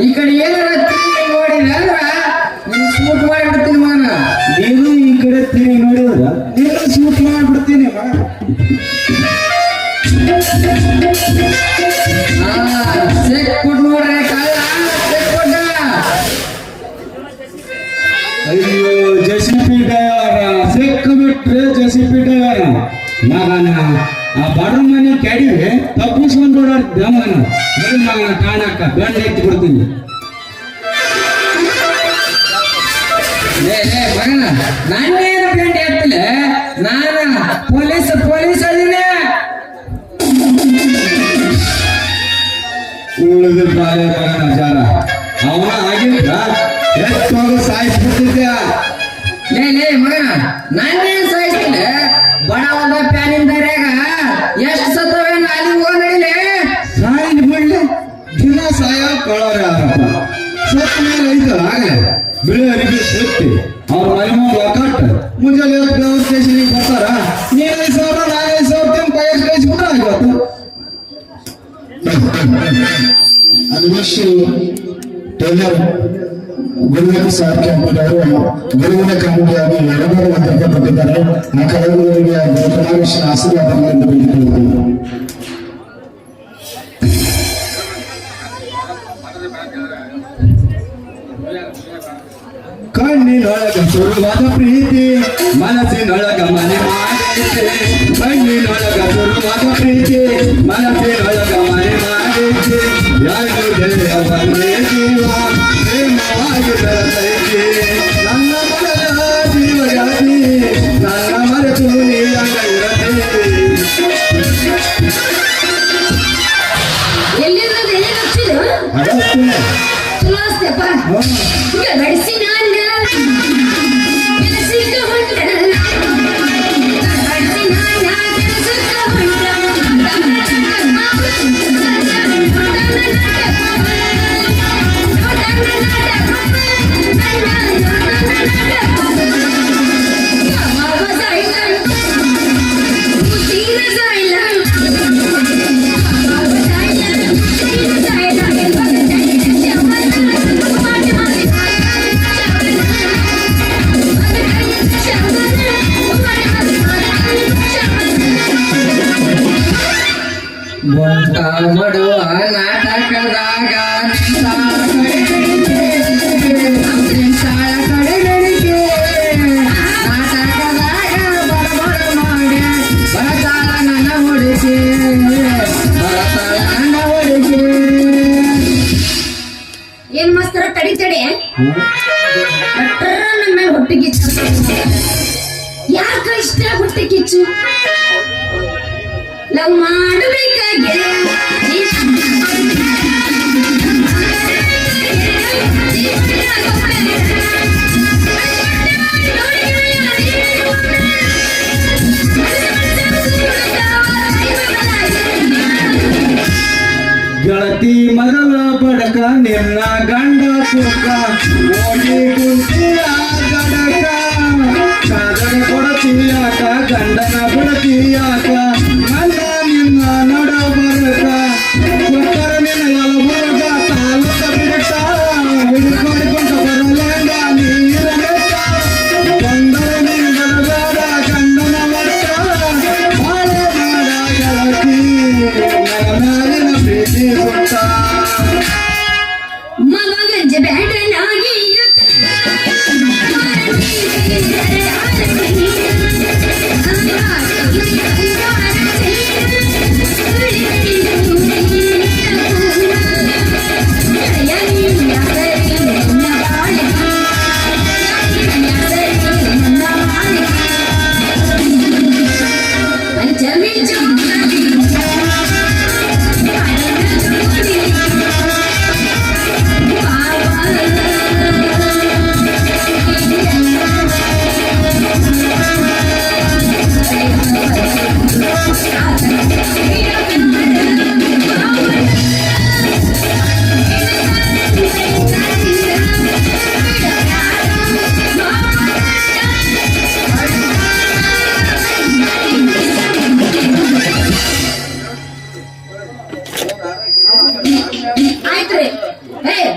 ಈ ಕಡೆ ಏನಾರ ತಿರುಗಿ ನೋಡಿಲ್ಲ ನೀನು ಶೂಟ್ ಮಾಡಿಬಿಡ್ತೀನಿ ಮಗನ. ನೀನು ಈ ಕಡೆ ತಿರುಗಿ ನೋಡಿದ್ರ ನೀನು ಶೂಟ್ ಮಾಡಿಬಿಡ್ತೀನಿ ಮಗ. ಚೆಕ್ ಕೊಟ್ಟು ನೋಡ್ರೆ ಕಳ್ಳ ಚೆಕ್ ಕೊಟ್ಟ. ಅಯ್ಯೋ ಜೆಸಿಪಿ ಡ್ರೈವರ ಸಿಕ್ಕ ಬಿಟ್ರೆ ಜೆಸಿಪಿ ಡ್ರೈವರ ಮಗನ ಆ ಬಡ ಮನೆ ಕೆಡಿವೆ ತಪ್ಪಿಸ್ಕೊಂಡು ಓಡಾಡ್ತಿದ್ದ ಮಗನ. ಮಗನ ಕಾಣಕ್ಕ ಗಂಡ ಎತ್ತಿ ಬಿಡ್ತೀನಿ. ಮಗನ ನಾನೇನು ಗಂಡ ಎತ್ತಿಲ್ಲ, ನಾನು ಪೊಲೀಸ್ ಅದೀನಿ. ಉಳಿದ ಬಾಳೆ ಮಗನ ಜಾರ ಅವನ ಆಗಿದ್ರ ಎಷ್ಟು ಸಾಯಿಸ್ಬಿಟ್ಟಿದ್ದ. ಮಗನ ನಾನೇನು ಸಾಯಿಸ್ತಿಲ್ಲ, ಬಡ ಒಂದ ಪ್ಯಾನಿನ ದಾರ್ಯಾಗ ಎಷ್ಟು ಸತ್ತವೇನು ಅಲ್ಲಿ ಹೋಗ ನಡಿಲೆ. ಸಾಯಿಲ್ ಬಿಡ್ಲೆ ದಿನ ಸಾಯ ಕಳೋರ ಯಾರಪ್ಪ ಸತ್ತ ಮೇಲೆ ಐತಲ್ಲ ಆಗಲೇ ಬಿಳಿ ಅರಿವಿ ಸತ್ತಿ ಅವ್ರ ಮನೆ ಮುಂದೆ ಒಕ್ಕಟ್ಟ ಮುಂಜಾನೆ ದೇವ್ರ ಸ್ಟೇಷನ್ಗೆ ಬರ್ತಾರ. ನೀನು 5,000 ನಾನು 5,000 ತಿಂದು ಕೈಯಾಗ ಕಳಿಸ್ಬಿಟ್ರೆ ಆಗಿತ್ತು. ಅನ್ವೇಷಿ ಟೇಲರ್ ಗುರುವಿನ ಸಾರಿಗೆ ಹಾಕಿದ್ದಾರೆ. ಗುರುವಿನ ಕಾಮಿಡಿಯಾಗಿ 201 ರೂಪಾಯಿ ಕೊಟ್ಟಿದ್ದಾರೆ. ಆ ಕಲಾವಿದರಿಗೆ ಗುರುಕಲಾವಿಷನ ಆಶೀರ್ವಾದಗಳನ್ನು ಬೇಡಿಕೊಳ್ಳುತ್ತೇವೆ. ಕಣ್ಣಿನೊಳಗ ಶುರುವಾದ ಪ್ರೀತಿ ಮನಸ್ಸಿನೊಳಗ ಮನೆ ಮಾಡಿದೆ. ಕಣ್ಣಿನೊಳಗ ಶುರುವಾದ ಪ್ರೀತಿ ಮನಸ್ಸಿನೊಳಗ ಮನೆ ಮಾಡಿದೆ. ಯಾರು ಗೆಳೆಯ ಬಂದೇ ಜೀವ ಪ್ರೇಮವಾಗಿ ಬೆಳೆದೈತಿ. ನನ್ನ ಮನದ ಜೀವಯಾಗಿ ನನ್ನ ಮರೆತು ನೀರಾಗ ಇರತೈತಿ. ಮಾಡುವ ನಾಟಕದಾಗ ಕಡೆಗಳಿಗೆ ನಾಟಕದಾಗ ಬಡಬಡ ಮಾಡಿ ಬರತಾಳ ನನ್ನ ಹುಡುಗಿ ಬರತಾಳ ನನ್ನ ಹುಡುಗಿ. ಏನ್ ಮಾಸ್ತರ ತಡಿ ನನ್ನ ಮೇಲೆ ಹೊಟ್ಟೆ ಕಿಚ್ಚು. ಯಾಕ ಇಷ್ಟ ಹೊಟ್ಟೆ ಕಿಚ್ಚು? ಲವ್ ಮಾಡಬೇಕಾಗೆ ಗೆಳತಿ ಮರಲ ಬಡಕ ನಿನ್ನ ಗಂಡ ಸುಖ ಓಡಿ ಕುಂತಿಯ ಗಡಕ ಸಾಗರ ಕೊಡತೀಯಾಕ ಗಂಡನ ಬಿಡತೀಯಾಕ ನನ್ನ ನಿನ್ನ ನಡ ಬರಕ ಕೊಟ್ಟರ ನಿನ್ನ ಎಲ್ಲ ಬರಗ ತಾಲೂಕ ಬಿಡಕ ಹಿಡ್ಕೊಂಡು ಬರಲೇಂಗ ನೀರ ಬೆಟ್ಟ ಬಂದರ ನಿಂದರ ಬೇಡ ಗಂಡನ ಮಟ್ಟ ಬಾಳೆ ಮಾಡ ಗೆಳತಿ ನನ್ನ ಮ್ಯಾಲಿನ ಪ್ರೀತಿ ಕೊಟ್ಟ. ಮಗಂಜ ಬೇಡನಾಗಿ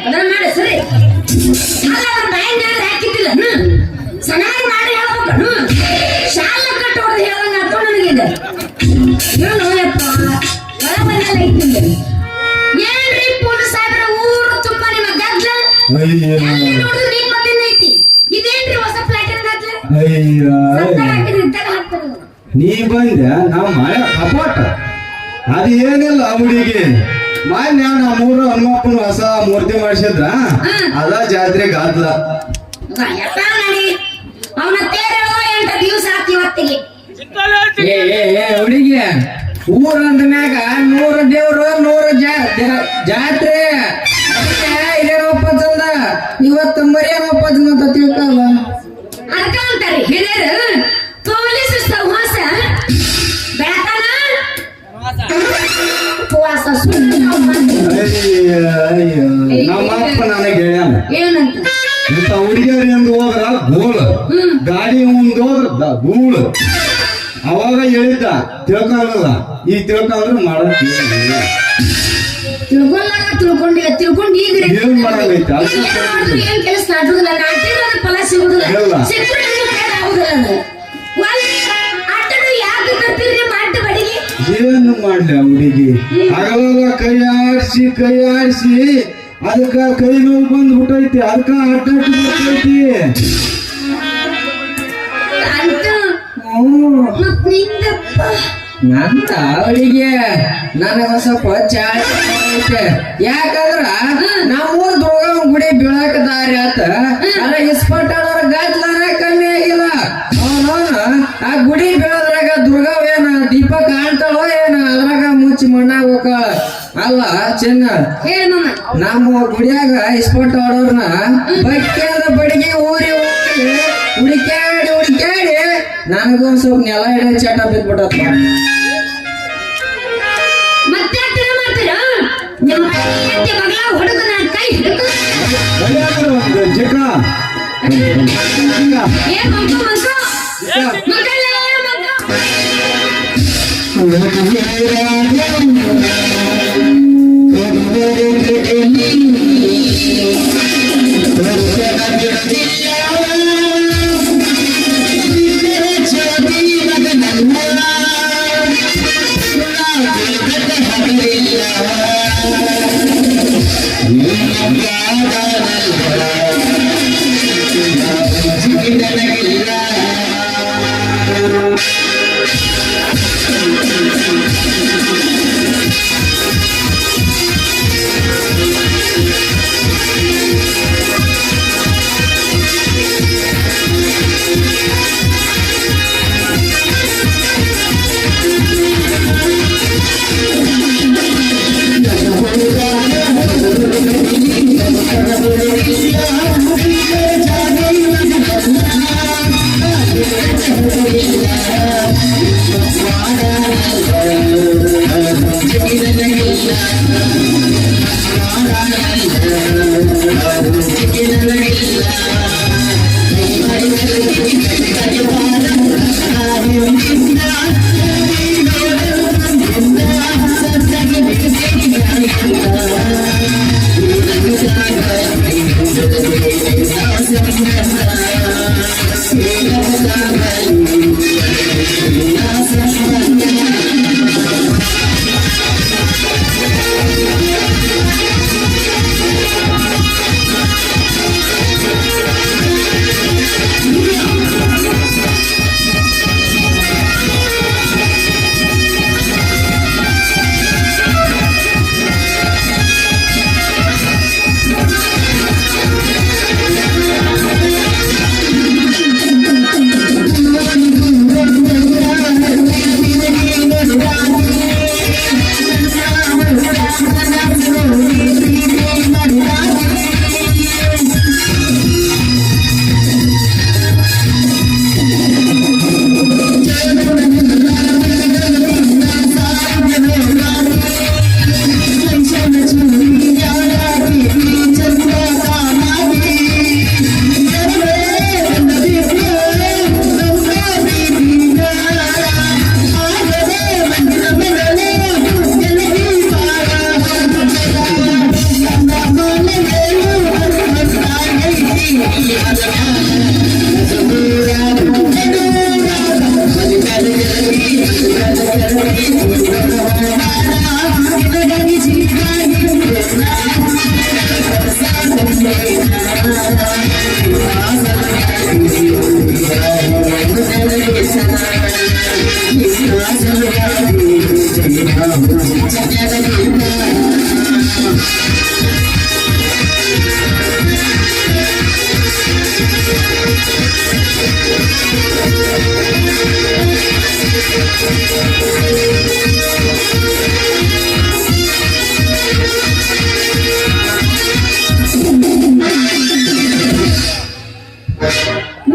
ಅದನ್ನ ಮಾಡಿ ಸರಿ ಅಲ್ಲ ಅವ್ರ ಬಾಯಿನ ಹಾಕಿದ್ದಿಲ್ಲ ಸಣ್ಣಾಗಿ ಮಾಡಿ ಹೇಳ್ಬೇಕು ಶಾಲ ಕಟ್ಟು ಹೊಡೆದು ಹೇಳಂಗ ಅಪ್ಪ ನನಗೀಗ ಏನು ಯಪ್ಪ ಒಳ ಮನೆಯಲ್ಲ ಐತಿಲ್ಲ ಏನ್ರಿ ಪೊಲೀಸ್ ಸಾಹೇಬ್ರ ಊರು ತುಂಬ ನಿಮ್ಮ ಗದ್ಲ ಎಲ್ಲಿ ನೋಡಿದ್ರು ನೀನ್ ಮದ್ದಿನ ಐತಿ ಇದೇನ್ರಿ ಹೊಸ ಪ್ಲಾಟಿನ್ ಗದ್ಲ ಹಾಕಿದ್ರಿ ಇದ್ದಾಗ ಹಾಕ್ತಾರೆ ನೀ ಬಂದೆ ನಾವು ಮಳೆ ಕಪಾಟ ಅದು ಏನಿಲ್ಲ ಹುಡುಗಿ ಮಾನ್ಯ ನಾವು ಮೂರು ಹನುಮಪ್ಪನ ಹೊಸ ಮೂರ್ತಿ ಮಾಡಿಸಿದ್ರ ಅದ ಜಾತ್ರೆ ಗಾದ್ಲ ಯಪ್ಪ ನಡಿ ಅವನ ತೇರೇಳೋ 8 ದಿವಸ ಆತಿ ಇವತ್ತಿಗೆ ಏ ಹುಡುಗಿ ಊರ ಅಂದ ಮ್ಯಾಗ 100 ದೇವ್ರು 100 ಜಾತ್ರೆ ಇದೇನಪ್ಪ ಚಂದ ಇವತ್ತು ಮರಿಯನಪ್ಪ ಚಂದ ಅಂತ ತಿಳ್ಕಲ್ಲ ಅದಕ್ಕ ಅಂತಾರೆ ಹಿರಿಯರು ಪೊಲೀಸ್ ಸಹವಾಸ ಬೆಳತನ ಉಪವಾಸ ಸುಳ್ಳು ನಮ್ಮ ಅಪ್ಪ ನನಗೆ ಹೇಳ್ಯಾನ ಏನಂತ ಇಂಥ ಹುಡುಗಿಯರು ಎಂದು ಹೋದ್ರ ಗೋಳ ಗಾಡಿ ಮುಂದೆ ಹೋದ್ರ ಧೂಳು ಅವಾಗ ಹೇಳಿದ್ದ ತಿಳ್ಕೊಳ್ಳಲ್ಲ ಈ ತಿಳ್ಕೊಂಡ್ರೆ ಮಾಡೋದು ತಿಳ್ಕೊಂಡು ಈಗ ಏನ್ ಮಾಡಾಗೈತೆ ಅದು ಏನ್ ಕೆಲಸ ಆಗುದಿಲ್ಲ ನಾಟಿರೋದ್ರ ಫಲ ಸಿಗುದಿಲ್ಲ ಇಲ್ಲ. ಸಿಕ್ಕರೆ ಆಗುದಿಲ್ಲ ಅದು ಆಟಡು ಯಾಕೆ ಬರ್ತೀರಿ ಮಾಟ ಬಡಿಗೆ ಏನು ಮಾಡ್ಲಿ ಆ ಹುಡುಗಿ ಆಗಲ್ಲ ಕೈ ಆಡಿಸಿ ಅದಕ್ಕ ಕೈ ನೋವು ಬಂದ್ಬಿಟ್ಟೈತಿ ಅದಕ್ಕ ಅಡ್ಡಾಟ ಬರ್ತೈತಿ ಅಂತ ಮತ್ ನಿಂದಪ್ಪ ನಂತ ಅವಳಿಗೆ ನನಗ ಸ್ವಲ್ಪ ಚಾಳ ಐತೆ ಯಾಕಂದ್ರ ನಮ್ಮೂರ್ ದುರ್ಗವ್ವ ಗುಡಿ ಬೀಳಾಕ ದಾರಿ ಆತ ಅದ್ರ ಇಸ್ಪಟ್ಟಾಳವ್ರ ಗಾತ್ಲಾರ ಕಮ್ಮಿ ಆಗಿಲ್ಲ ಅವನವನ ಆ ಗುಡಿ ಬೀಳೋದ್ರಾಗ ದುರ್ಗವ್ವ ಏನ ದೀಪ ಕಾಣ್ತಾಳೋ ಏನ ಅದ್ರಾಗ ಮುಚ್ಚಿ ಮಣ್ಣಾಗ ಹೋಗಾಳ ಅಲ್ಲ ಚಿನ್ನ ಹೇಳ ಮಮ್ಮ ನಮ್ಮ ಗುಡಿಯಾಗ ಇಸ್ಪಟ್ ಆಡೋರ್ನ ಬಕ್ಕಿಯಾದ ಬಡಿಗೆ ಊರಿ ಹುಡುಕ್ಯಾಡಿ ನನಗೊಂದ್ ಸ್ವಲ್ಪ ನೆಲ ಹಿಡಿದ ಚಟ ಬಿದ್ಬಿಟ್ಟಪ್ಪ ಮತ್ತೆ ಮಾಡ್ತೀರಾ ನಿಮ್ಮ ಮಗಳ ಹುಡುಗನ ಕೈ ಹಿಡಿದು ಒಂದು ಚಿಕ್ಕ ಏನ್ ಮಂಕ ಮಗಲ್ಲ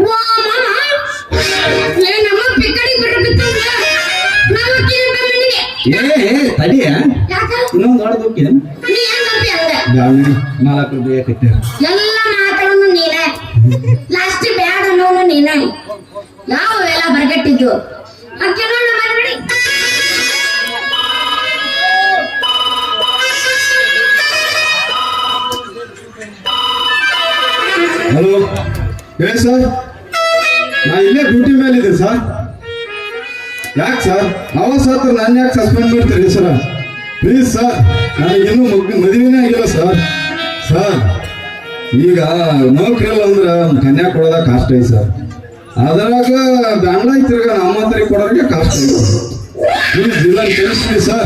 ವಾ ಮಾಮ ಲೇ ನಮ್ಮ ಪಿಕ್ಕಡಿ ಬಿಟ್ರು ಬಿತ್ತಂಗ ನಾವು ಕಿರಿ ಬಂದಿಗೆ ತಡಿಯ ಯಾಕ ಇನ್ನೊಂದು ದೊಡ್ಡ ಹೋಗ್ತೀನಿ ನೀ ಏನ್ ಮಾಡ್ತಿ ಹಂಗ 4 ರೂಪಾಯಿ ಕಟ್ಟಿ ಎಲ್ಲ ಮಾತಾಡೋನು ನೀನೇ ಲಾಸ್ಟ್ ಬ್ಯಾಡ ಅನ್ನೋನು ನೀನೇ ಯಾವ ಎಲ್ಲ ಬರ್ಗಟ್ಟಿದ್ದು ಅಕ್ಕಿನೋ ನಮ್ಮ ನೋಡಿ ಹಲೋ ಹೇಳಿ ಸರ್ ನಾ ಇಲ್ಲೇ ಡ್ಯೂಟಿ ಮೇಲೆ ಇದೆ ಸರ್ ಯಾಕೆ ಸರ್ ಅವಾಗ ಸರ್ ನಾನು ಯಾಕೆ ಸಸ್ಪೆಂಡ್ ಮಾಡ್ತೀರಿ ಸರ್ ಪ್ಲೀಸ್ ಸರ್ ನನಗಿನ್ನೂ ಮದುವೆನೇ ಆಗಿಲ್ಲ ಸರ್ ಸರ್ ಈಗ ನೌಕರಿಲ್ಲ ಅಂದ್ರೆ ಕನ್ಯಾ ಕೊಡೋದ ಕಾಸ್ಟ್ ಐತಿ ಸರ್ ಅದ್ರಾಗ ಬ್ಯಾಂಗ್ಳ ತಿರ್ಗ ನಮ್ಮ ಹತ್ರ ಕೊಡೋರಿಗೆ ಕಾಸ್ಟ್ ಐತಿ ಪ್ಲೀಸ್ ಜಿಲ್ಲಾ ತಿಳಿಸ್ತೀವಿ ಸರ್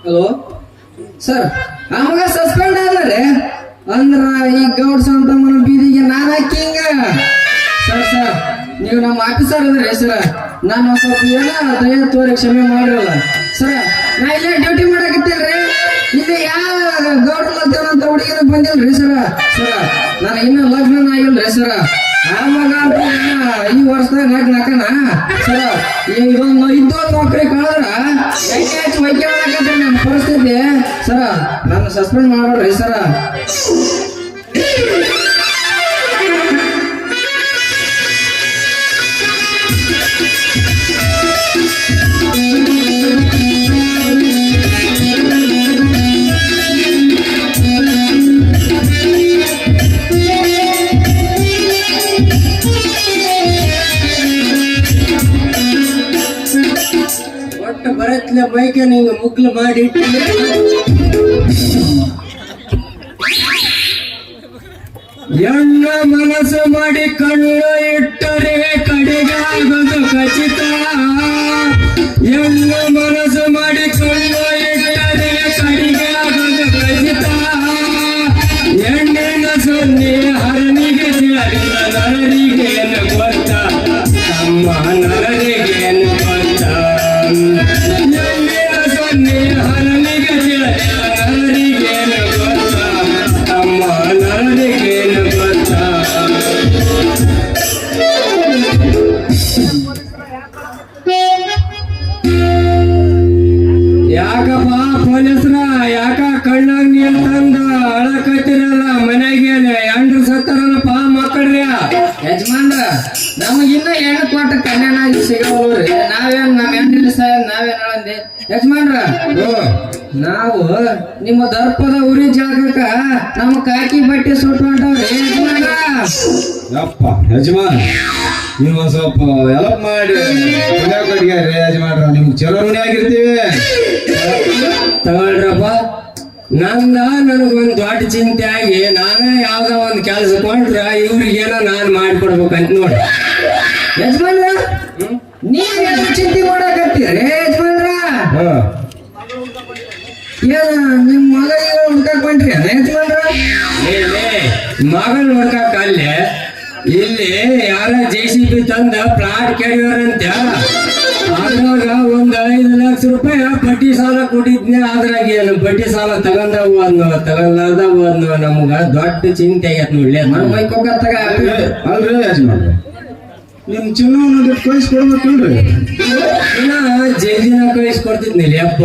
ಹಲೋ ಸರ್ ಆವಾಗ ಸಸ್ಪೆಂಡ್ ಆದ್ರೆ ಅಂದ್ರ ಈ ಗೌಡ್ಸ್ ಅಂತ ಮನ ಬೀದಿಗೆ ನಾನು ಹಾಕಿಂಗ ಸರ್ ನೀವು ನಮ್ಮ ಆಫೀಸರ್ ಇದ್ರಿ ಸರ್ ನಾನು ಸ್ವಲ್ಪ ಏನೋ ದಯ ತೋರಿ ಕ್ಷಮೆ ಮಾಡಿರಲ್ಲ ಸರ್ ನಾ ಇಲ್ಲೇ ಡ್ಯೂಟಿ ಮಾಡಕತ್ತೀನ್ರಿ ಇಲ್ಲಿ ಯಾವ ಗೌಡ್ರ ಅಂತ ಹುಡುಗಿನ ಬಂದಿಲ್ರಿ ಸರ್ ನಾನು ಇನ್ನೂ ಲಗ್ನ ಆಗಿಲ್ರಿ ಸರ್ ಆವಾಗ ಈ ವರ್ಷದಾಗ ಹಾಕ್ಲಾಕನ ಸರ್ ಇದೊಂದು ನೌಕರಿ ಕಳೆದ್ರ ಹೆಚ್ಚು ವೈದ್ಯ ಮಾಡಕತ್ತೆ ನನ್ನ ಪರಿಸ್ಥಿತಿ ಸರ ನನ್ನ ಸಸ್ಪೆಂಡ್ ಮಾಡ್ಬೇಡ್ರಿ ಸರ ಒಟ್ಟು ಬರತ್ಲೆ ಬೈಕ್ ನಿಂಗೆ ಮುಗ್ಲು ಮಾಡಿ ಎಣ್ಣ ಮನಸ್ಸು ಮಾಡಿ ಕಣ್ಣು ಇಟ್ಟರೆ ಕಡೆಗಾಗೋದು ಖಚಿತ ಎಣ್ಣ ಮನಸ್ಸು ಮಾಡಿ ಕಣ್ಣು ಇಟ್ಟರೆ ಕಡೆಗಾಗೋದು ಖಚಿತ ಎಣ್ಣಿನ ಸೊನ್ನೆ ಹರನಿಗೆ ಸೇರಿದ ನರರಿಗೆ ಏನು ಗೊತ್ತ ತಮ್ಮ ನರರಿಗೆ ಏನು ಗೊತ್ತ ಎಣ್ಣಿನ ಸೊನ್ನೆ ಹರನಿಗೆ ಸೇರಿದ ನರರಿಗೆ ಏನು ಗೊತ್ತ ತಮ್ಮ ನರರಿಗೆ ಏನು ಗೊತ್ತ ಯಾಕಪ್ಪ ಪೊಲೀಸ್ರ ಯಾಕ ಕಣ್ಣಾಗ ನೀರ್ ತಂದ ಅಳಕತ್ತಿರಲ್ಲ ಮನೆಗೇನೆ ಎಂಡ್ರು ಸತ್ತಾರಲ್ಲಪ್ಪ ಮಕ್ಕಳ್ರಿ ಯಜಮಾನ್ರ ನಮಗಿನ್ನ ಹೆಣ್ಣು ಕೊಟ್ಟ ಕನ್ಯಾನಾಗಿ ಸಿಗಲ್ರಿ ನಾವೇನ್ ನಮ್ಮ ಹೆಣ್ಣಿನ ನಾವೇನ್ ಹೇಳಂದೆ ಯಜಮಾನ್ರ ನಾವು ನಿಮ್ಮ ದರ್ಪದ ಉರಿ ಜಾಗಕ್ಕ ನಮ್ಮ ಕಾಕಿ ಬಟ್ಟೆ ಸುಟ್ಟು ಹೊಂಟವ್ರಿ ಯಜಮಾನ್ರ ಯಪ್ಪ ಯಜಮಾನ್ ನೀವು ಒಂದ್ ಸ್ವಲ್ಪ ಹೆಲ್ಪ್ ಮಾಡಿ ಕಡಿಗೆ ಯಜಮಾನ್ರ ನಿಮ್ಗೆ ಚಲೋ ಋಣಿ ಆಗಿರ್ತೀವಿ ತಗೊಳ್ರಪ್ಪ ನನಗೊಂದು ದೊಡ್ಡ ಚಿಂತೆ ಆಗಿ ನಾನೇ ಯಾವ್ದೋ ಒಂದು ಕೆಲಸ ಕೊಂಡ್ರ ಇವ್ರಿಗೇನೋ ನಾನು ಮಾಡಿಕೊಡ್ಬೇಕಂತ ನೋಡಿ ಯಜಮಾನ್ರ ನೀವ್ ಚಿಂತೆ ಮಾಡಕತ್ತೀರಿ ಯಜಮಾನ್ರ ಏನ ನಿಮ್ ಮಗ ಹುಡ್ಕಾಕ್ ಬಂದ್ರಿ ಯಜಮಾನ್ರ ಮಗನ್ ಹುಡ್ಕಾಕ ಅಲ್ಲಿ ಇಲ್ಲಿ ಯಾರ JCB ತಂದ ಪ್ಲಾಟ್ ಕೇಳಿದಾರಂತ ಅದ್ರಾಗ ಒಂದ್ 5 ಲಕ್ಷ ರೂಪಾಯಿ ಬಡ್ಡಿ ಸಾಲ ಕೊಟ್ಟಿದ್ನೆ ಅದ್ರಾಗ ಏನು ಬಡ್ಡಿ ಸಾಲ ತಗೊಂಡವು ತಗೊಳ್ಳದವು ನಮ್ಗ ದೊಡ್ಡ ಚಿಂತೆ ಆಗೈತ್ ನೋಡ್ಲಿ ನನ್ ಬೈಕೋಕತ್ತಾಗ ಅಲ್ರಿ ಯಜಮಾನ್ರ ನಿಮ್ ಚಿನ್ನವನ್ನು ಕಳಿಸ್ಕೊಡ್ಬೇಕಲ್ರಿ ಇನ್ನ ಜೈಲಿನ ಕಳಿಸ್ಕೊಡ್ತಿದ್ನಿಲ್ಲ ಅಪ್ಪ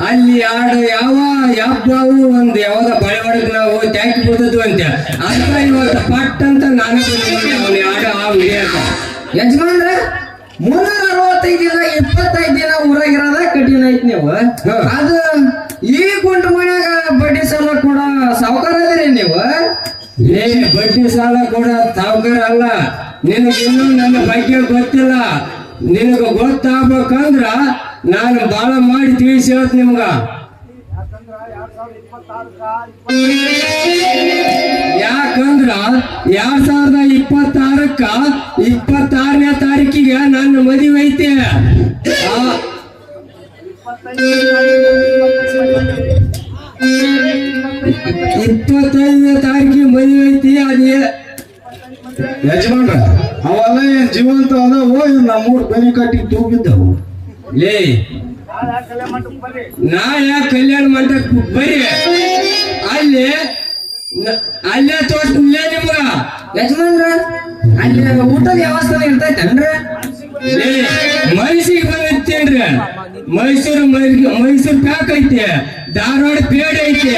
ಅಲ್ಲಿ ಯಾವ್ದಾವು ಒಂದ್ ಯಾವ್ದ ಬಳೆ ಒಳಗ್ ನಾವು ಟ್ಯಾಂಕಿ ಬಿಡ್ತದ್ವು ಅಂತ ಅಂತ ಇವತ್ತು ಪಟ್ ಅಂತ ನಾನು ಅವ್ನು ಹಿಡಿಯಕ ಯಜಮಾನ್ರ 365 ದಿನ 25 ದಿನ ಊರಾಗಿರೋದ ಕಠಿಣ ಐತಿ ನೀವು ಅದು ಈ ಗುಂಟ ಮನ್ಯಾಗ ಬಡ್ಡಿ ಸಾಲ ಕೊಡ ಸಾವುಕಾರ ಅದೀರಿ ನೀವು ಬಡ್ಡಿ ಸಾಲ ಕೊಡ ಸಾವುಕಾರ ಅಲ್ಲ ನಿನಗಿನ್ನೂ ನನ್ನ ಬಗ್ಗೆ ಗೊತ್ತಿಲ್ಲ ನಿನಗ ಗೊತ್ತಾಗ್ಬೇಕಂದ್ರ ನಾನು ಬಾಳ ಮಾಡಿ ತಿಳಿಸಿ ಹೇಳ್ತ ನಿಮ್ಗ ಯಾಕಂದ್ರ 2026ಕ್ಕ 26ನೇ ತಾರೀಕಿಗೆ ನನ್ನ ಮದುವೆ ಐತಿ. 25ನೇ ತಾರೀಕಿಗೆ ಮದುವೆ ಐತಿ. ಅದೇ ಯಜಮಾನ್ರ ಅವೆಲ್ಲ ಏನ್ ಜೀವಂತ ಅದಾವೋ ಇವ್ ನಮ್ಮೂರ್ ಬೆನಿ ಕಟ್ಟಿ ತೂಗಿದ್ದವು. ಲೇ ನಾಳೆ ಕಲ್ಯಾಣ ಮಂಟಪ ಬರ್ರಿ, ಅಲ್ಲೇ ತೋರಿಸ್ಲೇ ನಿಮ್ಗ. ಯಜಮಾನ್ರ ಅಲ್ಲಿ ಊಟದ ವ್ಯವಸ್ಥೆ ಇರ್ತೈತೇನ್ರಿ? ಮೈಸೂರಿಗೆ ಬಂದಿತ್ತೇನ್ರಿ? ಮೈಸೂರು ಪ್ಯಾಕ್ ಐತಿ, ಧಾರವಾಡ ಪೇಡ ಐತಿ,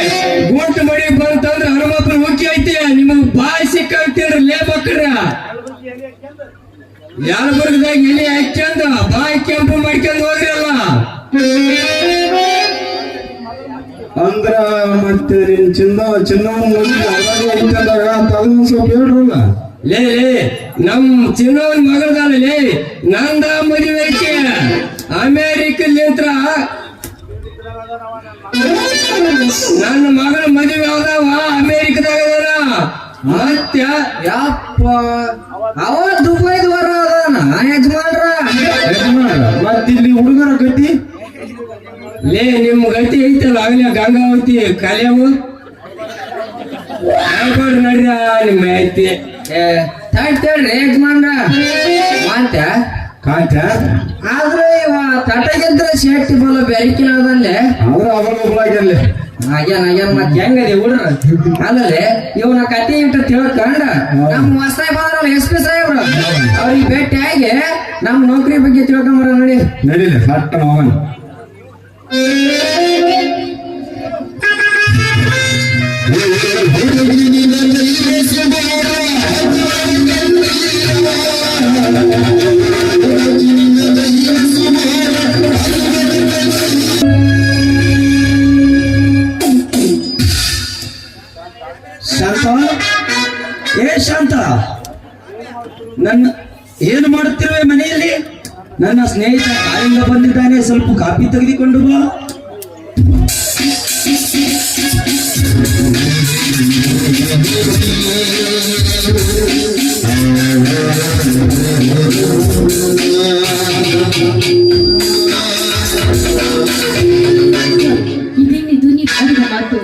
ಗೋಟ್ ಮಡಿ ಬಂತಂದ್ರ ಹನುಮಪ್ಪನ ಹುಕ್ಕಿ ಐತಿ. ನಿಮಗ್ ಬಾಯಿ ಸಿಕ್ಕಂತೀರಿ ಲೇ ಮಕ್ಕಳ್ರ. ಯಲಬುರ್ಗದಾಗ ಎಲೆ ಹಾಕ್ಯಂದ ಬಾಯಿ ಕೆಂಪು ಮಾಡ್ಕೊಂಡ್ ಹೋಗ್ರಲ್ಲ. ಅಂದ್ರ ಮತ್ತೆ ನಿನ್ ಚಿನ್ನವನ್ ತಗೊಂಡ್ ಸ್ವಲ್ಪ ಹೇಳ್ರಲ್ಲ. ಲೇ ನಮ್ ಚಿನ್ನವನ್ ಮಗಳದಾನ ಲೇ, ನಂದ ಮದುವೆ ಐತಿ. ಅಮೇರಿಕಲಿಂತ್ರ ನನ್ನ ಮಗಳ ಮದುವೆ ಯಾವ್ದಾವ ಅಮೇರಿಕದಾಗ ಅದಾನ. ಮತ್ತೆ ಯಪ್ಪ ಅವ ದುಬೈದ ವರ ಅದಾನ ಯಜಮಾನ್ರ. ಮತ್ತಿಲ್ಲಿ ಹುಡುಗರ ಗತಿ ಲೇ ನಿಮ್ ಗತಿ ಐತಲ್ಲ ಆಗ್ಲೇ ಗಂಗಾವತಿ ಕಲಿಯವು ನಡ್ರಿ ನಿಮ್ಮ ಐತಿ. ತಡ್ತೇಳ್ರಿ ಯಜಮಾನ್ರ. ಮತ್ತೆ ಕಾಂತ ಆದ್ರೆ ಇವ ತಟಗಿದ್ರ ಶೆಟ್ಟಿ ಬಲ ಬೆರಕಿನದಲ್ಲೇ ಅವ್ರ ಅವಳಾಗಿರ್ಲಿ. ಆಗ್ಯಾನ ಮತ್ತೆ ಹೆಂಗದೆ ಹುಡ್ರ ಅಲ್ಲಲ್ಲಿ ಇವನ ಕತೆ ಇಟ್ಟು ತಿಳ್ಕೊಂಡ ನಮ್ ಹೊಸಾಯಿ ಬಂದ್ರಲ್ಲ SP ಸಾಹೇಬ್ರು ಅವ್ರಿಗೆ ಭೇಟಿ ಆಗಿ ನಮ್ ನೌಕರಿ ಬಗ್ಗೆ ತಿಳ್ಕೊಂಬರ ನೋಡಿ. ನಡೀಲಿ ಹಟ್ಟ ಅವನ್ ಶಾಂತ, ಶಾಂತ, ನನ್ನ ಏನು ಮಾಡುತ್ತಿರುವೆ ಮನೆಯಲ್ಲಿ? ನನ್ನ ಸ್ನೇಹಿತ ಕಾಯಿಂದ ಬಂದಿದ್ದಾನೆ, ಸ್ವಲ್ಪ ಕಾಫಿ ತೆಗೆದುಕೊಂಡು ಬಾ. ಇದೇನಿದು ನೀವು ಆಡಿದ ಮಾತು?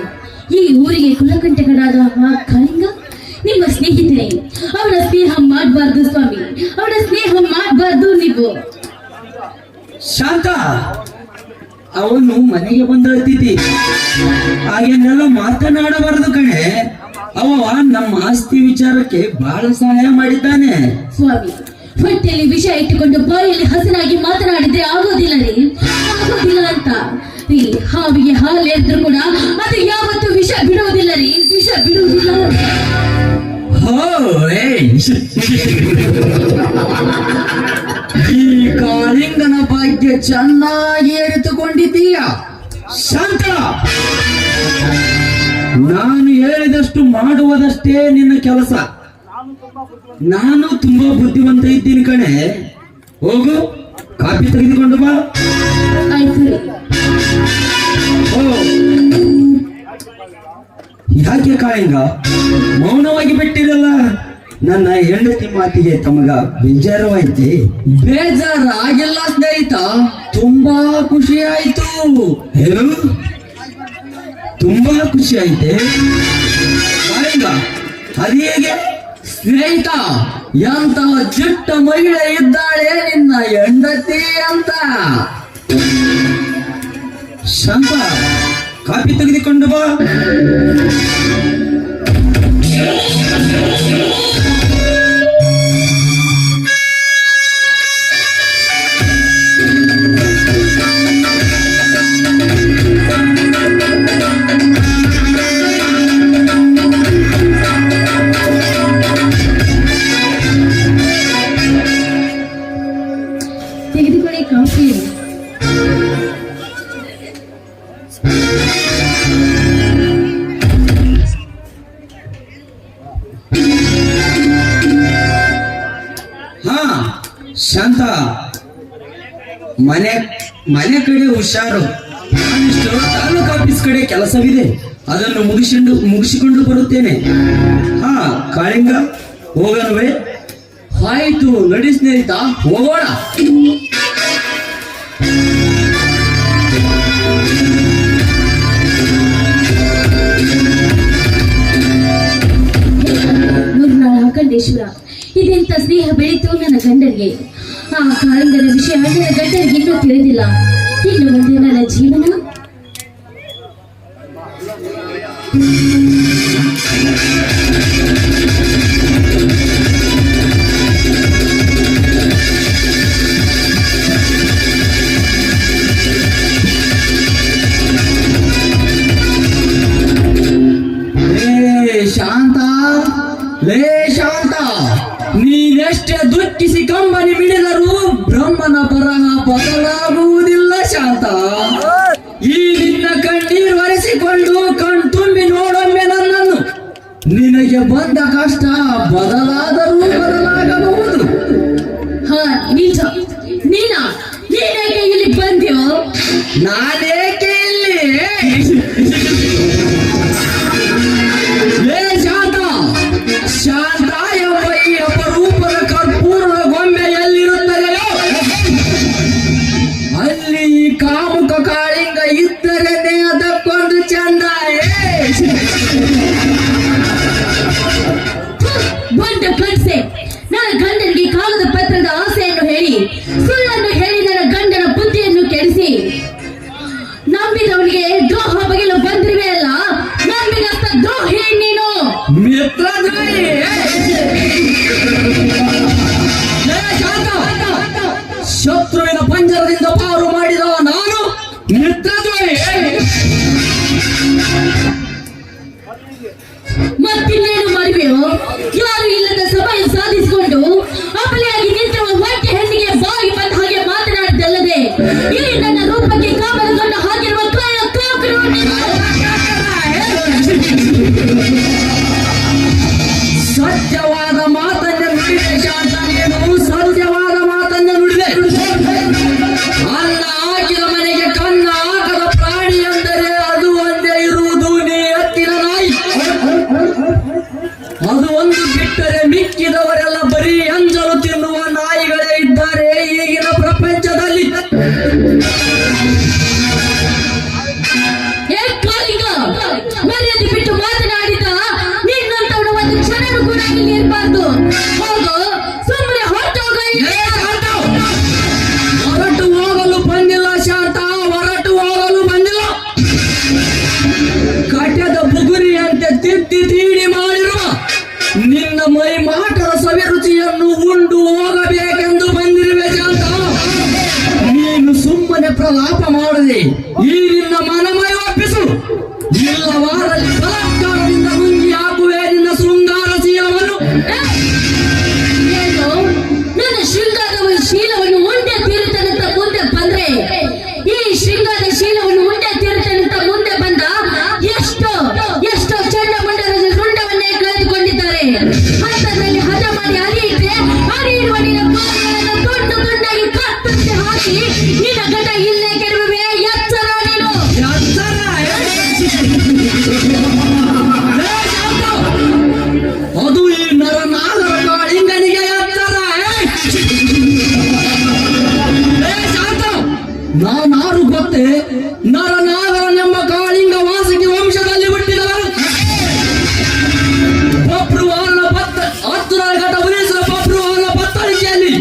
ಈ ಊರಿಗೆ ಕುಲಕಂಠಕನಾದ ಆ ಕಾಳಿಂಗ ನಿಮ್ಮ ಸ್ನೇಹಿತರೆ. ಅವರ ಸ್ನೇಹ ಮಾಡಬಾರ್ದು ಸ್ವಾಮಿ, ಅವರ ಸ್ನೇಹ ಮಾಡಬಾರ್ದು ನೀವು. ಶಾಂತ, ಅವನು ಮನೆಗೆ ಬಂದ ಅತಿಥಿ, ಹಾಗೇನೆಲ್ಲ ಮಾತನಾಡಬಾರದು ಕಣೆ. ಅವ ನಮ್ಮ ಆಸ್ತಿ ವಿಚಾರಕ್ಕೆ ಬಹಳ ಸಹಾಯ ಮಾಡಿದ್ದಾನೆ. ಸ್ವಾಮಿ, ಹೊಟ್ಟೆಯಲ್ಲಿ ವಿಷ ಇಟ್ಟುಕೊಂಡು ಬಾಯಲ್ಲಿ ಹಸನಾಗಿ ಮಾತನಾಡಿದ್ರೆ ಆಗೋದಿಲ್ಲ ರೀ, ಆಗೋದಿಲ್ಲ ಅಂತ ರೀ. ಹಾವಿಗೆ ಹಾಲು ಎದ್ರು ಕೂಡ ಅದು ಯಾವತ್ತೂ ವಿಷ ಬಿಡುವುದಿಲ್ಲ ರೀ, ವಿಷ ಬಿಡುವುದಿಲ್ಲ. ಈ ಕಾಳಿಂಗನ ಭಾಗ್ಯ ಚೆನ್ನಾಗಿ ಅರಿತುಕೊಂಡಿದ್ದೀಯ ಶಾಂತ, ನಾನು ಹೇಳಿದಷ್ಟು ಮಾಡುವುದಷ್ಟೇ ನಿನ್ನ ಕೆಲಸ. ನಾನು ತುಂಬಾ ಬುದ್ಧಿವಂತ ಇದ್ದೀನಿ ಕಣೆ. ಹೋಗು, ಕಾಫಿ ತೆಗೆದುಕೊಂಡು ಬಾ. ಆಯ್ತು ರೀ. ಯಾಕೆ ಕಾಳಿಂಗ ಮೌನವಾಗಿ ಬಿಟ್ಟಿರಲ್ಲ? ನನ್ನ ಹೆಂಡತಿ ಮಾತಿಗೆ ತಮಗ ಬೇಜಾರವಾಯ್ತಿ? ಬೇಜಾರಾಗಿಲ್ಲ ಸ್ನೇಹಿತ, ತುಂಬಾ ಖುಷಿ ಆಯ್ತು. ಏನು ತುಂಬಾ ಖುಷಿ ಆಯ್ತೆ? ಕಾಳಿಂಗ ಅದು ಹೇಗೆ? ಸ್ನೇಹಿತ, ಎಂತಹ ಚಿಟ್ಟ ಮಹಿಳೆ ಇದ್ದಾಳೆ ನಿನ್ನ ಹೆಂಡತಿ ಅಂತ. ಶಾಂತ, ಕಾಫಿ ತೆಗೆದುಕೊಂಡು ಬಾ. ತೆಗೆದುಕೊಳ್ಳಿ ಕಾಫಿ. ಹಾ ಶಾಂತ, ಮನೆ ಕಡೆ ಹುಷಾರು. ನಾನು ಒಂದಿಷ್ಟು ತಾಲೂಕು ಆಫೀಸ್ ಕಡೆ ಕೆಲಸವಿದೆ, ಅದನ್ನು ಮುಗಿಸಿಕೊಂಡು ಬರುತ್ತೇನೆ. ಹಾ ಕಾಳಿಂಗ, ಹೋಗಲ್ವೇ? ಆಯ್ತು ನಡಿ ಸ್ನೇಹಿತ, ಹೋಗೋಣ. ಮುರ್ನಾಳ ಅಖಂಡೇಶ್ವರ, ಇದೆಂತ ಸ್ನೇಹ ಬೆಳೀತು ನನ್ನ ಗಂಡನಿಗೆ. ಆ ಕಾಳಿಂಗನ ವಿಷಯ ನನ್ನ ಗಂಡನಿಗೆ ಇನ್ನೂ ತಿಳಿದಿಲ್ಲ. ಇನ್ನು ಮುಂದೆ ನನ್ನ ಜೀವನ ಶಾಂತ, ಲೇ ಶಾಂತ, ನೀನೆಷ್ಟೇ ದುಃಖಿಸಿ ಕಂಬನಿ ಮಿಡಿದರೂ ಬ್ರಹ್ಮನ ಬರಹ ಬದಲಾಗುವುದಿಲ್ಲ ಶಾಂತ. ಈ ನಿನ್ನ ಕಣ್ಣೀರು ಒರೆಸಿಕೊಂಡು ಕಣ್ತುಂಬಿ ನೋಡೊಮ್ಮೆ ನನ್ನನ್ನು. ನಿನಗೆ ಬಂದ ಕಷ್ಟ ಬದಲಾದರೂ ಬದಲಾಗಬಹುದು. ಹಾ ನಿಜ. ನೀನೇಕೆ ಇಲ್ಲಿ ಬಂದ್ಯೋ? ನಾನೇಕೆ ಇಲ್ಲಿ? ಲೇ ಶಾಂತ, ಶಾಂತ ಎಂಬ ಈ ಅಪರೂಪದ ಕರ್ಪೂರದ ಗೊಂಬೆ ಎಲ್ಲಿರುತ್ತದೆಯೋ ಅಲ್ಲಿ ಈ ಕಾಮುಕ ಕಾಳಿಂಗ ಇದ್ದರೇನೆ ಅದಕ್ಕೊಂದು ಚಂದ. ಬಂದ ಕನ್ಸೆ, ನನ್ನ ಗಂಡನಿಗೆ ಕಾಗದ ಪತ್ರದ ಆಸೆಯನ್ನು ಹೇಳಿ, ಸುಳ್ಳನ್ನು ಹೇಳಿ ನನ್ನ ಗಂಡನ ಬುದ್ಧಿಯನ್ನು ಕೆಡಿಸಿ ನಂಬಿದವನಿಗೆ ದ್ರೋಹ ಬಗೆಲು ಬಂದಿರುವೆ ಅಲ್ಲ. ನಂಬಿದಸ್ತ ದ್ರೋಹಿ ನೀನು, ಮಿತ್ರದ್ರೋಹಿ. ಲೇ ಶಾಂತ, ಶತ್ರುವಿನ ಪಂಜರದಿಂದ ಪಾರು ಮಾಡಿದವ ನಾನು ಮಿತ್ರದ್ರೋಹಿ. ಮತ್ತಿನ್ನೇನು ಮಾಡುವೆಯೋ? ಯಾರು ಇಲ್ಲದ ಸಭೆ ಸಾಧಿಸಿಕೊಂಡು ಅಪಲೆಯಾಗಿ ನಿಂತಿರುವ ಹೊಟ್ಟೆ ಹೆಣ್ಣಿಗೆ ಬಾಯಿ ಬಂದ ಹಾಗೆ ಮಾತನಾಡಿದ್ದಲ್ಲದೆ ಈ ನನ್ನ ರೂಪಕ್ಕೆ ಕಾಮನಗೊಂಡ ಹಾಗಿರುವ ಕಾಕರು ನೀನು. ಸತ್ಯವಾದ ಮಾತನ್ನ ನುಡಿದೆ ಶಾಂತ, ನೀನು ಸತ್ಯವಾದ ಮಾತನ್ನ ನುಡಿದೆ. ಅನ್ನ ಹಾಕಿದ ಮನೆಗೆ ಕನ್ನ ಹಾಕದ ಪ್ರಾಣಿ ಅಂದರೆ ಅದು ಒಂದೇ ಇರುವುದು, ನೀ ಎತ್ತಿನ ನಾಯಿ. ಅದು ಒಂದು ಬಿಟ್ಟರೆ ಮಿಕ್ಕಿದವರೆಲ್ಲ ಬರೀ ಅಂಜಲು ತಿನ್ನುವ ನಾಯಿಗಳೇ ಇದ್ದಾರೆ ಈಗಿನ ಪ್ರಪಂಚದಲ್ಲಿ. ಏ ಕಾಳಿಂಗ, ಮರ್ಯಾದೆ ಬಿಟ್ಟು ಮಾತನಾಡಿದ ನಿನ್ನಂತವನು ಒಂದು ಕ್ಷಣನೂ ಕೂಡ ಇಲ್ಲಿ ಇರಬಾರ್ದು. ಹೋಗು, ಸುಮ್ಮನೆ ಹೊರಟೋಗ. ಏ ಶಾಂತ, ಹೊರಟು ಹೋಗಲು ಬಂದಿಲ್ಲ ಶಾಂತ, ಹೊರಟು ಹೋಗಲು ಬಂದಿಲ್ಲ. ಕಟ್ಟದ ಬುಗುರಿಯಂತೆ ತಿದ್ದಿ ತೀಡಿ ಮಾಡಿರುವ ನಿನ್ನ ಮೈ ಮಾಟದ ಸವಿರುಚಿಯನ್ನು ಉಂಡು ಹೋಗಬೇಕೆಂದು ಬಂದಿರುವೆ ಶಾಂತ. ನೀನು ಸುಮ್ಮನೆ ಪ್ರಲಾಪ ಮಾಡದೆ ಈ ನಿನ್ನ ಮನಮಯ ಒಪ್ಪಿಸು, ಇಲ್ಲವಾದಲ್ಲಿ ಬಲಾತ್ಕಾರದಿಂದ ಮುಂಗಿ ಹಾಕುವೆ ನಿನ್ನ ಶೃಂಗಾರ ಶೀಲವನ್ನು. ಏನು ನನ್ನ ಶೃಂಗಾರದ ಶೀಲವನ್ನು ಉಂಡೆ ತೀರುತ್ತೇನಂತ ಮುಂದೆ ಬಂದ್ರೆ, ಈ ಶೃಂಗಾರ ಶೀಲವನ್ನು ಉಂಡೆ ತೀರುತ್ತೇನಂತ ಮುಂದೆ ಬಂದ ಎಷ್ಟೋ ಚಂಡಮಂಡಲ ರುಂಡವನ್ನೇ ಕಳೆದುಕೊಂಡಿದ್ದಾರೆ. ಹತ್ತದಲ್ಲಿ ಹದ ಮಾಡಿ ಅರಿಯಿದ್ರೆ ಅರಿಯುವ ನಿನ್ನ ಬಾಯಿಗಳನ್ನು ತುಂಡು ತುಂಡಾಗಿ ಕತ್ತಂತೆ ಹಾಕಿ ನಿನ್ನ ಗಂಡ ಇಲ್ಲೇ ಕೆಡವೆ. ಎಚ್ಚರ ನೀನು. ಎತ್ತರ, ಲೇ ಶಾಂತ, ಅದು ಈ ನರನಾಗರ ಕಾಳಿಂಗನಿಗೆ ಎತ್ತರ. ಲೇ ಶಾಂತ, ನಾನಾರು ಗೊತ್ತೇ? ನರನಾಗರನೆಂಬ ಕಾಳಿಂಗ ವಾಸಗಿ ವಂಶದಲ್ಲಿ ಹುಟ್ಟಿದವರು. ಬಬ್ರುವಾರನ ಹತ್ತುರ ಘಟ ಉರಿಸಿದ ಬಬ್ರುವಾರನ ಬತ್ತಳಿಕೆಯಲ್ಲಿ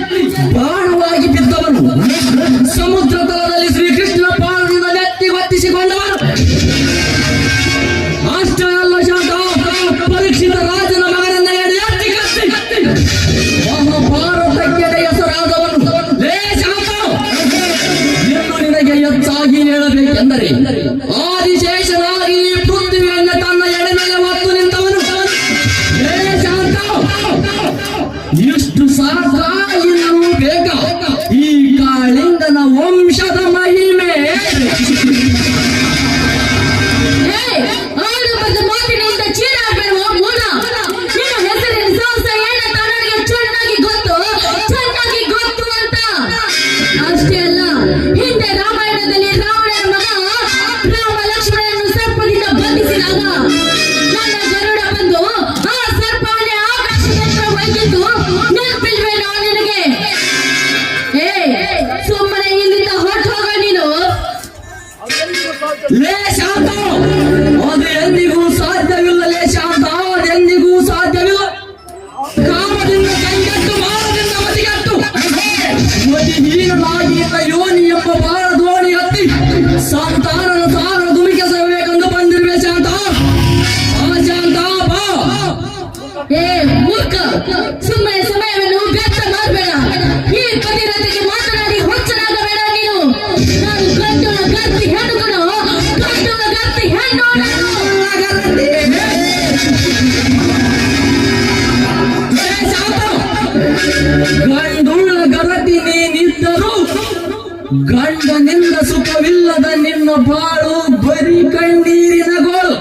ಬಾಳು ಬರೀ ಕಣ್ಣೀರಿನ ಗೋಳು.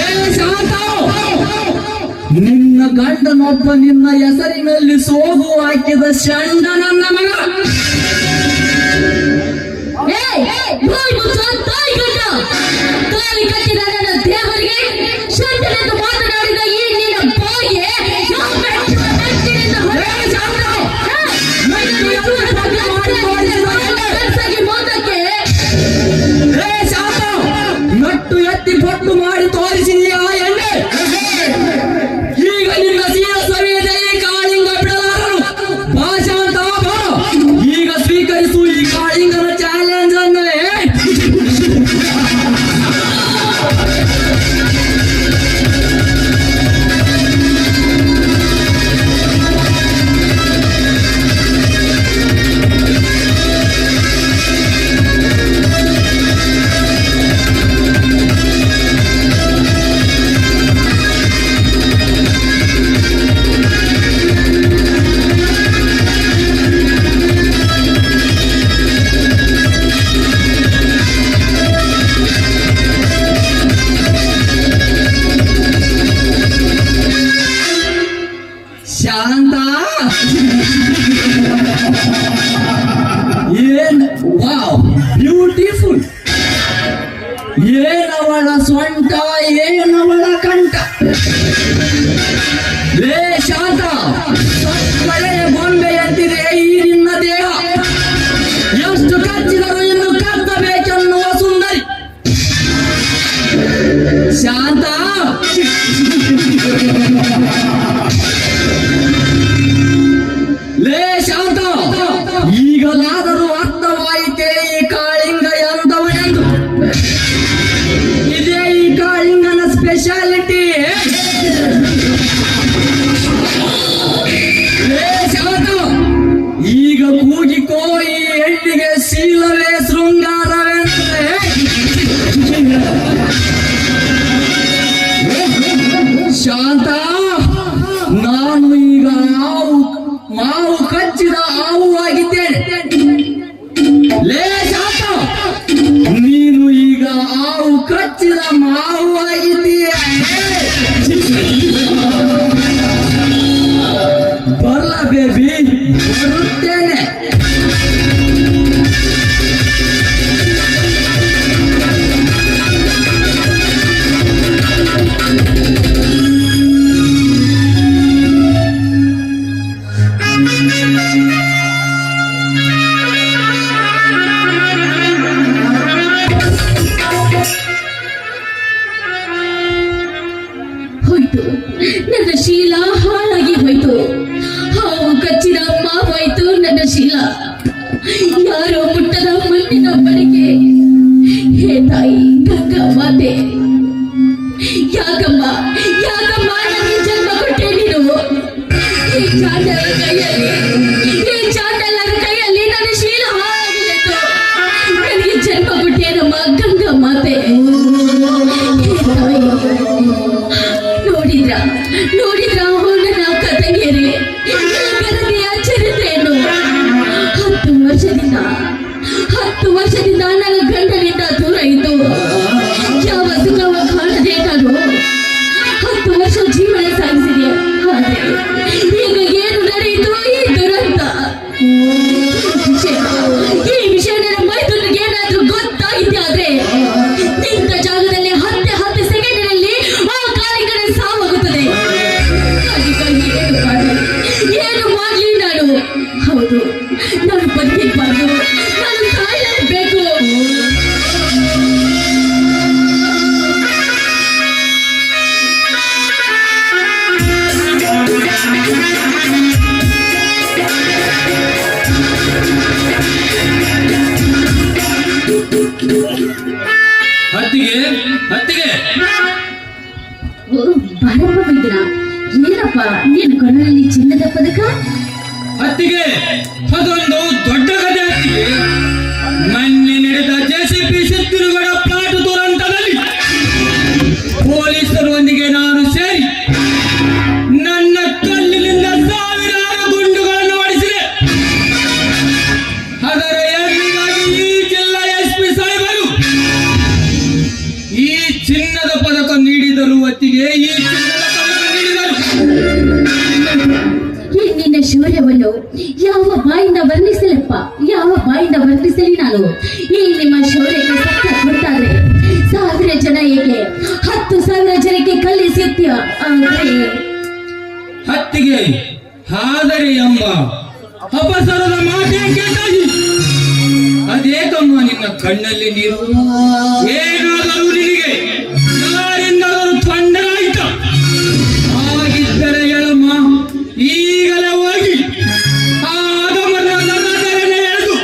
ಏ ಶಾಂತ, ನಿನ್ನ ಗಂಡನೊಬ್ಬ ನಿನ್ನ ಹೆಸರಿನಲ್ಲಿ ಸೋಗು ಹಾಕಿದ ಷಂಡ ನನ್ನ ಮಗ. ಬಾಯಿ ಮುಚ್ಚೋ ತಾಯಿ ಗಂಡ, ತಾಳಿ ಕಟ್ಟಿದ ನನ್ನ ದೇವರಿಗೆ ಶಂಡನೆಂದು ಮಾತನಾಡಿದ ಈ ನಿನ್ನ ಬಾಯಿಗೆ ಯಾವ ಬೆಟ್ಟದ ನೆಚ್ಚಿನಿಂದ ಹೊರಗೆ ಸಾಕ್ತೋ? ಖರ್ಚಾಗಿ ಮೋದಕ್ಕೆ ಏ ಶಾಂತ, ನಟ್ಟು ಎತ್ತಿ ಪಟ್ಟು ಮಾಡಿ ತೋರಿಸಿದ್ಯಾ ಎಣ್ಣೆ. ಈಗ ನಿನ್ನ ಸೀರ ಸವಿಯದಲ್ಲಿ ಕಾಳಿಂಗ ಬಿಡಲಾರನು. ಬಾ ಶಾಂತ ಬಾ, ಈಗ ಸ್ವೀಕರಿಸು ಈ ಕಾಳಿಂಗನ ಚಾಲೆಂಜ್ ಅನ್ನೇ. ಶಾಂತ, ಏನ್ ವಾವ್ ಬ್ಯೂಟಿಫುಲ್. ಏನವಳ ಸೊಂಟ, ಏನವಳ ಕಂಠ. ಲೇ ಶಾಂತ, ಕಳೆಯ ಬೊಂಬೆ ಅಂತಿದೆ ಈ ನಿನ್ನ ದೇಹ. ಎಷ್ಟು ಕಚ್ಚಿದರೂ ಇನ್ನು ಕತ್ತಬೇಕೆನ್ನುವ ಸುಂದರಿ. ಶಾಂತ, ಲೇ ಶಾಂತ, ಈಗಲಾದರೂ ಅರ್ಥವಾಯಿತೇ ಈ ಕಾಳಿಂಗ ಎಂದವನೆಂದು. ಇದೇ ಈ ಕಾಳಿಂಗನ ಸ್ಪೆಷಾಲಿಟಿ. ಲೇ ಶಾಂತ, ಈಗ ಕೂಗಿಕೋ ಈ ಹೆಣ್ಣಿಗೆ ಶೀಲವೇ ಶೃಂಗಾರವೆಂದರೆ. ಶಾಂತ, ನಾನು ಈಗ ಮಾವು ಕಚ್ಚಿದ ಹಾವು ಆಗಿದ್ದೇನೆ. ಲೇ ಶಾಂತ, ನೀನು ಈಗ ಹಾವು ಕಚ್ಚಿದ ಮಾವು ಆಗಿದ್ದೀಯ. ಬರಲ ಬೇಬಿ, ಬರುತ್ತೇನೆ. ಹೋಯ್ತು, ನನ್ನ ಶೀಲ ಹಾಳಾಗಿ ಹೋಯ್ತು. ಹಾವು ಕಚ್ಚಿದ ಮಾವಾಯ್ತು ನನ್ನ ಶೀಲ. ಯಾರೋ ಮುಟ್ಟದ ಮಣ್ಣಿನ ಬಳಿಗೆ. ಹೇ ತಾಯಿ ಗಂಗಾ ಮಾತೆ, ಯಾಕಮ್ಮ ಯಾಕಮ್ಮ ನನಗೆ ಜನ್ಮ ಕೊಟ್ಟೆ ನೀನು? ಈ ಚಾಂಡಲರ ಕೈಯಲ್ಲಿ ನನ್ನ ಶೀಲ ಹಾಳಾಗಿತ್ತು. ನನಗೆ ಜನ್ಮ ಕೊಟ್ಟೆ ನಮ್ಮ ಗಂಗಾ ಮಾತೆ. ಹೇ ತಾಯಿ, ನೋಡಿದ್ರ ನನ್ನ ಅಕ್ಕ ತಂಗಿಯರೇ ಗರಗೆಯ ಚರಿತ್ರೆಯನ್ನು. 10 ವರ್ಷದಿಂದ ನನ್ನ ಗಂಡನಿಂದ ದೂರ ಇದ್ದು ಯಾವ ಸುಖವ ಕಾಣದೆ ನಾನು 10 ವರ್ಷ ಜೀವನ ಸಾಗಿಸಿದೆ. ಆದರೆ ಈಗ ಏನು ನಡೆಯಿತು ಈ ದುರಂತ? ಈ ವಿಷಯ ನನ್ನ ಮೈದುನಿಗೆ ಏನಾದ್ರೂ ಗೊತ್ತಾಗಿದೆ ಆದ್ರೆ ನಿಂತ ಜಾಗದಲ್ಲಿ 10 ಸೆಕೆಂಡಿನಲ್ಲಿ ಆ ಕಾಲಿಂಗನ ಸಾವಾಗುತ್ತದೆ. ಏನು ಮಾಡ್ಲಿ ನಾನು? ಹೌದು, ನಾನು ಬದುಕಿಬಾರ್ದು, ನಾನು ಸಾಯಲೇಬೇಕು. ಹತ್ತಿಗೆ ಬಾರಪ್ಪ ಬೈದ್ರ, ಏನಪ್ಪ ನಿನ್ನ ಕೊನೆಯಲ್ಲಿ ಚಿನ್ನದ ಪದಕ? ಹತ್ತಿಗೆ ಅದೊಂದು ದೊಡ್ಡ ಕಥೆ. ಹತ್ತಿಗೆ ಮೊನ್ನೆ ನಡೆದ ಜೆಸಿಪಿ ಸಿತ್ತಿರುಗಡ ಪ್ಲಾಟ್ ದುರಂತದಲ್ಲಿ ಪೊಲೀಸರೊಂದಿಗೆ ನಾನು ಸೇರಿ ನನ್ನ ಕಲ್ಲಿನಿಂದ ಸಾವಿರಾರು ಗುಂಡುಗಳನ್ನು ಹೊಡೆಸಿದೆ. ಅದರ ಎಣ್ಣಿಗಾಗಿ ಈ ಜಿಲ್ಲಾ SP ಸಾಹೇಬರು ಶೌರ್ಯವನ್ನು ಯಾವ ಬಾಯಿಂದ ವರ್ಣಿಸಲಪ್ಪ, ಯಾವ ಬಾಯಿಂದ ವರ್ಣಿಸಲಿ ನಾನು? ಈ ನಿಮ್ಮ ಶೌರ್ಯಕ್ಕೆ ಸತ್ಯ ಗೊತ್ತಾದ್ರೆ 1000 ಜನ ಏಕೆ 10,000 ಜನಕ್ಕೆ ಕಲಿಸಿತ್ಯ ಅಂದ್ರೆ ಹತ್ತಿಗೆ ಹಾದರಿ ಎಂಬ ಅಪಸರದ ಮಾತೇ ಕೇಳಿ ಅದೇಕಮ್ಮ ನಿನ್ನ ಕಣ್ಣಲ್ಲಿ ನೀರು? ಏನಾದರೂ ನಿನಗೆ ಯಾರಿಂದಾದರೂ ತೊಂದರಾಯಿತ? ಹಾಗಿದ್ದರೆ ಹೇಳಮ್ಮ, ಈಗಲೇ ಹೋಗಿ ಆಗಮನದರನೆ ಎಳೆದು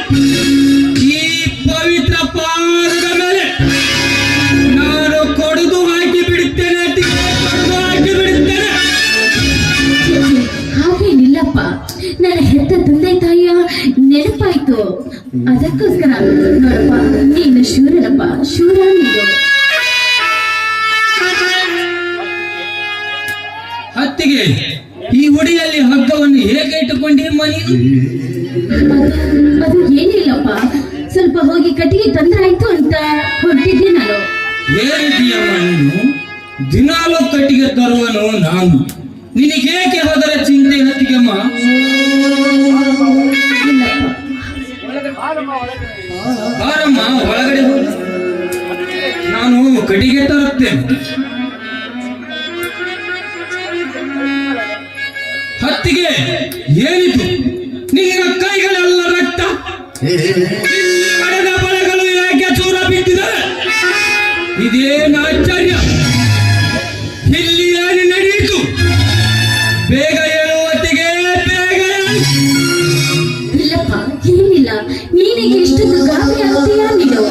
ಈ ಪವಿತ್ರ ಪಾದದ ಮೇಲೆ ನಾನು ಕೊಡುದು ಹಾಕಿ ಬಿಡುತ್ತೇನೆ, ಕೊಡುದು ಹಾಕಿ ಬಿಡುತ್ತೇನೆ. ಹಾಗೇನಿಲ್ಲಪ್ಪ, ನನ್ನ ಹೆತ್ತ ತಂದೆ ತಾಯಿಯ ನೆನಪಾಯ್ತು, ಅದಕ್ಕೋಸ್ಕರ ನೋಡಪ್ಪ, ನೀನು ಶೂರನಪ್ಪ, ಶೂರ ನೀನು. ಹತ್ತಿಗೆ ಈ ಹುಡಿಯಲ್ಲಿ ಹಗ್ಗವನ್ನು ಹೇಗೆ ಇಟ್ಟುಕೊಂಡಿಮ್ಮ ನೀನು? ಅದು ಏನಿಲ್ಲಪ್ಪ, ಸ್ವಲ್ಪ ಹೋಗಿ ಕಟ್ಟಿಗೆ ತಂದ್ರಾಯ್ತು ಅಂತ ಹೊರಟಿದ್ದೆ ನಾನು. ಏನಿದೆಯಮ್ಮ ನೀನು? ದಿನಾಲು ಕಟ್ಟಿಗೆ ತರುವನು ನಾನು, ನಿನಗೇಕೆ ಅದರ ಚಿಂತೆ ಹತ್ತಿಗೆಮ್ಮ? ಬಾರಮ್ಮ ಒಳಗಡೆ ಹೋಗು, ನಾನು ಕಟ್ಟಿಗೆ ತರುತ್ತೇನೆ. ಹತ್ತಿಗೆ ಏನಿತು? ನಿನ್ನ ಕೈಗಳೆಲ್ಲ ರಕ್ತ, ಕಡೆದ ಬಳೆಗಳು ಯಾಕೆ ಚೂರ ಬಿದ್ದಿದ್ದಾರೆ? ಇದೇನು ಆಶ್ಚರ್ಯ? ಇಲ್ಲಿ ಏನು ನಡೆಯಿತು? ಬೇಗ ಹೇಳು ಹೊತ್ತಿಗೆ, ಬೇಗ ಹೇಳು. ಇಲ್ಲಪ್ಪ, ಏನಿಲ್ಲ, ನೀನಿಗೆ ಇಷ್ಟೊಂದು ಗಾಬರಿ ಆಗ್ತೀಯಾ ನೀನು?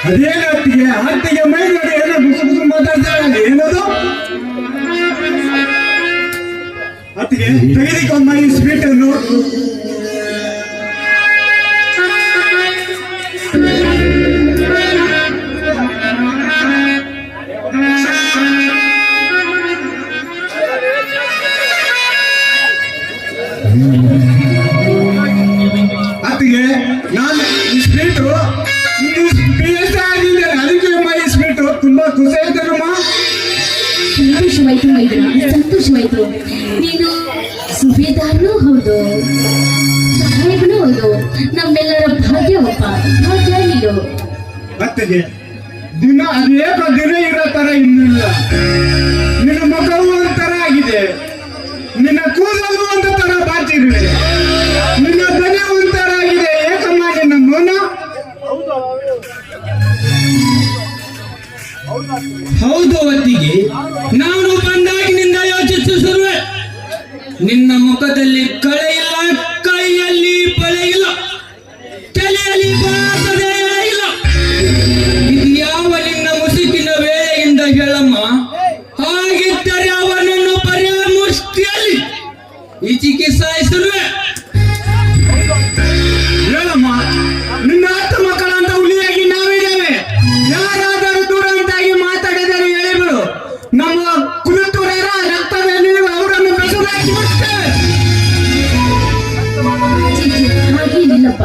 ಅದೇನು ಹತ್ತಿಗೆ ಹತ್ತಿಗೆ ಮೈ ನೋಡಿ ಏನೋ ಗುಸು ಗುಸು ಮಾತಾಡ್ತಾರಲ್ಲ, ಏನದು? ಹತ್ತಿಗೆ ತೆಗೆದುಕೊಂಬ ಈ ಸ್ವೀಟ್ ಅನ್ನು. ಹತ್ತಿಗೆ ನಾನು ಈ ಸ್ವೀಟು ಆಗಿದೆ, ಅದಕ್ಕೆ ಈ ಸ್ವೀಟು ತುಂಬಾ ಖುಷಿ ಆಯ್ತಲ್ಲಮ್ಮ. ಸಂತೋಷವಾಯ್ತು ಮೈದನ, ಸಂತೋಷವಾಯ್ತು. ನೀನು ಸುಬೇದಾರನೂ ಹೌದು, ಸಹಾಯಕನೂ ಹೌದು, ನಮ್ಮೆಲ್ಲರ ಭಾಗ್ಯವಪ್ಪ, ಭಾಗ್ಯ ನೀನು. ಹತ್ತಿಗೆ ದಿನ ಅನೇಕ ದಿನ ಇರೋ ತರ ಇನ್ನಿಲ್ಲ. ನಿನ್ನ ಮುಖವು ಒಂಥರ ಆಗಿದೆ, ನಿನ್ನ ಕೂದಲು ಒಂದು ತರ ಬಾಚಿದೆ, ನಿನ್ನ ಧ್ವನಿ ಒಂಥರ ಆಗಿದೆ. ಏಕಮ್ಮ ನಿನ್ನ ಮೌನ? ಹೌದು ಹೊತ್ತಿಗೆ, ನಾನು ಬಂದಾಗಿನಿಂದ ಯೋಚಿಸುತ್ತಿರುವೆ. ನಿನ್ನ ಮುಖದಲ್ಲಿ ಕಳೆ ಇಲ್ಲ, ಕೈಯಲ್ಲಿ ಬಳೆ ಇಲ್ಲ, ತಲೆಯಲ್ಲಿ ಬಾಸದೆ ಇಲ್ಲ. ಇದು ಯಾವ ನಿನ್ನ ಮುಸುಕಿನ ವೇಳೆಯಿಂದ ಹೇಳಮ್ಮ? ಹಾಗಿದ್ದರೆ ಅವನನ್ನು ಬರೆಯ ಮುಷ್ಟಿಯಲ್ಲಿ ಈಚಿಗೆ ಸಾಯಿಸಿರುವೆ. ಹೇಳಮ್ಮ, ನಿನ್ನ 10 ಮಕ್ಕಳಂತ ಹುಲಿಯಾಗಿ ನಾವಿದ್ದೇವೆ. ಯಾರಾದರೂ ದೂರ ಅಂತಾಗಿ ಮಾತಾಡಿದರೆ ಹೇಳಿಬಿಡು, ನಮ್ಮ ಕುಲತೂರರ ರಕ್ತದಲ್ಲಿ ಅವರನ್ನು ಬೆಸರಾಕಿ ಬಿಡ್ತೇವೆ. ಹಾಗೇನಿಲ್ಲಪ್ಪ,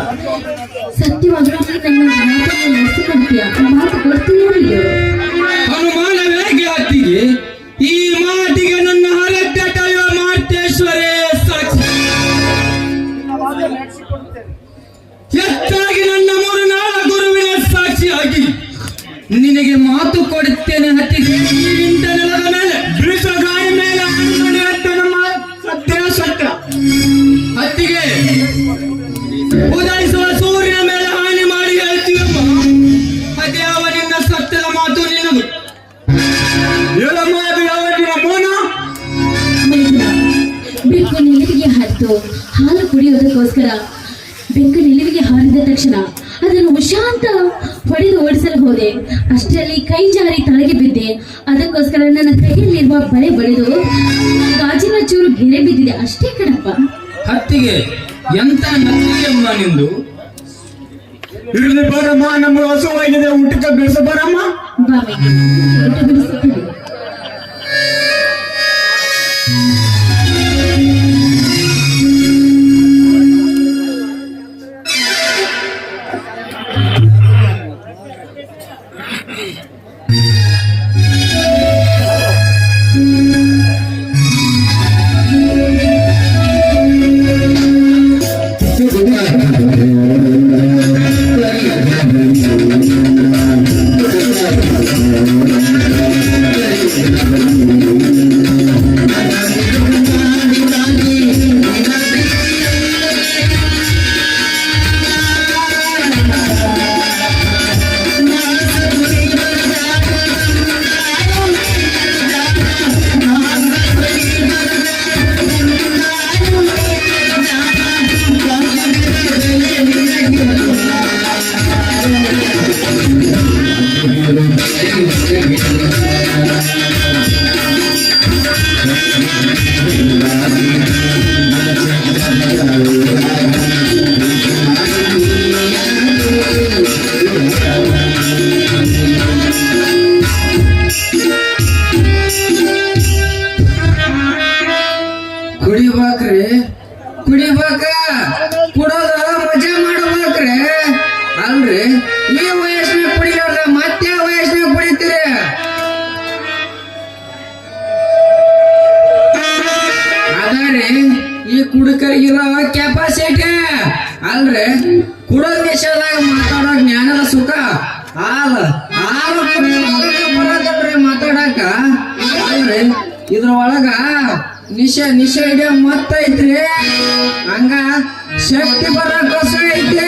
ಸತ್ಯವಾಗ್ಲೂ ನನ್ನ ಮಾತನ್ನು ನಡೆಸಿಕೊಡ್ತೀಯ, ಮಾತು ಕೊಡ್ತೀಯ ನೀನು. ಅನುಮಾನವೇಗೆ ಹತ್ತಿಗೆ? ಈ ಮಾತಿಗೆ ನನ್ನ ಹರದ್ದೆಟೆಯುವ ಮಾತೇಶ್ವರೇ ಸಾಕ್ಷಿ. ಹೆಚ್ಚಾಗಿ ನನ್ನ 3 ನಾಳ ಗುರುವಿನ ಸಾಕ್ಷಿಯಾಗಿ ನಿನಗೆ ಮಾತು ಕೊಡುತ್ತೇನೆ ಹತ್ತಿಗೆ. ಇಂಥ ನೆಲದ ಮೇಲೆ ಬೀಸೋ ಗಾಳಿ ಮೇಲೆ ಆಣೆ ಇಟ್ಟು ನಮ್ಮ ಸತ್ಯ ಸತ್ಯ. ಹತ್ತಿಗೆ ಉದಯಿಸುವ ಸೂರ್ಯನ ಮೇಲೆ ಹಾನಿ ಮಾಡಿ ಹೇಳ್ತೀವಮ್ಮ. ಅದೇ ಅವ ನಿನ್ನ ಸತ್ಯದ ಮಾತು ನಿನ್ನದು. ಹೇಳಮ್ಮ, ಅದು ಯಾವ ನಿನ್ನ ಮೌನ? ಮೈದನ, ಬೆಕ್ಕು ನಿಲುವಿಗೆ ಹರಿದು ಹಾಲು ಕುಡಿಯೋದಕ್ಕೋಸ್ಕರ ಬೆಕ್ಕು ನಿಲುವಿಗೆ ಹಾರಿದ ತಕ್ಷಣ ಅದನ್ನು ಉಶಾಂತ ಹೊಡೆದು ಓಡಿಸಲು ಹೋದೆ. ಅಷ್ಟರಲ್ಲಿ ಕೈ ಜಾರಿ ತಳಗೆ ಬಿದ್ದೆ. ಅದಕ್ಕೋಸ್ಕರ ನನ್ನ ಕೈಯಲ್ಲಿರುವ ಬಳೆ ಬಡಿದು ಗಾಜಿನ ಚೂರು ಗೆರೆ ಬಿದ್ದಿದೆ, ಅಷ್ಟೇ ಕಣಪ್ಪ. ಹತ್ತಿಗೆ ಎಂತ ನಕ್ಕಿಯಮ್ಮ ನಿಂದು? ಇರಲಿ ಬರಮ್ಮ, ನಮ್ಗೆ ಹಸುವಾಗಿದೆ, ಊಟಕ್ಕೆ ಬೆಳೆಸ ಬರಮ್ಮ. ಬಾ ಮೈಗೆ, ಊಟ ಬಿಡಿಸುತ್ತೇನೆ. ಇವ್ರಿಗಿರೋ ಕೆಪಾಸಿಟಿ ಅಲ್ರಿ ಕುಡೋ ನಿಷೇಧಾಗ ಮಾತಾಡೋ ಜ್ಞಾನದ ಸುಖ ಬರದ್ರಿ ಮಾತಾಡಕ ಅಲ್ರಿ ಇದ್ರೊಳಗ ನಿಷೆ ಹಿಡಿಯೋ ಮತ್ತ ಐತ್ರಿ ಹಂಗ ಶಕ್ತಿ ಬರಕೋಸ್ಕರ ಐತಿ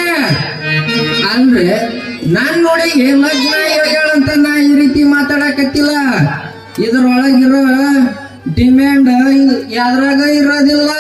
ಅಲ್ರಿ ನಾನ್ ನೋಡಿ ಲಗ್ನ ಹೇಳಂತ ನಾ ಈ ರೀತಿ ಮಾತಾಡಕತ್ತಿಲ್ಲ ಇದ್ರೊಳಗಿರೋ ಡಿಮ್ಯಾಂಡ್ ಯಾವ್ದ್ರಾಗ ಇರೋದಿಲ್ಲ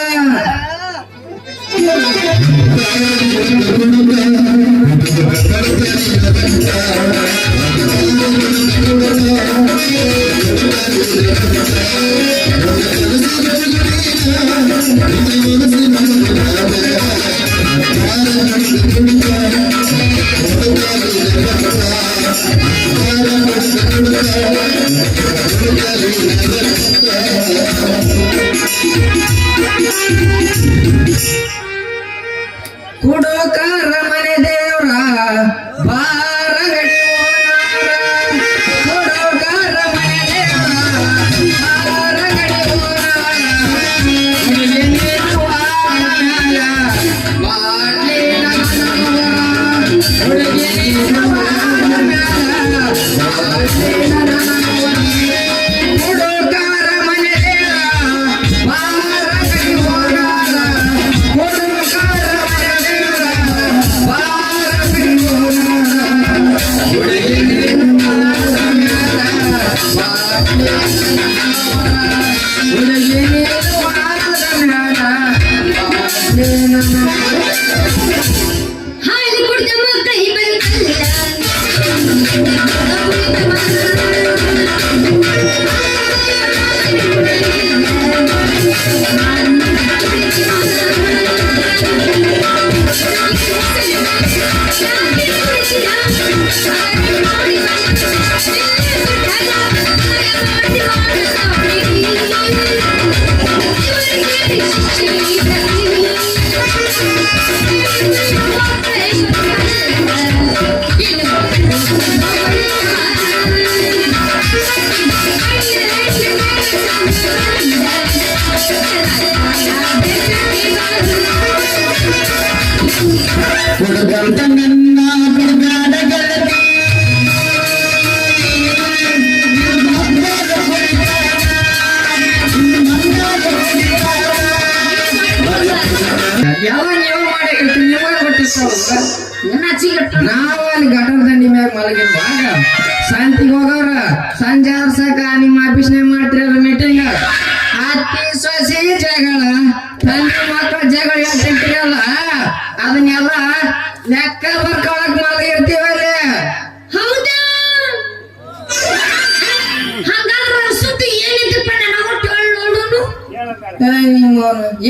ಕುಡುಕಾರ ಮನೆ ದೇವ್ರ ಬಾರಗಡಿ ಕುಡುಕಾರ ಮನೆ ದೇವ್ರ ಬಾರಗಡಿ ಕುಡುಕಾರ ಮನೆ ದೇವ್ರ ಬಾರಗಡಿ ಹಾಲು ಕುಡಿದ ಮಕ್ಕಳ ಕೊಡಗಂತ ನನ್ನ ಕೊಡಗಾಡ ಗೆಳತಿ ಎಲ್ಲ ನೀವು ಮಾಡಿ ನಿಮಗೆ ಗೊತ್ತಿರ್ತಾವ ನಾವ್ ಅಲ್ಲಿ ಗಟರ ದಂಡಿ ಮ್ಯಾಗ ಮಲಗಿರುವಾಗ ಶಾಂತಿಗೆ ಹೋಗವ್ರ ಸಂಜೆ ಸಾಕ ನಿಮ್ಮ ಆಫೀಸ್ನಾಗ ಮಾಡ್ತಿರಲ್ಲ ಮೀಟಿಂಗ್ ಅತ್ತಿ ಸೊಸಿ ಜಗಳ ತಂದೆ ಮಕ್ಕಳ ಜಗಳ ಹೇಳ್ತಿರಲ್ಲ ಅದನ್ನೆಲ್ಲ ಲೆಕ್ಕ ಬರ್ಕೊಳಕ್ ಮಲಗಿರ್ತೀವಲ್ಲಿ ಹೌದಾ ಹಾಗಾದ್ರೆ ಸುದ್ದಿ ಏನಿದ್ದಪ್ಪ ನನ್ನ ಒಟ್ಟು ನೋಡೋನು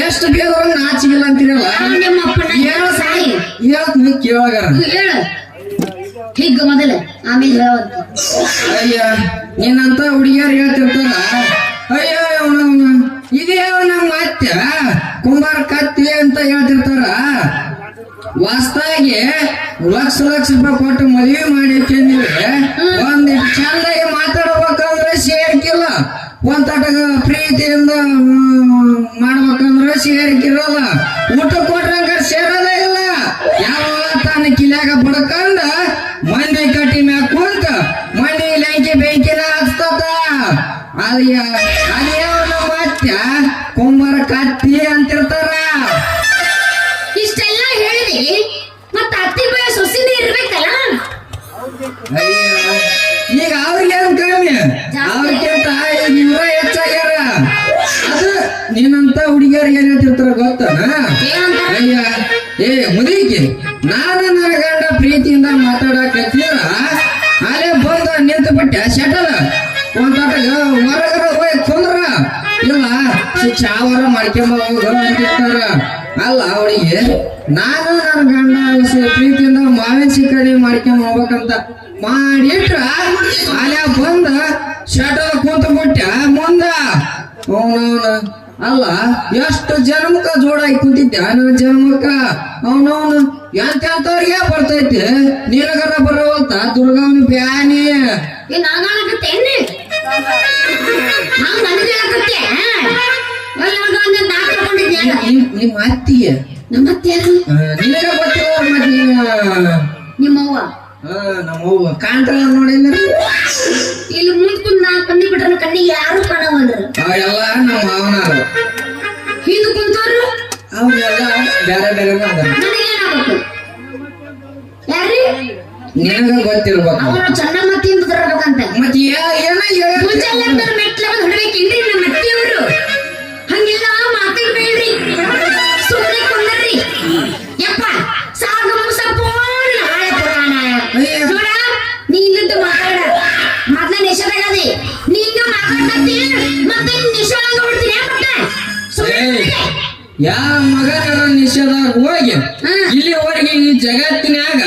ಎಷ್ಟು ಬೇಗ ನಾಚಿಗಿಲ್ಲ ಅಂತೀರಲ್ಲ ನಿಮ್ಮ ಅಪ್ಪನ ಸಾಯಿ ಹೇಳ್ತೀನಿ ಕೇಳಗಾರ ಹೇಳು ಹೀಗ ಮೊದಲ ಆಮೇಲೆ ಹೇಳವಂತ ಅಯ್ಯ ನಿನ್ನಂತ ಹುಡುಗಿಯರು ಹೇಳ್ತಿರ್ತಾರ ಅಯ್ಯೋ ಇದೇ ನಮ್ಮ ಅತ್ತೆ ಕುಂಬಾರ ಕತ್ತಿ ಅಂತ ಹೇಳ್ತಿರ್ತಾರ ವಾಸ್ತಾಗಿ ಲಕ್ಷ ರೂಪಾಯಿ ಕೊಟ್ಟು ಮದುವೆ ಮಾಡಿ ಒಂದ್ ಚಂದಾಗಿ ಮಾತಾಡ್ಬೇಕಂದ್ರೆ ಸೇರ್ಕಿಲ್ಲ ಒಂದ್ ತಟಗ ಪ್ರೀತಿಯಿಂದ ಮಾಡ್ಬೇಕಂದ್ರೆ ಸೇರ್ಕಿರಲ್ಲ ಊಟ ಕೊಟ್ರಂಗ ಸೇರೋದೇ ಇಲ್ಲ ಯಾವ ತಾನ ಕಿಲ್ಯಾಗ ಬಡ್ಕಂದ ಮಂದಿ ಕಟ್ಟಿ ಮ್ಯಾಗ ಕುಂತ ಮಂದಿ ಲಂಕಿ ಬೆಂಕಿನ ಹಚ್ತದ ಅದೇ ನಮ್ಮ ಅತ್ಯ ಕುಂಬಾರ ಕತ್ತಿ ಅಂತಿರ್ತಾರ ಇಷ್ಟೆಲ್ಲ ಹೇಳಿದಿ ಮತ್ತ ಅತ್ತಿ ಬಯ ಸೊಸಿನೇ ಇರ್ಬೇಕಲ್ಲ ಅಯ್ಯ ಈಗ ಅವ್ರಿಗೇನು ಕಮ್ಮಿ ಅವ್ರಿಗಿಂತ ಈಗ ಇವ್ರ ಹೆಚ್ಚಾಗ್ಯಾರ ಅದು ನೀನಂತ ಹುಡುಗಿಯರು ಏನ್ ಹೇಳ್ತಿರ್ತಾರ ಗೊತ್ತಾನ ಅಯ್ಯ ಏ ಮುದುಕಿ ನಾನು ನನ್ನ ಗಂಡ ಪ್ರೀತಿಯಿಂದ ಮಾತಾಡಕತ್ತೀರ ಅಲ್ಲೇ ಬಂದ ನಿಂತು ಬಿಟ್ಟೆ ಶಟಲ್ ಒಂದ್ ತಟಗ ಹೊರಗರ ಹೋಗಿ ಕುಂದ್ರ ಇಲ್ಲ ಚಾವರ ಮಾಡ್ಕೊಂಬ ಹೋಗ ಅಂತಿರ್ತಾರ ಅಲ್ಲ ಅವಳಿಗೆ ನಾನು ನನ್ನ ಗಂಡ ಪ್ರೀತಿಯಿಂದ ಮಾವಿನ ಸಿಕ್ಕಡಿ ಮಾಡ್ಕೊಂಡ್ ಹೋಗ್ಬೇಕಂತ ಮಾಡಿಟ್ರ ಅಲ್ಲೇ ಬಂದ ಶಟಲ್ ಕುಂತ ಬಿಟ್ಟ ಮುಂದ ಅವನವನ ಅಲ್ಲ ಎಷ್ಟು ಜನ್ಮಕ್ಕ ಜೋಡಾಗಿ ಕುಂತಿದ್ದೆ ನನ್ನ ಜನ್ಮಕ್ಕ ಅವನವನು ಎಂತವ್ರಿಗೆ ಬರ್ತೈತಿ ನೀನಗರ ಬರೋಲ್ತ ದುರ್ಗವನ ಬ್ಯಾನಿ ನಾನಾಗತ್ತೇನೆ ಹಂಗ ನನಗೆ ಆಗತ್ತೆ ನಾ ಕರ್ಕೊಂಡಿದ್ದೆ ನಿಮ್ಮ ಅತ್ತಿಗೆ ನಮ್ಮ ಅತ್ತೆ ಯಾರು? ನಿನಗ ಗೊತ್ತಿಲ್ಲ ಮತ್ತೆ ನೀನು ನಿಮ್ಮವ್ವ ನಮ್ಮವ್ವ ಕಾಣ್ತಾಳ ನೋಡಿಲ್ಲ ಇಲ್ಲಿ ಮುಂದ್ ಕುಂದ್ ನಾ ಕಣ್ಣಿ ಬಿಟ್ರ ಕಣ್ಣಿಗೆ ಯಾರು ಕಾಣವಲ್ರು. ಅವೆಲ್ಲ ನಮ್ಮ ಮಾವನಾರ ಹಿಂದ್ ಕುಂತವ್ರು ಅವ್ರೆಲ್ಲ ಬೇರೆ ಬೇರೆ ಅದಾರ ನನಗೇನಾಗ್ಬೇಕು? ಯಾರ್ರಿ? ನಿನಗ ಗೊತ್ತಿರ್ಬೇಕು ಅವನು ಚನ್ನಮ್ಮತ್ತಿಯಿಂದ ಬರಬೇಕಂತ ಮತ್ತೆ ಏನ ಮುಂಜಾನೆ ಮೆಟ್ಲ ಹೊಡ್ಬೇಕೇನ್ರಿ ನಮ್ಮ ಅತ್ತೆಯವರು? ಹಂಗೆಲ್ಲ ಮಾತಿಗೆ ಬೇಡ್ರಿ, ಸುಮ್ಮನೆ ಕೊಂದರ್ರಿ. ಯಪ್ಪ ಸಾಗು ಮುಸಪೋನ್ ನಾಳೆ ಪುರಾಣ ನೋಡ. ನೀ ಇಲ್ಲದ್ದು ಮಾತಾಡ ಮೊದ್ಲ ನಿಷೇಧಾಗದಿ ನೀನು ಮಾತಾಡ್ತಿ ಮತ್ತೆ ನಿಷೇಧಾಗ ಹೊಡ್ತೀನಿ ಮತ್ತೆ ಸುಮ್ಮನೆ ಯಾ ಮಗನ ನಿಷೇಧಾಗ ಹೋಗಿ ಇಲ್ಲಿವರೆಗೆ ಈ ಜಗತ್ತಿನಾಗ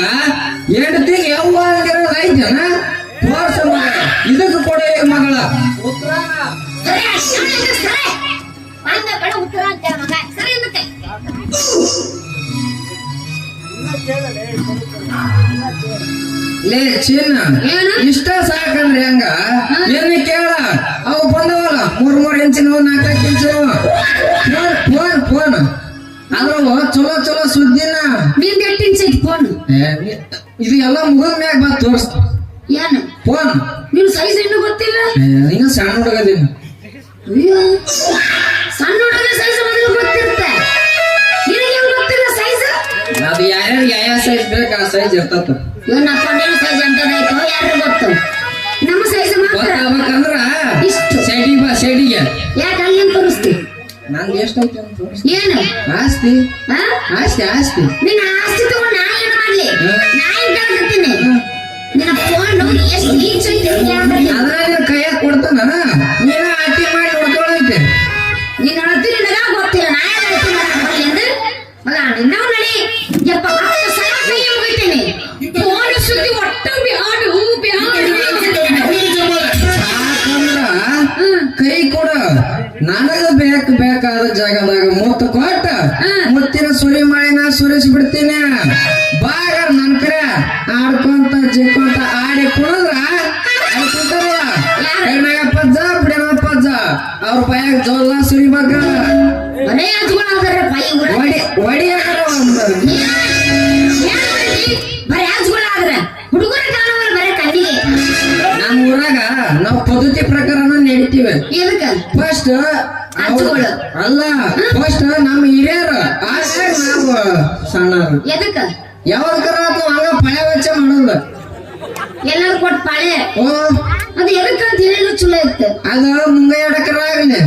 ಹೆಂಡತಿಗೆ ಯಾವ ಆಗಿರೋದು ಐತನ ತೋರ್ಸ ಮಗ ಇದಕ್ಕೆ ಕೊಡೋ ಮಗಳ ಸರಿ ಸರಿ ಅಂದ ಕಡೆ ಉತ್ತರ ಅಂತ ಮಗ ಸರಿ ಮತ್ತೆ ಲೇ ಚಿನ್ನ ಏನು? ಇಷ್ಟ ಸಾಕಂದ್ರೆ ಹೆಂಗ ಏನು ಕೇಳ ಅವು ಬಂದವಲ್ಲ 3 ಇಂಚಿನವು 4 ಇಂಚಿನವು ಫೋನ್ ಅದ್ರವ ಚಲೋ ಸುದ್ದಿನ ನಿಂದ ಎಷ್ಟು ಇಂಚ್ ಐತಿ ಫೋನ್? ಇದು ಎಲ್ಲ ಮುಗಿದ ಮ್ಯಾಗ ಬಾ ತೋರಿಸ್ತ ಏನು ಫೋನ್ ನಿಮ್ ಸೈಜ್ ಇನ್ನೂ ಗೊತ್ತಿಲ್ಲ? ಹಿಂಗ ಸಣ್ಣ ಹುಡುಗದೀನಿ ಅಯ್ಯೋ ಸಣ್ಣ ಹುಡುಗ ಸೈಜ್ ಮೊದಲು ಗೊತ್ತಿರುತ್ತೆ, ನಿನಗೆ ಹೆಂಗ್ ಗೊತ್ತಿಲ್ಲ ಸೈಜ್? ಅದು ಯಾರ್ಯಾರಿಗೆ ಯಾವ ಸೈಜ್ ಬೇಕು ಆ ಸೈಜ್ ಇರ್ತತ ಇವನಪ್ಪ ನಿನ್ನ ಸೈಜ್ ಅಂತದಾಯ್ತು ಯಾರು ಗೊತ್ತು? ನಮ್ಮ ಸೈಜ್ ಮಾತ್ರ ಗೊತ್ತಾಗ್ಬೇಕಂದ್ರ ಇಷ್ಟು ಸೈಡಿಗೆ ಬಾ ಸೈಡಿಗೆ ಯಾಕೆ ಅಲ್ಲಿ ತೋರಿಸ್ತಿ? ನಂದು ಎಷ್ಟೈತಿ ಅಂತ ತೋರಿಸ್ತಿ ಏನು ಆಸ್ತಿ ಆ? ಆಸ್ತಿ ನಿನ್ನ ಆಸ್ತಿ ತಗೊಂಡು ನಾ ಏನು ಮಾಡ್ಲಿ? ನಾ ಏನ್ ಕೇಳ್ತೀನಿ? ನಿನ್ನ ಫೋನ್ ಎಷ್ಟು ಇಂಚ್ ಐತಿ ಅದ್ರ ನಿನ್ ಕೈಯಾಗ ಕೊಡ್ತಾನ ನೀನ ಆಟಿ ಮಾಡಿ ನೋಡ್ಕೊಳಂತೆ ನೀನ್ ಅಳತಿ ನಿನಗ ಗೊತ್ತಿಲ್ಲ, ನಾ ಏನು ಅಳತಿ ಮಾಡ್ಲಿ ಅಂದ್ರೆ ಮಗ ನಿನ್ನವ್ ನಡಿ. ಯಪ್ಪ 10 ಸಲ ಕೈ ಮುಗಿತೀನಿ ಫೋನ್ ಸುದ್ದಿ ಒಟ್ಟು ಬ್ಯಾಡು ಯಾಕಂದ್ರ ಕೈ ಕೊಡ ನನಗ ಬೇಕಾದ ಜಾಗದಾಗ ಮುತ್ತು ಕೊಟ್ಟ ಮುತ್ತಿನ ಸುರಿ ಮಾಡಿ ನಾ ಸುರಿಸಿ ಬಿಡ್ತೀನಿ ಬಾಗ ನನ್ ಕಡೆ ಆಡ್ಕೊಂತ ಜಿಕ್ಕೊಂತ ಆಡಿ ಕುಣದ್ರ ಅಲ್ಲಿ ಕುಂತಾರಲ್ಲ ಕೈನಾಗ ಪಜ್ಜ ಬಿಡನ ಪಜ್ಜ ಅವ್ರ ಬಾಯಾಗ ಜೋಲ್ಲ ಸುರಿಬೇಕ ಮನೆ ಹಚ್ಕೊಳಾದ್ರೆ ಪೈ ಒಡಿ ಬರೀ ಹಚ್ಕೊಳಾದ್ರೆ ಹುಡುಗರ ಕಾಣುವಲ್ಲ ಬರೀ ಕಣ್ಣಿಗೆ. ನಮ್ಮ ಊರಾಗ ನಾವ್ ಪದ್ಧತಿ ಪ್ರಕಾರನ ನಡಿತೀವಿ ಎದಕ್ಕ? ಫಸ್ಟ್ ಹಚ್ಕೊಳ್ಳು. ಅಲ್ಲ ಫಸ್ಟ್ ನಮ್ಮ ಹಿರಿಯರು ಆಗ ನಾವು ಸಣ್ಣರು ಎದಕ್ಕ? ಯಾವಾಗ ಹಂಗ ಪಳೆ ವೆಚ್ಚ ಮಾಡೋದು ಎಲ್ಲರೂ ಕೊಟ್ಟು ಪಾಳೆ ಓ ಅದು ಎದಕ್ಕ ಅಂತ ಹೇಳಿದ್ರು ಚಲೋ ಇತ್ತು. ಅದು ಮುಂಗೈ ಎಡಕರ ಆಗ್ಲಿ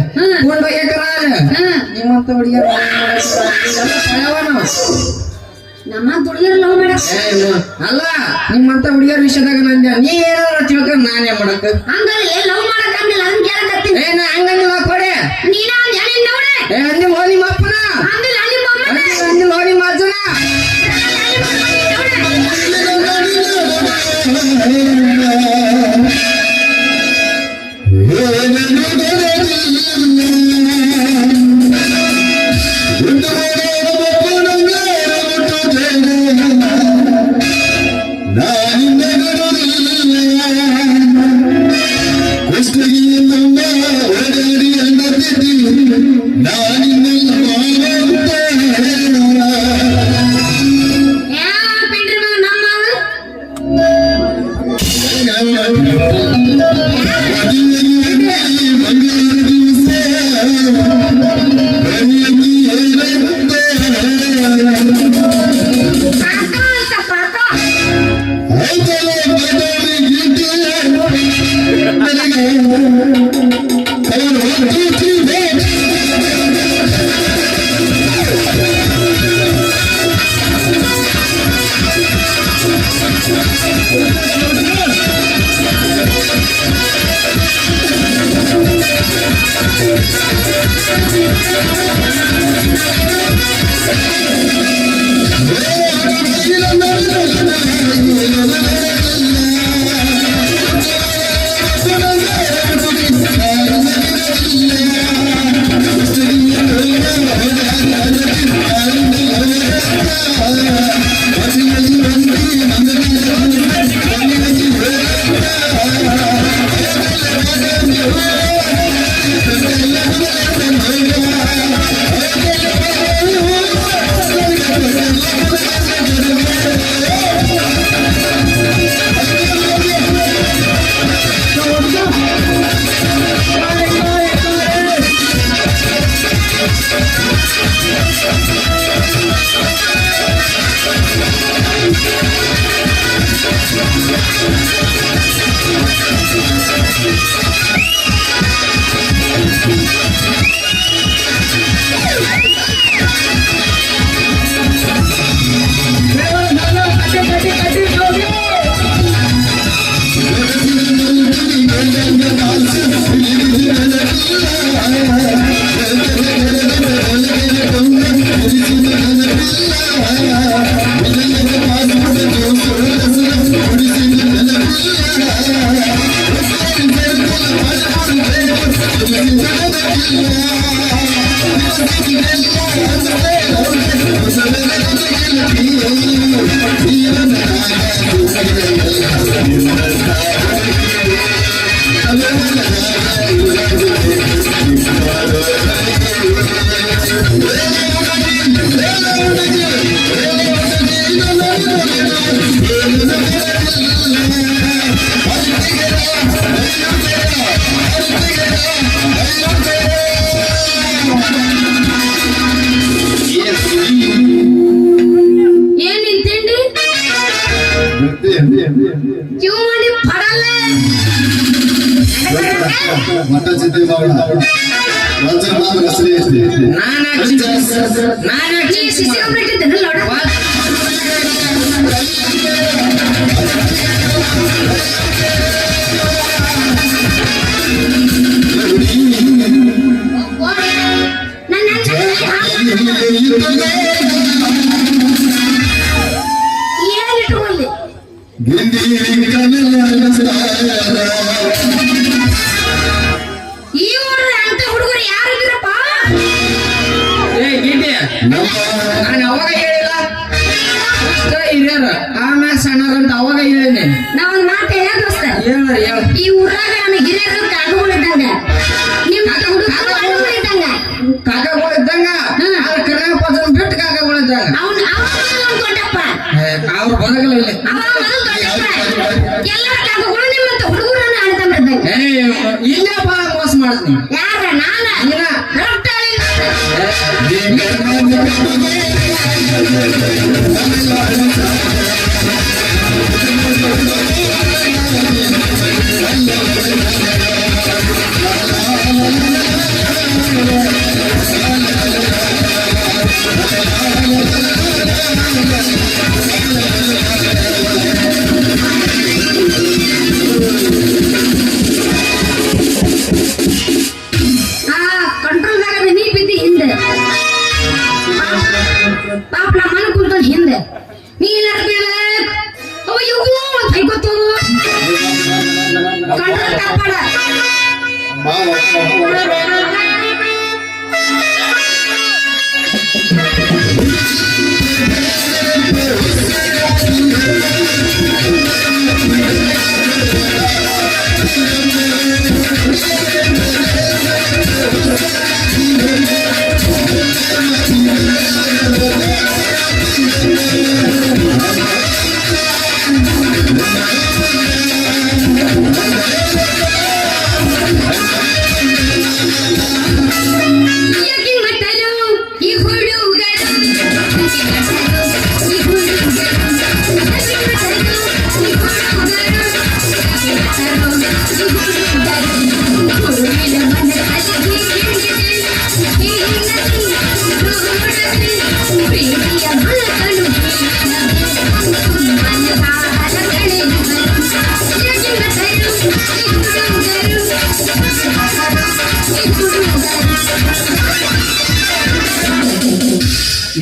ಗುಂಡ ಎಕರ ಆಗ್ಲಿ ನಿಮ್ಮಂತ ಹುಡುಗಿಯರು ಪಳೆವ ನಾವು ನಮ್ಮ ಹುಡುಗಿಯರು ಲವ್ ಮಾಡಕ್ ಅಲ್ಲ ನಿಮ್ಮಂತ ಹುಡುಗಿಯರ ವಿಷಯದಾಗ ನಂಗೆ ನೀ ಏನಾರ ತಿಳ್ಕೊಂಡ್ ನಾನೇ ಮಾಡಕ್ ಹಂಗಲ್ಲ ಲವ್ ಮಾಡಕ್ ಅಂದಿಲ್ಲ ಅದನ್ನ ಕೇಳಕತ್ತೀನಿ. ಏನ ಹಂಗಂದಿಲ್ಲ ಕೊಡೆ ನೀನ ಹೇಳಿನ ನೋಡೆ ಅಂದಿಲ್ಲ ಹೋ ನಿಮ್ಮ ಅಪ್ಪನ ಅಂದಿಲ್ಲ ನಿಮ್ಮ ಅಮ್ಮನ ಅಂದಿಲ್ಲ ಹೋ ನಿಮ್ಮ ಅಜ್ಜನ Thank you. ಏನ್ ನಿನ್ ತಿಂಡಿ ಕ್ಯೂ ಮಾಡಿ ಪಡಲ್ಲ ಮಠ ಚಿತ್ತಿ ಮಾಡ ನೀ ಸಿಸಿ ಬಿಟ್ಟಿದ್ದೇನೆ ನೋಡ ಏನಿಟ್ಟುಕೊಳ್ಳಿ ಈ ಊರ ಅಂತ ಹುಡುಗರು ಯಾರಿದ್ದೀರಪ್ಪ ಏ ಗಿಡ್ಡಿ ನಾನು ಅವಾಗ ಹೇಳಿಲ್ಲ ಹಿರಿಯರು ಆಮ್ಯಾಗ ಸಣ್ಣವ್ರಂತ ಅವಾಗ ಹೇಳಿನಿ ನಾವೊಂದ್ ಮಾತು ಹೇಳ ದೋಸ್ತ ಹೇಳ ಈ ಊರಾಗ ನಮ್ಮ ಹಿರಿಯರು ಕಾಕುಗಳು ಇದ್ದಂಗ ನಿಮ್ಮ ಹುಡುಗರು ಅಣ್ಣಗಳು ಇದ್ದಂಗ ಕಾಕಗಳು ಇದ್ದಂಗ ಕರ್ನಾಟಕ ಪದನ ಬಿಟ್ಟು ಕಾಕಗಳು ಇದ್ದಂಗ ಅವ್ನ ಕೊಟ್ಟಪ್ಪ ಅವ್ರು ಬದಗಲ್ಲ ಇಲ್ಲಿ ಅವ ಮೊದಲು ದೊಡ್ಡಪ್ಪ ಎಲ್ಲ ಕಾಕುಗಳು ನಿಮ್ಮಂತ ಹುಡುಗರನ್ನ ಆಡ್ತಂಬಿಡ್ದಂಗ ಇಲ್ಲೇ ಬಾ ಮೋಸ ಮಾಡ್ತೀನಿ ಯಾರ ನಾನ ಇಲ್ಲ. ರೊಟ್ಟ ಕಂಟ್ರೋಲ್ ಆಗದ ನೀ ಬಿದ್ದಿ ಹಿಂದೆ ಪಾಪ ನಮ್ಮ ಮನೆ ಕುಂತ ಹಿಂದೆ ನೀನಾರ ಬೀಳಕ್ ಅವ ಇವು ಗೊತ್ತು ಕಂಟ್ರೋಲ್ ತಪ್ಪಾಡ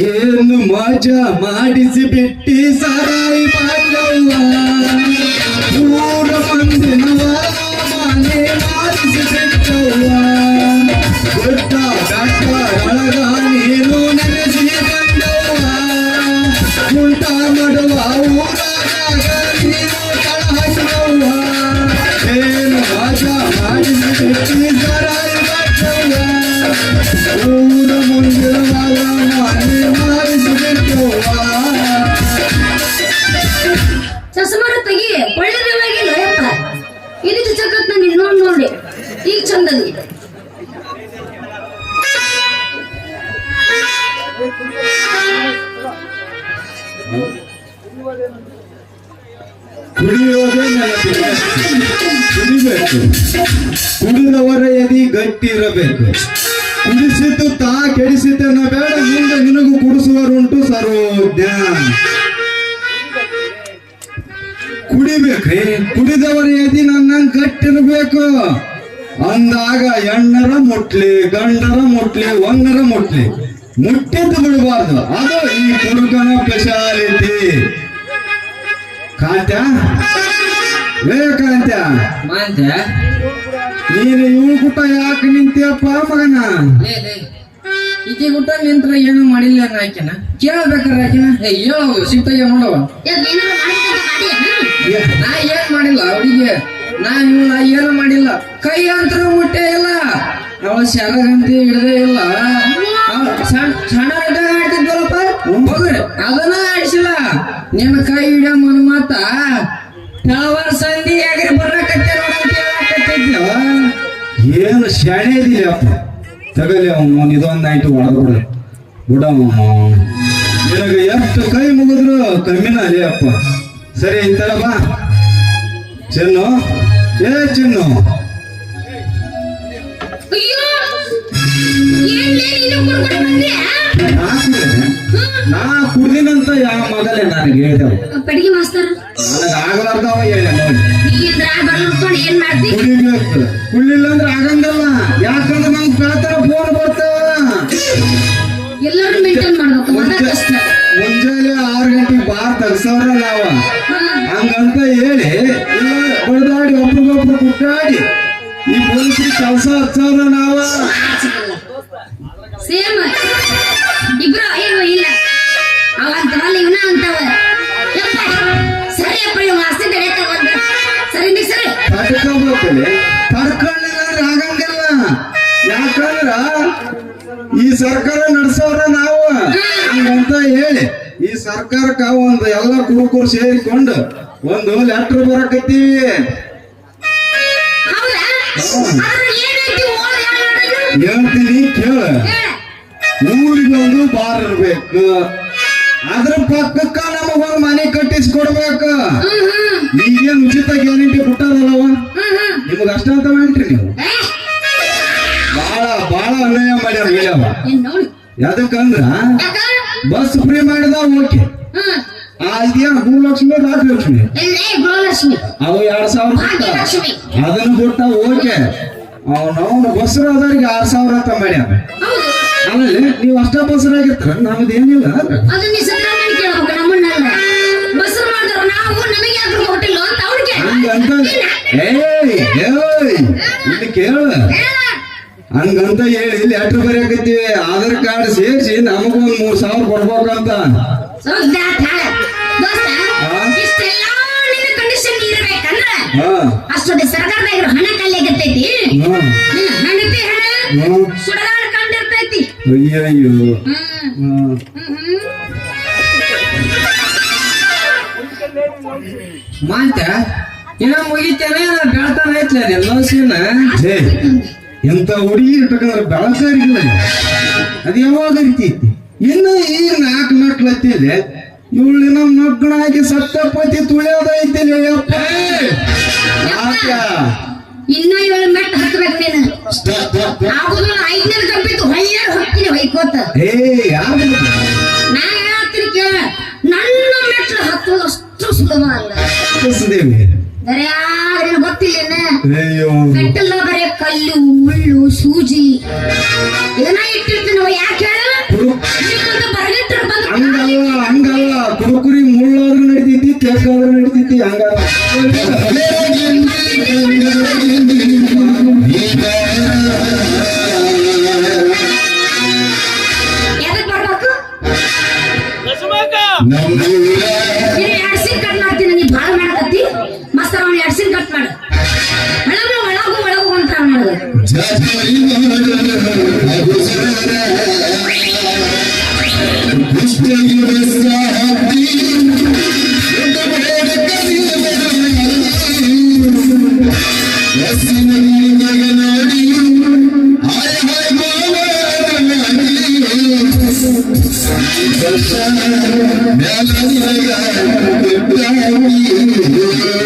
ಏನು ಮಜಾ ಮಾಡಿಸಿ ಬಿಟ್ಟಿ ಸಾರಾಯಿ ಬಾಂಧವ್ವ ಊರ ಮಂದಿನವ ಮನೆ ಮಾಡಿಸಿ ಬಿಟ್ಟವ್ವ ದೊಡ್ಡ ಡಾಕ್ಟರ್ ನೀನು ನೆನೆಸಿ ಬಂದವ್ವ ಉಂಟ ಮಾಡುವ ಊರಾಗ ನೀನು ತಳ ಹಾಕಿದವ್ವ ಏನು ಮಜಾ ಮಾಡಿಸಿ ಬಿಟ್ಟಿ ಸಾರಾಯಿ ಬಾಂಧವ್ವ ಊರ ಮುಂದಿರುವಾಗ ಮನೆ ಮಾಡಿಸಿ ಬಿಟ್ಟವ್ವ ಚಸ್ಮಾರ ತೆಗಿ ಒಳ್ಳೆದವಾಗಿಲ್ಲ ಯಪ್ಪ ಇದಕ್ಕೆ ಚಕತ್ ನಂಗೆ ನೋಡಿ ಈಗ ಚಂದದಿ ಕುಡಿಯೋದೇ ನೆನಪಿಗೆ ಕುಡಿಬೇಕು. ಕುಡಿದವರ ಎದಿ ಗಟ್ಟಿ ಇರಬೇಕು. ಕುಡಿಸಿದ್ದು ತಾ ಕೆಡಿಸಿದ್ದನ್ನ ಬೇಡ, ಮುಂದೆ ನಿನಗೂ ಕುಡಿಸುವರುಂಟು ಸರ್ವಜ್ಞ. ಕುಡಿಬೇಕ್ರಿ, ಕುಡಿದವರ ಎದಿ ನನ್ನ ಗಟ್ಟಿರ್ಬೇಕು. ಅಂದಾಗ ಹೆಣ್ಣರ ಮುಟ್ಲಿ, ಗಂಡರ ಮುಟ್ಲಿ, ಒಂದರ ಮುಟ್ಲಿ, ಮುಟ್ಟಿದ್ದು ಬಿಡಬಾರ್ದು. ಅದು ಈ ಕುಡುಕನ ಸ್ಪೆಷಾಲಿಟಿ. ಕಾಂತ್ಯ, ಕಾಂತ್ಯ, ಮಾಂತ ನೀನು ಇವಳು ಕುಟ ಯಾಕೆ ನಿಂತಿಯಪ್ಪ ಮಗನ? ಈಕೆ ಗುಟ್ಟ ನಿಂತ್ರ ಏನು ಮಾಡಿಲ್ಲ ಆಕೆನ ಕೇಳ್ಬೇಕಾರ ಆಕೆನ ಹೇಳೋ ಸಿಗ್ತಾಗ ನೋಡವ. ನಾ ಏನ್ ಮಾಡಿಲ್ಲ ಅವಳಿಗೆ, ನಾ ಏನು ಮಾಡಿಲ್ಲ. ಕೈ ಅಂತ ಮುಟ್ಟೆ ಇಲ್ಲ, ಅವಳ ಸೆರಗಂತಿ ಹಿಡ್ದೇ ಇಲ್ಲ. ಸಣ್ಣ ಆಡ್ತಿದ್ವಲ್ಲಪ್ಪ ಹೋಗ್ರಿ, ಅದನ್ನ ಆಡಿಸಿಲ್ಲ. ನಿನ್ನ ಕೈ ಹಿಡಿಯ ಮನ್ ಮಾತ ಯಾವ ಸಂಧಿ ಆಗ್ರಿ ಬರಕತ್ತೆ ನೋಡಂತ. ಏನು ಶಾಣೆ ಇದೀಯಪ್ಪ. ತಗಲಿ ಅವನು ಇದೊಂದು ನೈಟ್ ಹೊಡೆದ್ಬಿಡ ಬಿಡಮ್ಮ. ನಿನಗೆ ಎಷ್ಟು ಕೈ ಮುಗಿದ್ರು ಕಮ್ಮಿನ ಅದೇ ಅಪ್ಪ. ಸರಿ ಇಂತಲ್ಲ ಬಾ ಚೆನ್ನು. ಚೆನ್ನು, ನಾ ಕುಡ್ದಿನಂತ ಯಾವ ಮಗಲೇ ನನಗೆ ಹೇಳ್ತೇವೆ. ಪಡಿಗೆ ಮಾಸ್ತರ್ ನನಗೆ ಆಗಲಾರ್ದವ ಹೇಳ ನೋಡಿ. ಏನ್ ಮಾಡ್ತಿ? ಕುಡಿಬೇಕು, ಕುಡ್ಲಿಲ್ಲ ಅಂದ್ರೆ ಆಗಂಗಲ್ಲ. ಯಾಕಂದ್ರೆ ನಂಗೆ ಕಳ್ತಾರ ಫೋನ್ ಬರ್ತಾವ. ಎಲ್ಲರೂ ಮೇಂಟೈನ್ ಮಾಡ್ಬೇಕು, ಮಗ ಕಷ್ಟ. ಮುಂಜಾನೆ 6 ಗಂಟೆಗೆ ಬಾರ್ ತಗ್ಸವ್ರ ನಾವ. ಹಂಗಂತ ಹೇಳಿ ಇಲ್ಲ ಬಡ್ದಾಡಿ ಒಬ್ರಿಗೊಬ್ರು ಕುಟ್ಟಾಡಿ ಈ ಪೊಲೀಸ್ರಿಗೆ ಕೆಲಸ ಹಚ್ಚವ್ರ ನಾವ. ಸೇಮ್ ಇಬ್ರು ಏನು ಇಲ್ಲ, ಅವ ಅಂತವಲ್ಲ ಇವನ ಅಂತವ. ಸರಿಯಪ್ಪ ಇವ್ ಆಸ್ತಿ ತಡೆಯತ್ತ ಬಂದ ಸರಿ ಸರಿ ತಡ್ಕೋಬೇಕಲ್ಲಿ. ತಡ್ಕೊಳ್ಳಿಲ್ಲ ಅಂದ್ರೆ ಆಗಂಗಿಲ್ಲ. ಯಾಕಂದ್ರ ಈ ಸರ್ಕಾರ ನಡ್ಸವ್ರ ನಾವು. ಹಂಗಂತ ಹೇಳಿ ಈ ಸರ್ಕಾರಕ್ಕ ಒಂದು ಎಲ್ಲ ಕುಡುಕರು ಸೇರಿಕೊಂಡು ಒಂದು ಲೆಟರ್ ಬರಕತ್ತೀವಿ. ಹೌದಾ? ಅದ್ರ ಏನೈತಿ ಓದ್ ಹೇಳು. ಹೇಳ್ತೀನಿ ಕೇಳ. ಊರಿಗೊಂದು ಬಾರ್ ಇರ್ಬೇಕು, ಅದ್ರ ಪಕ್ಕಕ್ಕ ನಮಗೊಂದು ಮನೆ ಕಟ್ಟಿಸ್ಕೊಡ್ಬೇಕು. ಈಗೇನ್ ಉಚಿತ ಗ್ಯಾರಂಟಿ ಕೊಟ್ಟಾರಲ್ಲವ, ನಿಮಗ ಅಷ್ಟ ಅಂತ ಮಾಡ್ರಿ ನೀವು. ಬಾಳ ಅನ್ಯಾಯ ಮಾಡ್ಯಾರ ಹೇಳವ. ಯಾಕಂದ್ರ ಬಸ್ ಫ್ರೀ ಮಾಡಿದ ಓಕೆ. ಇದೇನು ಭೂಲಕ್ಷ್ಮಿ ರಾಜಲಕ್ಷ್ಮಿ ಅವು 2000 ಅದನ್ನ ಕೊಟ್ಟ ಓಕೆ. ಅವನವನು ಬಸ್ರಾದವ್ರಿಗೆ 6000 ಅಂತ ಮಾಡ್ಯಾರ. ಆಮೇಲೆ ನೀವು ಅಷ್ಟ ಬಸ್ರಾಗಿರ್ತಾರ, ನಮ್ದು ಏನಿಲ್ಲ. ಅದನ್ನ ಸಿದ್ದರಾಮಯ್ಯ ಕೇಳಬೇಕು, ನಮ್ಮನ್ನೆಲ್ಲ ಬಸರು ಮಾಡಿದ್ರು ನಾವು ನಮಗೆ ಯಾಕೆ ಕೊಟ್ಟಿಲ್ಲ ಅಂತ ಅವ್ರಿಗೆ. ಹಂಗಂತ ಇಲ್ಲಿ ಕೇಳ. ಹಂಗಂತ ಹೇಳಿ ಲೆಟರ್ ಬರೆಯಕತ್ತೀವಿ. ಆಧಾರ್ ಕಾರ್ಡ್ ಸೇರಿಸಿ ನಮಗೊಂದು 3000 ಕೊಡ್ಬೇಕಂತ. ಇಷ್ಟೆಲ್ಲ ನಿನ್ನ ಕಂಡೀಷನ್ ಇರ್ಬೇಕಂದ್ರ ಅಷ್ಟೊಂದು ಸರ್ಕಾರದಾಗ ಹಣ ಖಾಲಿ ಆಗತೈತಿ. ಹೆಂಡತಿ ಹಣ ಸುಡಗಾಡ ಕಂಡಿರ್ತೈತಿ. ಅಯ್ಯಯ್ಯೋ ಮಾಂತ ಇನ್ನ ಮುಗಿತೇನೆ ಬೆಳ್ತಾನ ಐತ್ಲ ಎಲ್ಲ ಸೀನ. ಎಂತ ಹುಡುಗಿ ಇರ್ತಕ್ಕಂದ್ರೆ ಬೆಳಕಾರಿಲ್ಲ. ಅದ್ ಯಾವಾಗ ಇರ್ತೈತಿ? ಇನ್ನು ಈಗ 4 ಮಕ್ಳತ್ತಿದೆ. ಇವಳಿನ ಮಗ್ನಾಗಿ ಸತ್ತಪತಿ ತುಳಿಯೋದೈತಿಲ್ಲ ಯಪ್ಪ. ಇನ್ನ 7 ಮೆಟ್ ಹತ್ಬೇಕು ನೀನು. ಆಗುದು 5ನೇ ಕಂಪಿತ್ತು ಹೊಯ್ಯಾರ ಹೋಗ್ತೀನಿ ಹೊಯ್ಕೋತ. ಯಾರು ನಾನು ಹೇಳ್ತೀನಿ ಕೇಳ, ನನ್ನ ಮೆಟ್ಲು ಹತ್ತೋದು ಅಷ್ಟು ಸುಗಮ ಅಲ್ಲ. ಬರೇ ಗೊತ್ತಿಲ್ಲ ಮೆಟ್ಟಲ್ಲ, ಬರೇ ಕಲ್ಲು ಮುಳ್ಳು ಸೂಜಿ ಇದನ್ನ ಇಟ್ಟಿರ್ತೀನಿ. ನಾವು ಯಾಕೆ ಹೇಳ ಬರಗಿಟ್ರು ಬಂದು ಹಂಗಲ್ಲ. ಕುಡುಕುರಿ ಮುಳ್ಳಾದ್ರೂ ನಡಿತೈತಿ, ಕೆಕ್ಕಾದ್ರೂ ನಡಿತೈತಿ. ಹಂಗಲ್ಲ ಎದಕ್ ಬರ್ಬೇಕು? ಎಡ್ಸಿನ್ ಕಟ್ ಮಾಡ್ತೀನಿ. ನೀ ಬಾಳ ಮಾಡಕತ್ತಿ ಮಸ್ತ್ ಅವ್ನು ಎಡ್ಸಿನ್ ಕಟ್ ಮಾಡು. ಒಳಗು ಅಂತ ಮಾಡೋದು. Yes,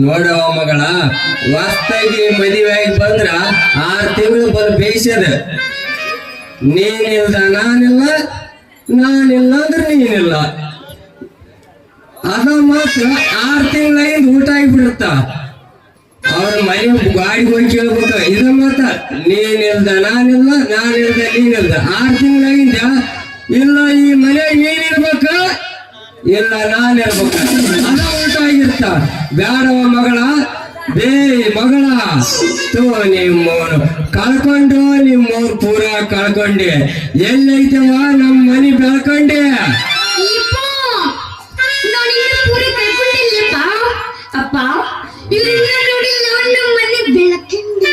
ನೋಡವ ಮಗಳ ವಾಸ್ತಾಗಿ ಮದುವೆ ಆಗಿ ಬಂದ್ರ 6 ತಿಂಗಳು ಬಲ್ ಬೇಯಿಸ್ಯದ ನೀನಿಲ್ದ ನಾನಿಲ್ಲ, ನಾನಿಲ್ಲ ಅಂದ್ರೆ ನೀನಿಲ್ಲ. ಅದ ಮಾತ್ರ 6 ತಿಂಗಳಿಂದ ಊಟ ಆಗಿಬಿಡುತ್ತ. ಅವ್ರ ಮನೆ ಗಾಡಿ ಹೋಗಿ ಕೇಳ್ಬೇಕ. ಇದ ಮಾತ್ರ ನೀನಿಲ್ದ ನಾನಿಲ್ಲ, ನಾನಿಲ್ದ ನೀನಿಲ್ದ. 6 ತಿಂಗಳಿಂದ ಇಲ್ಲ ಈ ಮನೆ ನೀನಿರ್ಬೇಕ, ಇಲ್ಲ ನಾನಿರ್ಬೇಕ. ಅದ ಊಟ ಆಗಿರ್ತ. ಬ್ಯಾಡವ ಮಗಳ, ಬೇ ಮಗಳ ತೋ ನಿಮ್ಮವ್ರು ಕಳ್ಕೊಂಡು ನಿಮ್ಮವ್ರು ಪೂರ ಕಳ್ಕೊಂಡೆ. ಎಲ್ಲೈತವ ನಮ್ಮ ಮನೆ ಬೆಳ್ಕೊಂಡೆ. ಅಪ್ಪ ಇವ್ರನ್ನ ನೋಡಿ ನಾನು ಮನೆ ಬೆಳಕಿಂದ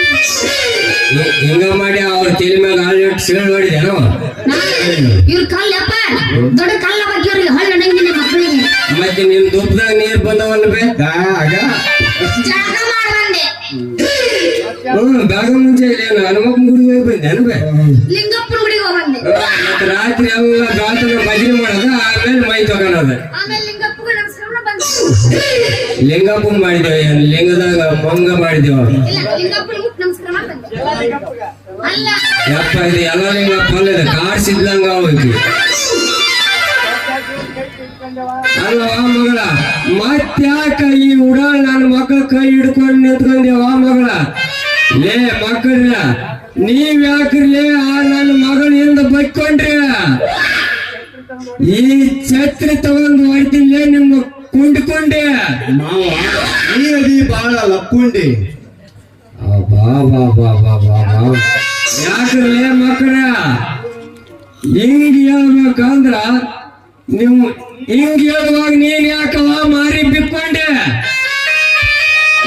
ಹಿಂಗ ಮಾಡಿ ಅವ್ರ ತಲೆ ಮ್ಯಾಗ ಹಾಲಿಟ್ಟು ಸಿಗಲ್ ಮಾಡಿದೇನೋ. ಇವ್ರ ಕಲ್ಲಪ್ಪ ದೊಡ್ಡ ಕಲ್ಲ ಬಗ್ಗೆ ಅವ್ರಿಗೆ ಹಳ್ಳ ನಂಗಿನ ಮಕ್ಕಳಿಗೆ ಮತ್ತೆ ನಿನ್ ದುಪ್ಪದಾಗ ನೀರ್ ಬಂದವಲ್ಲ ಬೇ ಆಗ ಜಾಗ ಮಾಡಬಂದೆ. ಬ್ಯಾಗ ಮುಂಚೆ ಇಲ್ಲ ಹನುಮಪ್ಪನ ಗುಡಿಗೆ ಹೋಗಿ ಬಂದೇನು ಬೇ. ಲಿಂಗಪ್ಪನ ಗುಡಿಗೆ ಹೋಗ್ಬಂದೆ. ಮತ್ತೆ ರಾತ್ರಿ ಎಲ್ಲ ಗಾತನ ಭಜನೆ ಮಾಡೋದು, ಆಮೇಲೆ ಮೈ ತಗೊಳೋದು. ಆಮೇಲೆ ಲಿಂಗಪ್ಪಗೆ ನಮಸ್ಕಾರ ಬಂದೆ. ಲಿಂಗಪ್ಪನ್ ಮಾಡಿದೇವ, ಲಿಂಗದಾಗ ಮಂಗ ಮಾಡಿದೇವ. ಇಲ್ಲ ಲಿಂಗಪ್ಪನ ಮುಟ್ ನಮಸ್ಕಾರ ಬಂದೆ. ಅಲ್ಲ ಯಪ್ಪ ಇದು ಎಲ್ಲ ಲಿಂಗಪ್ಪ ಅಲ್ಲದ ಕಾಡ್ಸಿದ್ದಂಗ ಹೋಗಿ. ಅಲ್ಲವ ಮಗಳ, ಮತ್ತ್ಯಾಕ ಈ ಉಡಾಳ್ ನನ್ನ ಮಕ್ಕಳ ಕೈ ಹಿಡ್ಕೊಂಡು ನಿಂತ್ಕೊಂಡೇವ ಮಗಳ. ಲೇ ಮಕ್ಕಳ್ರ, ನೀವ್ ಯಾಕ್ರಿ ಆ ನನ್ನ ಮಗಳಿಂದ ಬೈಕೊಂಡ್ರಿ? ಈ ಛತ್ರಿ ತಗೊಂಡು ಹೊಡ್ತಿಲ್ಲೇ ನಿಮ್ಮ ಕುಂಡ್ಕೊಂಡೆ. ಮಾವ ನೀ ಅದಿ ಬಾಳ ಲಕ್ಕೊಂಡಿ. ಯಾಕ್ರಲೇ ಮಕ್ಕಳ, ಹಿಂಗ್ ಹೇಳ್ಬೇಕಂದ್ರ ನೀವು ಹಿಂಗ್ ಹೇಳುವಾಗ ನೀನ್ ಯಾಕವ ಮಾರಿ ಬಿಕ್ಕೊಂಡೆ?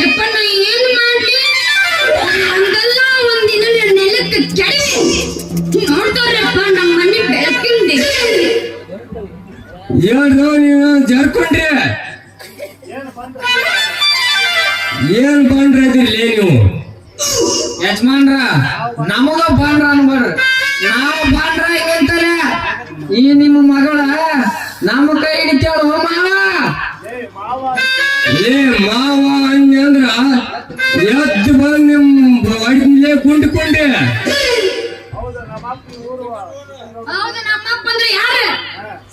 ಯಪ್ಪ ನಾ ಏನ್ ಮಾಡ್ಲಿ? ಹಂಗಲ್ಲ ಒಂದಿನ ನೆಲಕ್ಕೆ ಕೆಡವಿ ನೋಡ್ತಾರಪ್ಪ ನಮ್ಮ ಮನೆ ಬೆಳಕಿಂದೆ. ಹೇಳ್ದು ನೀನು ಜರ್ಕೊಂಡ್ರೆ ಏನ್ ಬಂದ್ರದಿರ್ಲಿ ನೀವು ಯಜಮಾನ್ರ. ನಮಗ ಬಾಂಡ್ರ ಅನ್ಬಾರ್ದು, ನಾವು ಬಾಂಡ್ರ ಅಂತಾರೆ. ಈ ನಿಮ್ಮ ಮಗಳ ನಮ್ಮ ಕೈ ಹಿಡಿತಾಳ ಮಾವ. ಲೇ ಮಾವ ಅಂದ್ರ ಎದ್ದು ಬಂದ್ ನಿಮ್ ಅಡಿಲೇ ಕುಂಡ್ಕೊಂಡೆ. ಹೌದು ನಮ್ಮಪ್ಪ ಅಂದ್ರೆ ಯಾರು?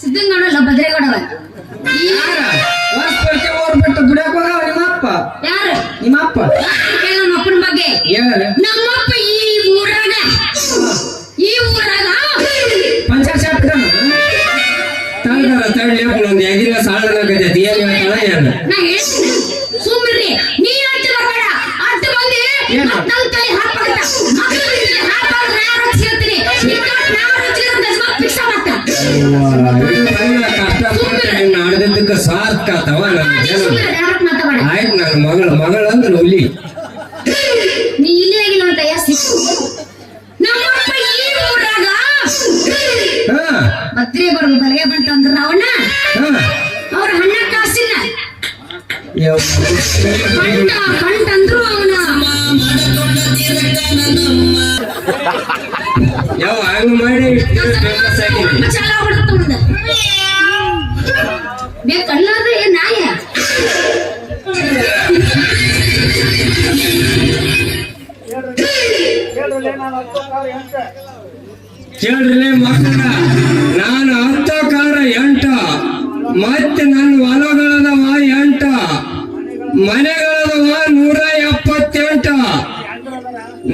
ಸಿದ್ಧಗೌಡಲ್ಲ ಭದ್ರೇಗೌಡವ. ಹೊಸ್ಪರ್ಕೆ ಓಡ್ಬಿಟ್ಟು ದುಡಿಯಕ್ ಹೋಗವ ನಿಮ್ಮಪ್ಪ. ಯಾರು? ನಿಮ್ಮಪ್ಪ ಕೇಳ ನಮ್ಮ ಅಪ್ಪನ ಬಗ್ಗೆ. ಹೇಳ. ನಮ್ಮಪ್ಪ ಈ ಊರಾಗ ಪಂಚಾಯತ್ ತಳ್ದಾರ ತಳ್ಳಿ ಒಂದು ಎಗಿನ ಸಾಲನಾಗೈತಿ. ಏನ್ ಹೇಳ್ತಾಳ ಏನು? ನಾ ಹೇಳ್ತೀನಿ ಸುಮ್ಮಿರ್ರಿ. ನೀ ಅಡ್ಡ ಬರಬೇಡ. ಅಡ್ಡ ಬಂದಿ ನನ್ನ ಕೈ ಹಾಕ್ಬೇಡ. ಮಕ್ಕಳಿಗೆ ಹಾಕ್ಬಾರ್ದು. ನಾ ರಕ್ಷಿಸ್ತೀನಿ. ನಾ ರಕ್ಷಿಸ್ತೀನಿ ಫಿಕ್ಸ್ ಮಾಡ್ತ. ಕಷ್ಟಪಟ್ಟು ನಿನ್ನ ಆಡದಿದ್ದಕ್ಕೆ ಸಾರ್ಥಕ ಆತವ ನನ್ನ ಜನ. ಯಾರಕ್ ಮಾತಾಡ. ಆಯ್ತು ನನ್ನ ಮಗಳು ಅಂದ್ರೆ ಹುಲಿ. ನೀ ಇಲ್ಲೇ ಆಗಿಲ್ಲ ಅಂತ ಸಿಕ್ಕು. ನಮ್ಮಪ್ಪ ಈ ಊರಾಗ ಭದ್ರೇಗೌಡ ಬಲಗೆ ಬಂತಂದ್ರ ಅವನ ಅವ್ರ ಹಣ್ಣ ಕಾಸಿನ ಕಂಟಂದ್ರು ಅವನ ಯಾವ ಹಂಗ ಮಾಡಿ ಫೇಮಸ್ ಆಗಿದೆ. ಚಲ ಹೊಡುತ್ತ ಮುಂದೆ ಬೇಕಲ್ಲಾದ್ರೆ ನಾಯ. ಕೇಳ್ರಲೇ ಮಕ್ಕಳ, ನಾನು 10 ಕಾರ 8, ಮತ್ತೆ ನನ್ನ ಹೊಲಗಳದವ 8, ಮನೆಗಳದವ 178.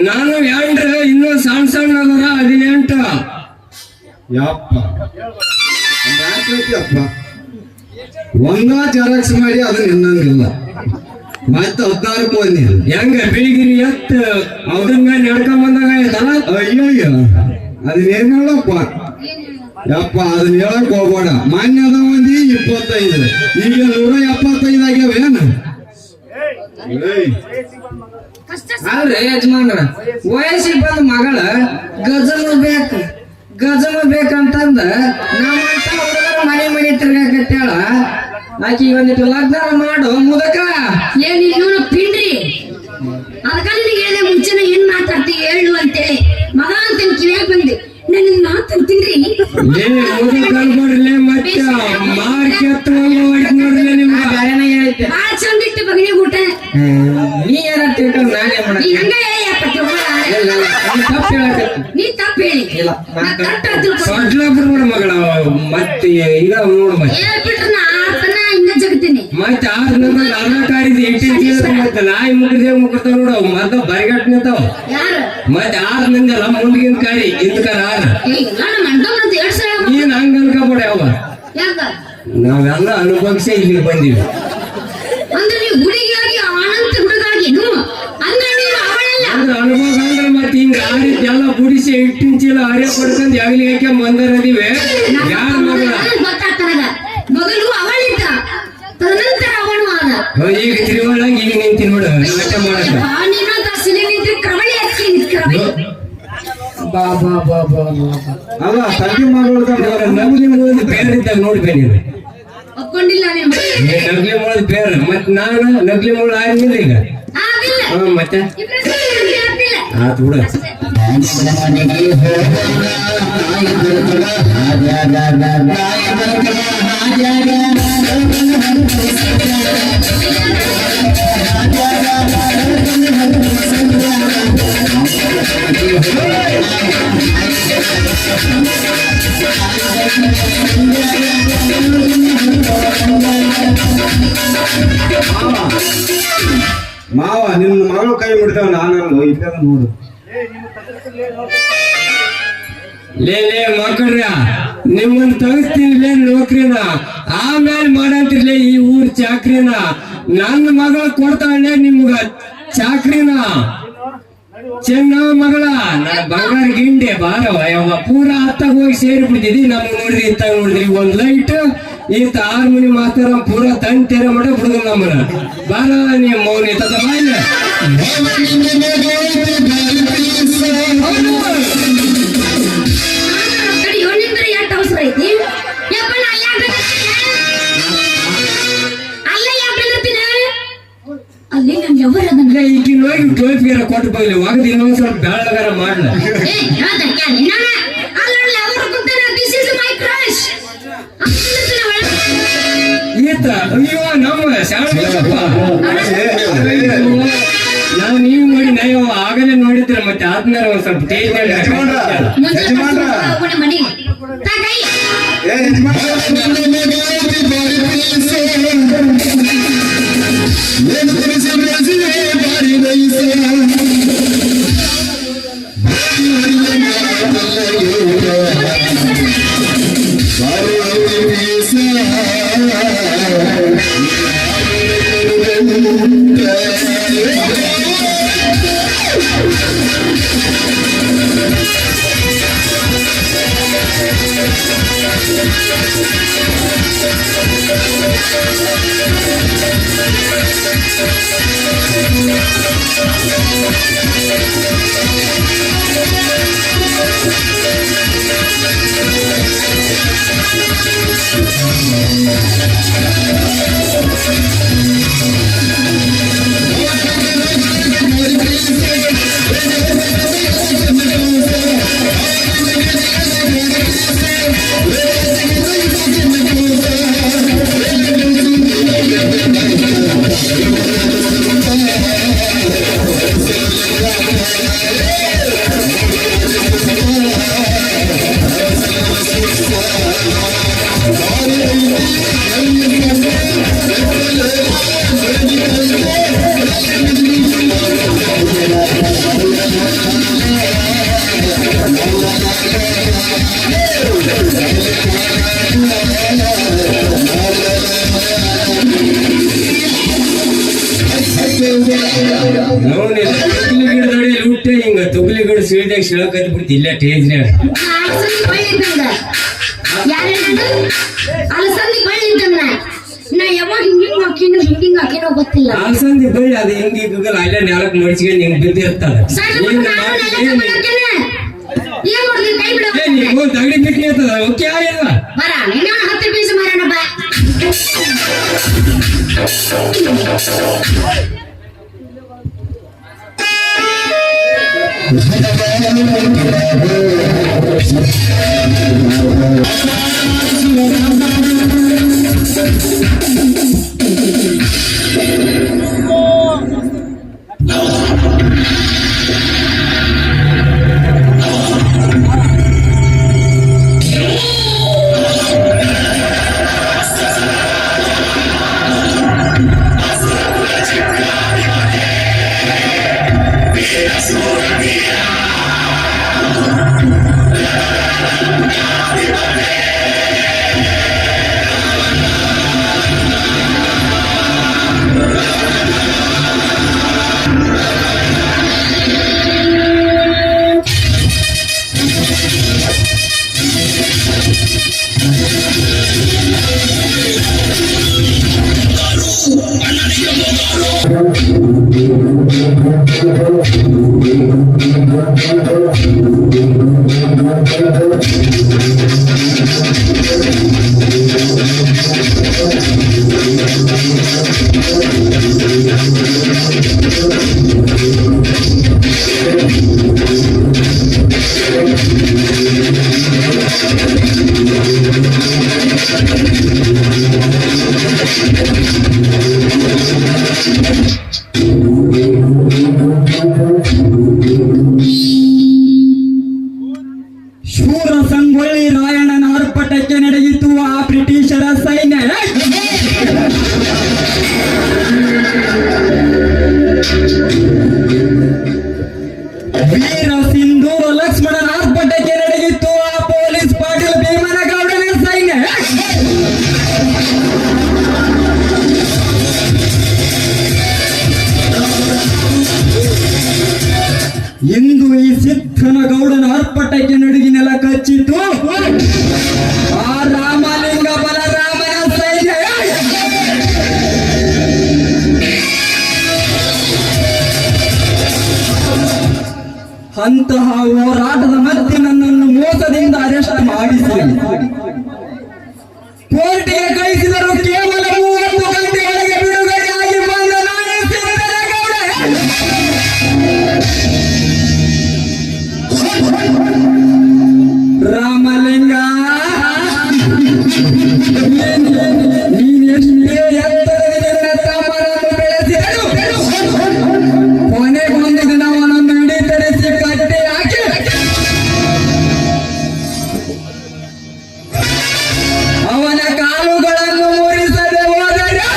ನಾನು ಎಂಡ್ರೆ ಇನ್ನೂ ಸಣ್ಣ ಸಣ್ಣ ಅದರ 18. ಯಪ್ಪ ಅಪ್ಪ ಒಂದ ಜೆರಾಕ್ಸ್ ಮಾಡಿ ಅದನ್ನ ಇನ್ನಂಗಿಲ್ಲ. ಮತ್ತೆ 16 ಬಂದಿ ಹೆಂಗ ಬಿಳಿಗಿರಿ ಎತ್ತ ಅವ್ರಂಗ ನಡ್ಕೊಂಡ್ ಬಂದಾಗ ಆಯ್ತಲ್ಲ. ಅಯ್ಯಯ್ಯ ಅದನ್ನೇನ್ ಹೇಳಪ್ಪ ಯಪ್ಪ, ಅದನ್ನ ಹೇಳಕ್ ಹೋಗ್ಬೇಡ. ಮಾನ್ಯ ಅದ ಮಂದಿ 25, ಈಗ 175 ಆಗ್ಯಾವೇನು? ಕಷ್ಟ ಅಲ್ರಿ ಯಜಮಾನ್ರ, ವಯಸ್ಸಿಗೆ ಬಂದ ಮಗಳ ಗಜಮ ಬೇಕಂತಂದ ನಮ್ಮಂತ ಹುಡುಗರ ಮನೆ ತಿರ್ಗಾಕತ್ತಾಳ. ಆಕಿ ಒಂದಿಟ್ಟು ಲಗ್ನ ಮಾಡು ಮುದಕ. ಏನ್ ಇವನು ಪಿಂಡ್ರಿ. ಅದಕ್ಕ ನಿನಗೆ ಹೇಳಿದೆ ಮುಂಚೆನೆ ಏನ್ ಮಾತಾಡ್ತಿ ಹೇಳು ಅಂತೇಳಿ. ಮಗ ಅಂತ ಕಿವಿಯಾಗ ಬಂದೆ. ನನ್ನ ಮಾತಾಡ್ತೀನ್ರಿ. ನೋಡ್ರಲೇ ಮತ್ತೆ ಮಾರ್ಕೆಟ್ ನೋಡ್ರಲೇ ನಿಮ್ಗೆ ಬೇರೆನೇ ಹೇಳಿದ್ದೆ. ಬಾಳ ಚಂದ ಇಟ್ಟು ಬಗನಿ ಊಟ. ನೀ ಯಾರ ತಿಳ್ಕೊಂಡು ನಾನೇ ನೀ ಹಂಗ ಹೇಳಪ್ಪ ತಿಳ್ಕೊಳ. ತಪ್ಪು ಹೇಳಕತ್ತಿ. ನೀ ತಪ್ಪು ಹೇಳಿ. ಇಲ್ಲ ಸೊಡ್ಲಾಪುರ ಮಗಳ ಮತ್ತೆ ಈಗ ನೋಡು ಮತ್ತೆ ಹೇಳ್ಬಿಟ್ರೆ ನಾ ಆರ್ತನ ಹಿಂಗ ಜಗತೀನಿ ಮತ್ತೆ 6 ನಂಬರ್ ಅರ್ಧ ಕಾರಿದ 18 ಮತ್ತೆ ನಾಯಿ ಮುಗಿದೇ ಮುಗಿರ್ತಾವ ನೋಡು ಮತ್ತೆ ಬರಿಗಟ್ ನಿಂತಾವ ಯಾರು ಮತ್ತೆ 6 ನಂಗಲ್ಲ ಮುಂದಿನ ಕಾರಿ ಇಂದ್ಕರ 6 ಏ ನಾನು ಮಂಡವ್ರ ಅಂತ 2 ಸಲ ನೀನ್ ಹಂಗ ಅನ್ಕೋಬೇಡ ಯಾವ ಯಾಕ ನಾವೆಲ್ಲ ಅನುಭವಿಸೇ ಇಲ್ಲಿಗೆ ಬಂದೀವಿ ಅಂದ್ರೆ ನೀವು ಹುಡುಗಿಯಾಗಿ ಅನಂತ ಹುಡುಗಾಗಿ ಅಂದ್ರೆ ನೀವು ಅವಳಲ್ಲ ಅಂದ್ರೆ ಅನುಭವ ಅಂದ್ರೆ ಮತ್ತೆ ಹಿಂಗ ಎಲ್ಲ ಗುಡಿಸಿ 18 ಚೀಲ ಹರಿಯ ಪಡ್ಕೊಂಡು ಯಾಗಲಿ ಯಾಕೆ ಮಂದರದಿವೆ ಯಾರ ಮಗಳ ಗೊತ್ತಾಗ್ತಾಗ ಮಗಳು ಅವಳಿದ್ದ ತದನಂತರ ಅವನು ಆದ ಈಗ ತಿರುವಳಾಗಿ ಈಗ ನಿಂತಿ ನೋಡು ನಾಟ್ಯ ಮಾಡಕ ನೀನು ದರ್ಶನ ನಿಂತ್ರೆ ಕ್ರಮಳಿ ಹಚ್ಚಿ ಕ್ರಮಳಿ ಬಾ ಬಾ ಬಾ ಬಾ ಬಾ ಅಲ್ಲ ತಂಗಿ ಮಾಡೋದು ನಗಲಿ ಮೂಲದ ಬೇರೆ ಇದ್ದಾಗ ನೋಡ್ಬೇ ನೀನು ಒಪ್ಕೊಂಡಿಲ್ಲ ನೀನು ನಗಲಿ ಮೂಲದ ಬೇರೆ ಮತ್ ನಾನು ನಗಲಿ ಮೂಲ ಆಗಿಲ್ಲ ಈಗ ಆಗಿಲ್ಲ ಮತ್ತೆ ಇಬ್ರು ಸೇರಿ ಆಗ್ತಿಲ್ಲ ಆತು ಬಿಡು ಮಾವ ನಿನ್ನ ಮಗಳು ಕೈ ಮುಡ್ತಾವ ನಾನು ಇದ್ದಾಗ ನೋಡು ಲೇ ಮಕ್ಕಳ್ರ ನಿಮ್ಮನ್ನ ತಗಸ್ತೀನಿ ನೌಕರಿನ ಆಮೇಲೆ ಮಾಡಂತಿರ್ಲಿ ಈ ಊರ್ ಚಾಕ್ರಿನ ನನ್ನ ಮಗಳ ಕೊಡ್ತಾಳೆ ನಿಮ್ಗ ಚಾಕ್ರಿನ ಚೆನ್ನ ಮಗಳ ನನ್ನ ಬಂಗಾರ ಗಿಂಡೆ ಬಾರವ ಯಾವ ಪೂರಾ ಹತ್ತಾಗ ಹೋಗಿ ಸೇರಿ ಬಿಟ್ಟಿದಿ ನಮ್ಗೆ ನೋಡ್ರಿ ಇತ್ತಾಗ ನೋಡಿದ್ರಿ ಒಂದ್ ಲೈಟ್ ಈತ 6 ಮನಿ ಮಾಸ್ತರ ಪೂರಾ ತಂದ್ ತೆರೆ ಮಾಡ ಬಿಡುದು ನಮ್ಮನ್ನ ಬಾರ ನೀವ್ ಮೌನ ಇತ್ತ ಬಾಯ್ಲ ಕಡಿ ಯೋನಿಂದ್ರ ಎಷ್ಟು ಅವಸರ ಐತಿ ಯಪ್ಪ ನಾ ಅಲ್ಲ ಯಾಕೆ ಅಲ್ಲಿ ನನ್ ಎವರ ಅದನ್ನ ಈಗಿನ ಹೋಗಿ ಟೋಪಿಗಾರ ಕೊಟ್ಟು ಬಗ್ಲಿ ಒಗದು ಇನ್ನೊಂದ್ ಸ್ವಲ್ಪ ಬೆಳಗಾರ ಮಾಡ್ಲ ಏ ಹೇಳ್ದ ಕೇಳಿ ನಾನು ಅಲ್ಲ ಅವರು ಕೂತಾನೆ ದಿಸ್ ಇಸ್ ಮೈ ಕ್ರಶ್ ಈತ ಅಯ್ಯೋ ನಮ್ಮ ಶಾಣಪ್ಪ ನಾವು ನೀವು ನೋಡಿ ನಯ ಆಗಲೇ ನೋಡಿದ್ರೆ ಮತ್ತೆ ಆದ್ಮೇಲೆ ಒಂದ್ ಸ್ವಲ್ಪ ತೇಜ್ ಮನಿ ತಾ ಕೈ ನೋಡಿ ತುಗ್ಲಿ ಗಿಡದಡಿ ಲೂಟೆ ಹಿಂಗ ತುಗ್ಲಿ ಗಿಡ ಸೀಳ್ದಾಗ ಶಿಳಕತ್ ಬಿಡ್ತಿ ಇಲ್ಲ ಟೇಜ್ನ್ಯಾಗ ಅಲಸಂದಿ ಬಳ್ಳಿ ಇದ್ದಂಗ ನಾ ಯಾವಾಗ ಹಿಂಗಿಂಗ್ ಹಾಕಿನ ಹಿಂಗಿಂಗ್ ಹಾಕಿನೋ ಗೊತ್ತಿಲ್ಲ ಅಲಸಂದಿ ಬಳ್ಳಿ ಅದು ಹಿಂಗಿ ಗಗಲ್ ಅಲ್ಲೇ ನೆಲಕ್ ಮಡಿಸ್ಕೊಂಡು ಹಿಂಗ್ ಬಿದ್ದಿರ್ತಾರ ಏನ್ ಮಾಡ್ಲಿ ಕೈ ಬಿಡ ನೀವು ದಗಡಿ ಬಿಟ್ಟಿ ಇರ್ತದ ಓಕೆ ಆಗಿಲ್ಲ ಬರ ನೀನು 10 ಪೀಸ್ ಮಾರೋಣ ಬಾ ಶೂರ ಸಂಗೊಳ್ಳಿ ರಾಯಣ್ಣನ ಆರ್ಭಟಕ್ಕೆ ನಡೆಯಿತು ಆ ಬ್ರಿಟಿಷರ ಸೈನ್ಯ. ವೀರ ಸಿಂಧೂರ ಲಕ್ಷ್ಮಣನ ಆರ್ಭಟಕ್ಕೆ ನಡೆಯಿತು ಆ ಪೊಲೀಸ್ ಪಾಟೀಲ್ ಭೀಮನಗೌಡನ ಸೈನ್ಯ. ಇಂದು ಈ ಸಿದ್ದನಗೌಡನ ಆರ್ಭಟಕ್ಕೆ ನಡುಗಿ ನೆಲ ಕಚ್ಚಿತು ಆ ರಾಮಲಿಂಗ ಬಲರಾಮನ ಸೈನ್ಯ. ಅಂತಹ ಹೋರಾಟದ ಮಧ್ಯೆ ನನ್ನನ್ನು ಮೋಸದಿಂದ ಅರೆಸ್ಟ್ ಮಾಡಿಸಿ ಕೋರ್ಟಿಗೆ ಕಳಿಸಿದರು. ಕೇವಲ 30 ಗಂಟೆ ಒಳಗೆ ಬಿಡುಗಡೆಯಾಗಿ ಬಂದ ನಾನೇ ಸಿದ್ದನಗೌಡ. ರಾಮಲಿಂಗ, ನೀನೆಷ್ಟೇ ಎತ್ತರದಿಂದ ತಮ್ಮನನ್ನು ಬೆಳೆಸಿದರು, ಕೊನೆಗೊಂದು ದಿನ ಅವನನ್ನು ಹಿಡಿತರಿಸಿ ಕಟ್ಟಿ ಹಾಕಿ ಅವನ ಕಾಲುಗಳನ್ನು ಮುರಿಸದೆ ಹೋದರೆ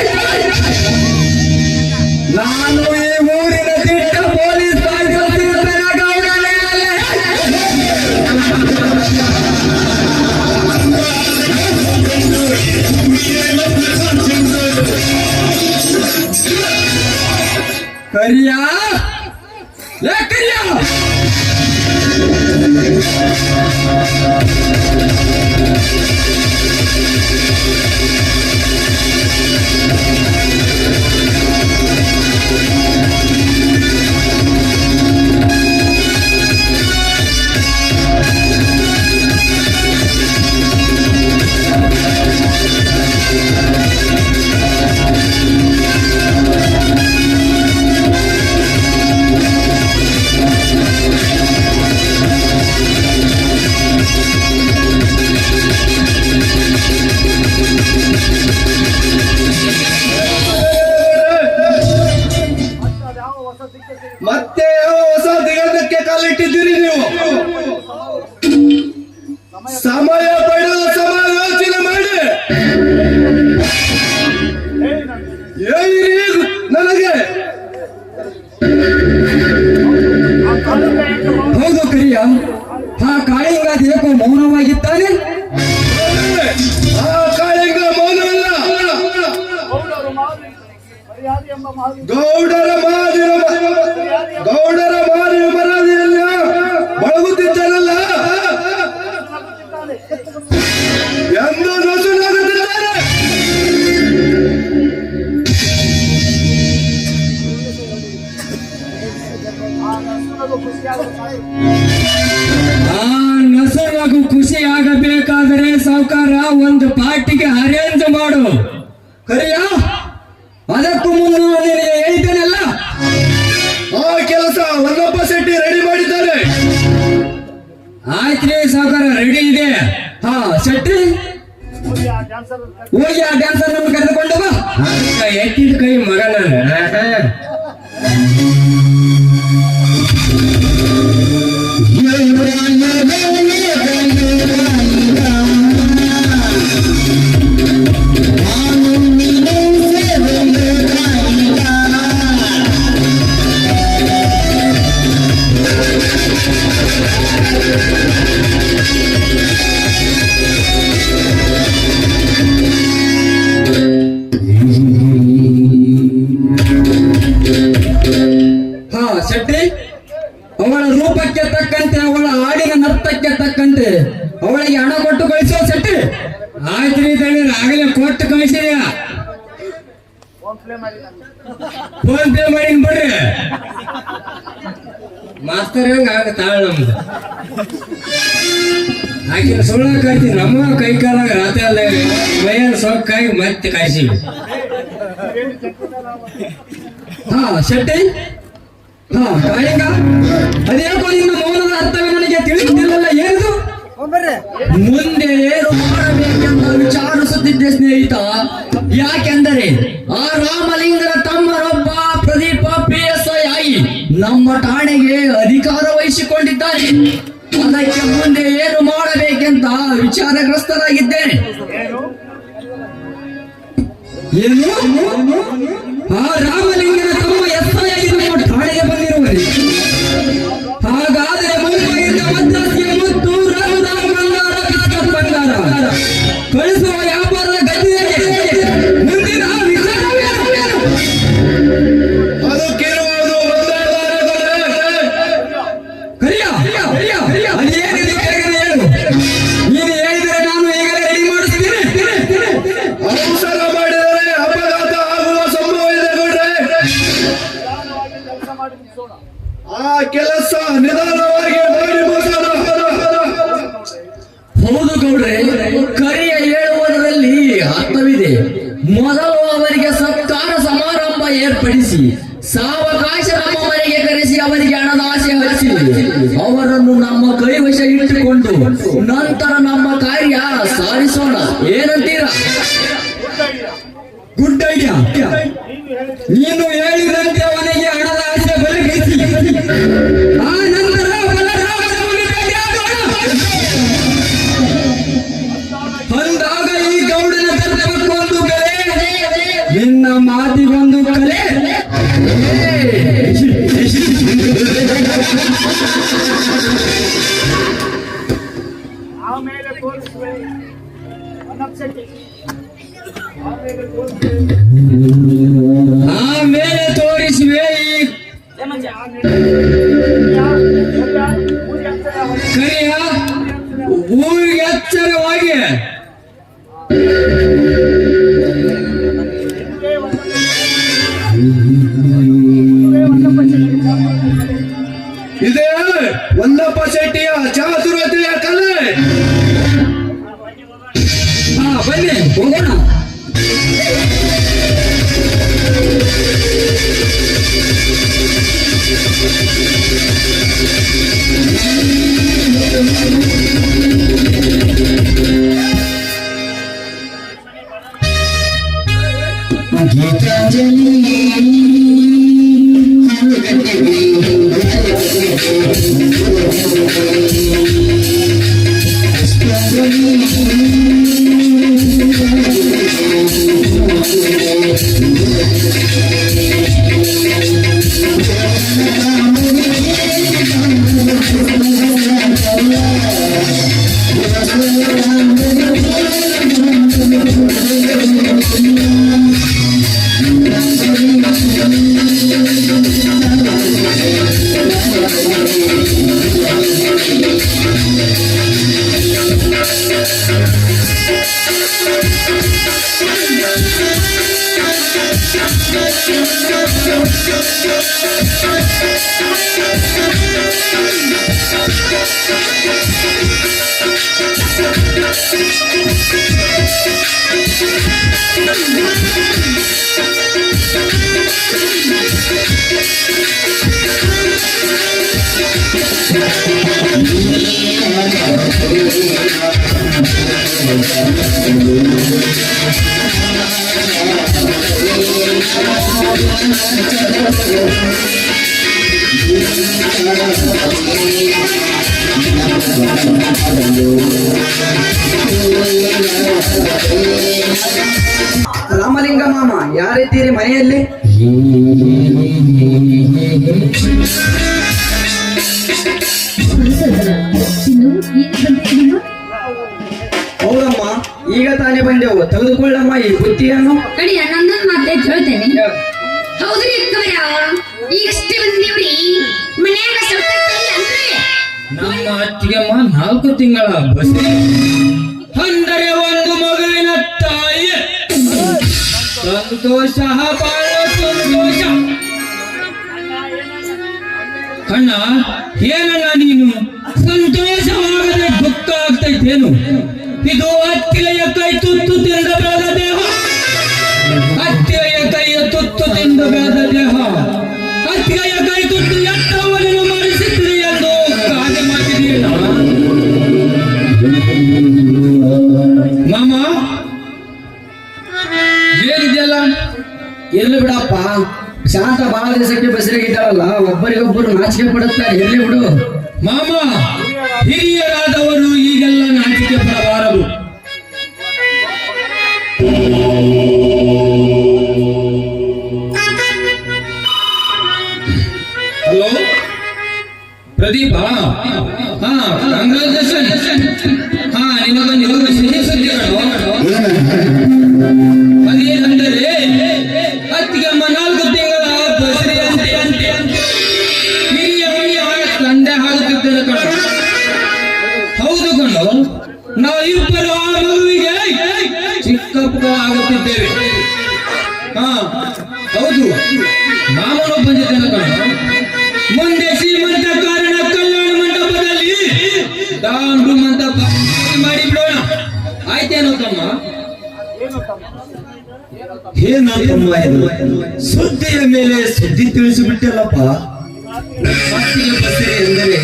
ನಾನು ಈ ಊರಿನ ದಿಟ್ಟ ಪೊಲೀಸ್ ಸಿದ್ದನಗೌಡನೇ ಅಲ್ಲ. ಕರಿಯ, ಲೇ ಕರಿಯ, ಮತ್ತೆ ಯಾವ ಹೊಸ ದಿಗಂತಕ್ಕೆ ಕಾಲಿಟ್ಟಿದ್ದೀರಿ ನೀವು? ಸಮಯ ಪಡೆದು ಸಮಾಲೋಚನೆ ಮಾಡಿ ಹೇಳಿರಿ ನನಗೆ. ಹೌದು ಕರಿಯ, ಆ ಕಾಳಿಂಗ ಏಕೋ ಮೌನವಾಗಿದ್ದಾನೆ. ಆ ಕಾಳಿಂಗ ಮೌನವಲ್ಲ, ಗೌಡರ ಮಾರಿ ಮರಾದಿಯಲ್ಲ ಬಳಗುತ್ತಿದ್ದಾನಲ್ಲ ಎಂದು ನಸುನಾಗುತ್ತಿದ್ದಾರೆ. ಆ ನಸುನಗು ಖುಷಿಯಾಗಬೇಕಾದರೆ ಸಾವುಕಾರ ಒಂದು ಪಾರ್ಟಿಗೆ ಅರೇಂಜ್ ಮಾಡು. ಕರಿಯ, ಅದಕ್ಕೂ ಮುನ್ನ ನಿನಗೆ ಹೇಳಿದ್ದೇನಲ್ಲ, ಆ ಕೆಲಸ ವಲ್ಲಭ ಶೆಟ್ಟಿ ರೆಡಿ ಮಾಡಿದ್ದಾರೆ. ಆಯ್ತ್ರಿ ಸಾವುಕಾರ, ರೆಡಿ ಇದೆ. ಹಾ ಶೆಟ್ಟಿ, ಹೋಗಿ ಆ ಡ್ಯಾನ್ಸರ್ ನನ್ನು ಕರೆದುಕೊಂಡು ಬಾ. ಎತ್ತಿದ ಕೈ ಮಗ ನಾನು. ಶೆಟ್ಟಿ, ಅವಳ ರೂಪಕ್ಕೆ ತಕ್ಕಂತೆ, ಅವಳ ಹಾಡಿನ ನರ್ತಕ್ಕೆ ತಕ್ಕ ಎಷ್ಟು ಕಳಿಸಿದ್ಯಾ ಫೋನ್ ಪೇ ಮಾಡಿ ಬರ್ರಿ ಮಾಸ್ತರ್ ಹೆಂಗ ಆಗ ತಾಳ ನಮ್ದು ಆಕಿನ ಸುಳ್ಳ ಕಾಯ್ತಿ ನಮ್ಮ ಕೈ ಕಾಲಾಗ ರಾತ್ರಿ ಅಲ್ಲ ಮೈಯಲ್ಲಿ ಸೊಕ್ಕಾಗಿ ಮತ್ತೆ ಕಾಯಿಸಿವಿ ಹಾ ಶೆಟ್ಟಿ ಹಾ ಕಾಯಂಗ ಅದೇಕೋ ನಿನ್ನ ಮೌನದ ಅರ್ಥವೇ ನನಗೆ ತಿಳಿಯುತ್ತಿಲ್ಲಲ್ಲ ಏನಿದು ಮುಂದೆ ಏನು ಮಾಡಬೇಕೆಂದು ವಿಚಾರಿಸುತ್ತಿದ್ದೆ ಸ್ನೇಹಿತ ಯಾಕೆಂದರೆ ಆ ರಾಮಲಿಂಗನ ತಮ್ಮನೊಬ್ಬ ಪ್ರದೀಪ PSI ಆಗಿ ನಮ್ಮ ಠಾಣೆಗೆ ಅಧಿಕಾರ ವಹಿಸಿಕೊಂಡಿದ್ದಾರೆ ಅದಕ್ಕೆ ಮುಂದೆ ಏನು ಮಾಡಬೇಕೆಂತ ವಿಚಾರಗ್ರಸ್ತರಾಗಿದ್ದೇನೆ ಏನು ಆ ರಾಮಲಿಂಗನ ತಮ್ಮ SI ಆಗಿ ನಮ್ಮ ಠಾಣೆಗೆ ಬಂದಿರುವರೆ ಹಾಗಾದರೆ ಮುಂಬೈಯಿಂದ ಮದ್ರಾಸಿಗೆ ಮತ್ತು ಬಂಗಾರ ಕಳಿಸುವ ವ್ಯಾಪಾರದ ಗತಿಯಲ್ಲಿ ಮುಂದಿನ ವಿಚಾರವೇನು? ಅದು ಕೇಳುವುದು ಅದೇನಿದೆ ಬೇಗನೆ ಹೇಳು. ನೀನು ಹೇಳಿದರೆ ನಾನು ಈಗಲೇ ರೆಡಿ ಮಾಡಿಸ್ತೀನಿ. ಅವಸರ ಮಾಡಿದರೆ ಅಪಘಾತ ಆಗುವ ಸಂಭವ ಇದೆ ಗೌಡ್ರೆ. ಆ ಕೆಲಸ ನಿಧಾನವಾಗಿ ಮಾಡಿ ಮುಗಿಸೋಣ. ಹೌದು ಗೌಡ್ರೆ, ಕರಿಯ ಹೇಳುವುದರಲ್ಲಿ ಅರ್ಥವಿದೆ. ಮೊದಲು ಅವರಿಗೆ ಸತ್ಕಾರ ಸಮಾರಂಭ ಏರ್ಪಡಿಸಿ ಸಾವಕಾಶ ನಮ್ಮ ಮನೆಗೆ ಕರೆಸಿ ಅವರಿಗೆ ಹಣದ ಆಸೆ ಹಚ್ಚಿ ಅವರನ್ನು ನಮ್ಮ ಕೈವಶ ಇಟ್ಟುಕೊಂಡು ನಂತರ ನಮ್ಮ ಕಾರ್ಯ ಸಾರಿಸೋಣ. ಏನಂತೀರಾ? Good idea. ನೀನು ಹೇಳಿದಂತೆ ಅವನಿಗೆ ಹಣದ ಆಸೆ ಬಲಗಿಸಿ ಆ ನಂತರ ಬಲರಾಮನನ್ನು ಭೇಟಿಯಾಗೋಣ. ಅಂದಾಗ ಈ ಗೌಡನ ತರ್ಪಕ್ಕೊಂದು ಬೆಲೆ, ನಿನ್ನ ಮಾತಿಗೊಂದು ಕಲೆ. ಆಮೇಲೆ ತೋರಿಸುವೆ ಈ ಕರಿಯ ಊರಿಗೆ ಎಚ್ಚರವಾಗಿ ಇದೇ ಒಂದಪ್ಪ ಶೆಟ್ಟಿಯ ಚಾತುರತೆಯ ಕಲೆ. ಹಾ ಬನ್ನಿ ಹೋಗೋಣ. ರಾಮಲಿಂಗ ಮಾಮ ಯಾರಿದ್ದೀರಿ ಮನೆಯಲ್ಲಿ? ಹೌದಮ್ಮ, ಈಗ ತಾನೇ ಬಂದೆವು. ತೆಗೆದುಕೊಳ್ಳಮ್ಮ ಈ ಬುತ್ತಿಯನ್ನು. ಕಡಿ ನನ್ನೊಂದು ಮಾತೇ ಹೇಳ್ತೇನೆ. ಹೌದ್ರಿ ಅಕ್ಕವರ, ಈಗಷ್ಟೇ ಬಂದಿವ್ರಿ. ಮನ್ಯಾಗ ಸೌಕರ್ಯ ಅಂದ್ರೆ ನಮ್ಮ ಅತ್ತಿಗೆಮ್ಮ 4 ತಿಂಗಳ ಬಸ್ ಅಂದರೆ ಒಂದು ಮಗುವಿನ ತಾಯಿ. ಸಂತೋಷ ಬಾಳ ಸಂತೋಷ. ಅಣ್ಣ ಏನಣ್ಣ ನೀನು ಸಂತೋಷವಾಗದೆ ದುಃಖ ಆಗ್ತೈತೇನು? ಇದು ಹತ್ತಿಗೆಯ ಕೈ ತುತ್ತು ತಿಂದ ಬೆಳೆದ ದೇಹ, ಹತ್ತಿಗೆಯ ಕೈಯ ತುತ್ತು ತಿಂದ ಬೆಳೆದ ದೇಹ, ಹತ್ತಿಗೆಯ ಕೈ ತುತ್ತು ಎತ್ತವನನ್ನು ಮರೆಸಿದ್ರಿ ಎಂದು ಕಾದೆ ಮಾತಿದೆಯಲ್ಲ ಮಾಮ. ಏನಿದೆಯಲ್ಲ? ಇರ್ಲಿ ಬಿಡಪ್ಪ, ಶಾಂತ ಬಹಳ ದಿವಸಕ್ಕೆ ಬಸರಿಗಿದ್ದಾರಲ್ಲ, ಒಬ್ಬರಿಗೊಬ್ಬರು ನಾಚಿಕೆ ಪಡುತ್ತಾರೆ. ಇರ್ಲಿ ಬಿಡು ಮಾಮ. ಹಿರಿಯರಾದವರು ಈಗೆಲ್ಲ ನಾಚಿಕೆ ಪಡಬಾರದು. ಹಲೋ ಪ್ರದೀಪ, ಹಾ ಕಂಗ್ರಾಚುಲೇಷನ್. ಹಾ ನಿಮಗೊಂದು ಸಿಹಿ ಸುದ್ದಿಗಳು. ಅದೇನೆಂದರೆ ಅತ್ತಿಗೆಮ್ಮ 4 ತಿಂಗಳ ಬಸರಿ ಅಂತೆ ಹಿರಿಯ ತಂದೆ ಆಗುತ್ತಿದ್ದರೆ ಕಣ. ಹೌದು ಕಣು, ನಾವಿಬ್ಬರು ಆ ಮಗುವಿಗೆ ಚಿಕ್ಕಪ್ಪ ಆಗುತ್ತಿದ್ದೇವೆ. ಹಾ ಹೌದು, ಮಾಮನು ಬಂದಿದ್ದೇನೆ ಕಣ. ಮುಂದೆ ಶ್ರೀಮಂತ ಕಾರಣ ಕಲ್ಯಾಣ ಮಂಟಪದಲ್ಲಿ ದಾಂಡು ಮಂಟಪ ಮಾಡಿಬಿಡೋಣ, ಆಯ್ತೇನೋ ತಮ್ಮ? ಏನಮ್ಮ ಇದು? ಸುದ್ದಿಯ ಮೇಲೆ ಸುದ್ದಿ ತಿಳಿಸಿಬಿಟ್ಟಲ್ಲಪ್ಪ. ಮತ್ತಿಗೆ ಬಸರಿ ಎಂದರೆ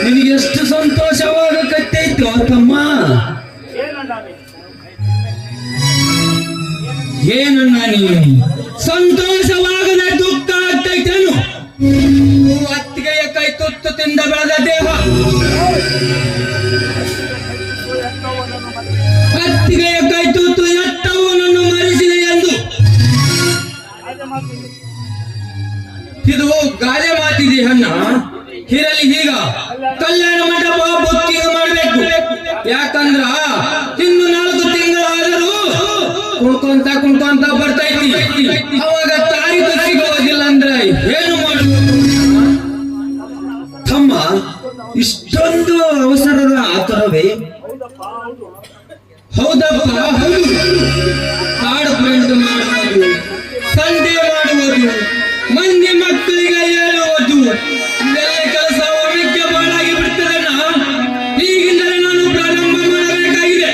ನಿನಗೆ ಎಷ್ಟು ಸಂತೋಷವಾಗಕತ್ತೈತೋ ತಮ್ಮ? ಏನನ್ನ ನೀನು ಸಂತೋಷವಾಗದ ದುಃಖ ಆಗ್ತೈತೇನು? ಅತ್ತಿಗೆಯ ಕೈ ತುತ್ತು ತಿಂದ ಬೆಳೆದ ದೇಹ, ಅತ್ತಿಗೆಯ ಕೈ ತುತ್ತು ಎತ್ತವನನ್ನು ಮರೆಸಿದೆ ಎಂದು ಇದು ಗಾದೆ ಮಾತಿದೆ ಅಣ್ಣ. ಇರಲಿ, ಈಗ ಕಲ್ಯಾಣ ಮಂಟಪ ಬುಕ್ಕಿಂಗ್ ಮಾಡಬೇಕು. ಯಾಕಂದ್ರ ಇನ್ನು 4 ತಿಂಗಳಾದರೂ ಕುಣ್ಕೊಂತ ಬರ್ತೈತಿ. ಅವಾಗ ತಾರೀಕು ಸಿಗೋದಿಲ್ಲ ಅಂದ್ರೆ ಏನು ಮಾಡುವುದು? ತಮ್ಮ, ಇಷ್ಟೊಂದು ಅವಸರದ ಆತರವೇ? ಹೌದಪ್ಪ, ಹೌದು. ಕಾಡು ಫ್ರೆಂಡ್ ಮಾಡುವುದು, ಸಂತೆ ಮಾಡುವುದು, ಮಂದಿ ಮಕ್ಕಳಿಗೆ ಹೇಳುವುದು, ಇದೆಲ್ಲ ಕೆಲಸ ಒಮ್ಮೆ ಬಾಳಾಗಿ ಬಿಡ್ತದಣ್ಣ. ಈಗಿಂದಲೇ ನಾನು ಪ್ರಾರಂಭ ಮಾಡಬೇಕಾಗಿದೆ.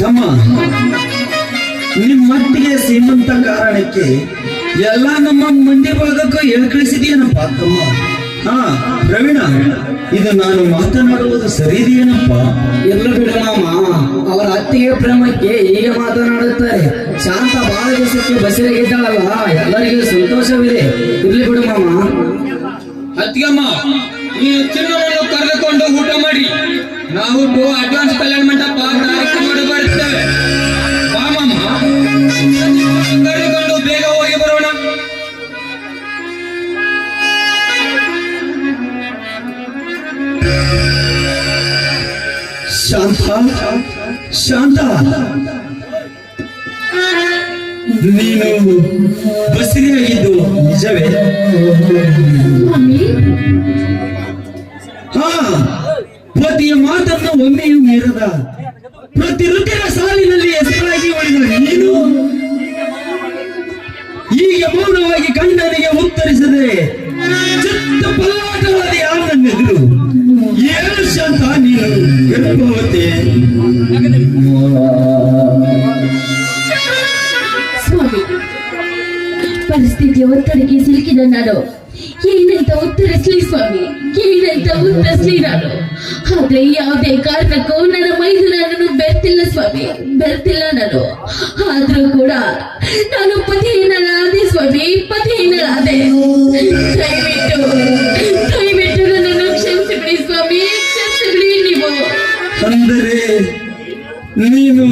ತಮ್ಮ, ನಿಮ್ಮಟ್ಟಿಗೆ ಶ್ರೀಮಂತ ಕಾರಣಕ್ಕೆ ಎಲ್ಲ ನಮ್ಮ ಮಂದಿ ಭಾಗಕ್ಕೂ ಕಳಿಸಿದೆಯೇನಪ್ಪ ತಮ್ಮ? ಹಾ ಪ್ರವೀಣ, ಇದು ನಾನು ಮಾತನಾಡುವುದು ಸರಿದೆಯೇನಪ್ಪ? ಇರ್ಲಿ ಬಿಡು ಮಾಮ, ಅವರ ಅತ್ತಿಗೆ ಪ್ರೇಮಕ್ಕೆ ಹೀಗೆ ಮಾತನಾಡುತ್ತಾರೆ. ಶಾಂತ ಬಹಳ ದಿವಸಕ್ಕೆ ಬಸರಿಗಿದ್ದಾಳಲ್ಲ, ಎಲ್ಲರಿಗೂ ಸಂತೋಷವಿದೆ. ಇರ್ಲಿ ಬಿಡು ಮಾಮ. ಅತ್ತಿಗೆಮ್ಮ, ನೀನು ಚಿನ್ನವನ್ನು ಕರೆದುಕೊಂಡು ಊಟ ಮಾಡಿ. ನಾವು ಅಡ್ವಾನ್ಸ್ ಕಲ್ಯಾಣ ಮಂಟಪ ತಾರೀಕು ಮಾಡಿ ಬರ್ತೇವೆ. ಮಾಮಮ್ಮ, ಕರೆದುಕೊಂಡು ಬೇಗ ಹೋಗಿ ಬರೋಣ. ಶಾಂತ, ಶಾಂತ, ನೀನು ಬಸರಿಯಾಗಿದ್ದು ನಿಜವೇ? ಸ್ವಾಮಿ, ಹಾ, ಪತಿಯ ಮಾತನ್ನು ಒಮ್ಮೆಯೂ ಮೀರದ ಪ್ರತಿ ಋತಿಯ ಸಾಲಿನಲ್ಲಿ ಹೆಸರಾಗಿ ಉಳಿದ ನೀನು ಈಗ ಮೌನವಾಗಿ ಗಂಡನಿಗೆ ಉತ್ತರಿಸದೆ ಚಿತ್ತ ಪಲ್ಲಾಟವಾದ ಯಾರನ್ನೆದುರು ಏನು ಶಾಂತ ನೀನು ಗರ್ಭವತಿ? ಸ್ವಾಮಿ, ಪರಿಸ್ಥಿತಿಯ ಒತ್ತಡಕ್ಕೆ ಸಿಲುಕಿದ ನಾನು ಏನಂತ ಉತ್ತರಿಸ್ಲಿ ಸ್ವಾಮಿ, ಏನಂತ ಉತ್ತರಿಸ್ಲಿ ನಾನು? ಆದ್ರೆ ಯಾವುದೇ ಕಾರಣಕ್ಕೂ ನನ್ನ ಮೈದುನನ್ನು ಬೆರ್ತಿಲ್ಲ ಸ್ವಾಮಿ, ಬೆರ್ತಿಲ್ಲ ನಾನು. ಆದ್ರೂ ಕೂಡ ನಾನು ಪತಿಹೀನಳಾದೆ ಸ್ವಾಮಿ, ಪತಿಹೀನಳಾದೆ. ದಯವಿಟ್ಟು ನನ್ನನ್ನು ಕ್ಷಮಿಸಿಬಿಡಿ ಸ್ವಾಮಿ, ಕ್ಷಮಿಸಿಬಿಡಿ ನೀವು. ಅಂದರೆ ನೀನು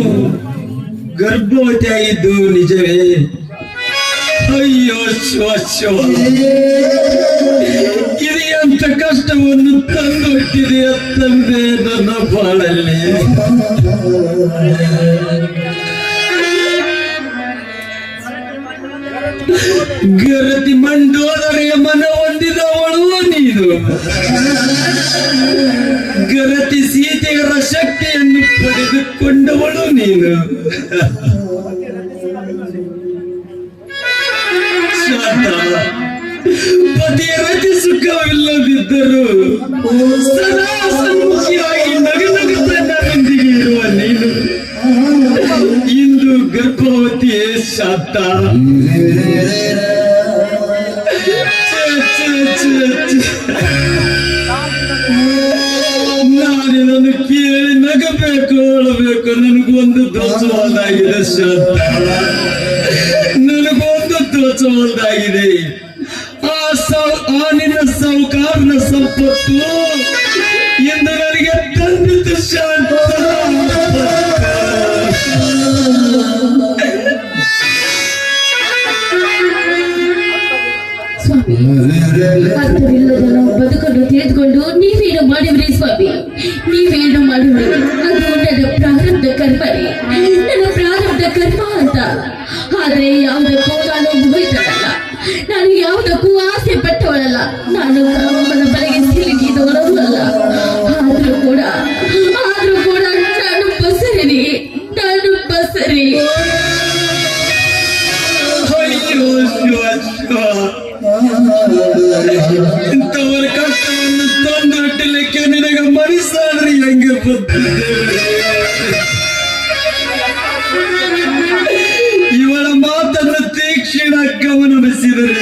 ಗರ್ಭವತಿಯಾಗಿದ್ದು ನಿಜವೇ? ಅಯ್ಯೋ ಶಿವ, ಕಿರಿಯಂತ ಕಷ್ಟವನ್ನು ತಂದೊಟ್ಟಿದೆ ತಂದೆ ನನ್ನ ಬಾಳಲ್ಲಿ. ಗರತಿ ಮಂಡೋದರೆಯ ಮನ ಹೊಂದಿದವಳು ನೀನು. ಗರತಿ ಸೀತೆಯರ ಶಕ್ತಿಯನ್ನು ಪಡೆದು ಮಾಡಿಕೊಂಡವಳು ನೀನು. ಶಾಂತ, ಪತಿಯ ರತಿ ಸುಖವಿಲ್ಲದಿದ್ದರೂ ಸದಾ ಸನ್ಮುಖಿಯಾಗಿ ನಗುತ್ತಾ ನನ್ನೊಂದಿಗೆ ಇರುವ ನೀನು ಇಂದು ಗರ್ಭವತಿಯೇ ಶಾಂತ. ನಾನಿದನ್ನು ಕೇಳಿ ನಗಬೇಕು ಅಳಬೇಕು. ನನಗೊಂದು ದೋಷವಾದಾಗಿದೆ ಶಾಂತ, ನನಗೊಂದು ದೋಷವಾದಾಗಿದೆ. ಆ ನಿನ್ನ ಸಾಹುಕಾರನ ಸಂಪತ್ತು ಎಂದು ನನಗೆ ತಂದಿದ್ದು ಶಾಂತ. ಸ್ವಾಮಿ, ಅರ್ಥವಿಲ್ಲದ ನಾವು ಬದುಕನ್ನು ತಿಳಿದುಕೊಂಡು ನೀವೇನು ಮಾಡಿವ್ರಿ ಸ್ವಾಮಿ, ನೀವೇನು ಮಾಡಿವ್ರಿ? ಅದು ನನ್ನ ಪ್ರಾರಬ್ಧ ಕರ್ಮರಿ, ನನ್ನ ಪ್ರಾರಬ್ಧ ಕರ್ಮ ಅಂತ. ಆದ್ರೆ ಯಾವುದಕ್ಕೂ ನಾನು ಮೋಹಿತಳಲ್ಲ, ನಾನು ಯಾವುದಕ್ಕೂ ಆಸೆ ಪಟ್ಟವಳಲ್ಲ, ನಾನು ಕಾಮನ ಬಲೆಗೆ ಸಿಲುಕಿದವಳೂ ಅಲ್ಲ. ಆದ್ರೂ ಕೂಡ ನಾನು ಬಸರಿ, ನಾನು ಬಸರಿ. ಇಂಥವರ ಕಷ್ಟವನ್ನು ತಂದು ಇಟ್ಟಲಿಕ್ಕೆ ನಿನಗೆ ಮನಸ್ಸಾದ್ರೆ ಹೆಂಗೆ ಬರ್ತದೆ? ಇವಳ ಮಾತನ್ನು ತೀಕ್ಷ್ಣ ಗಮನಿಸಿದರೆ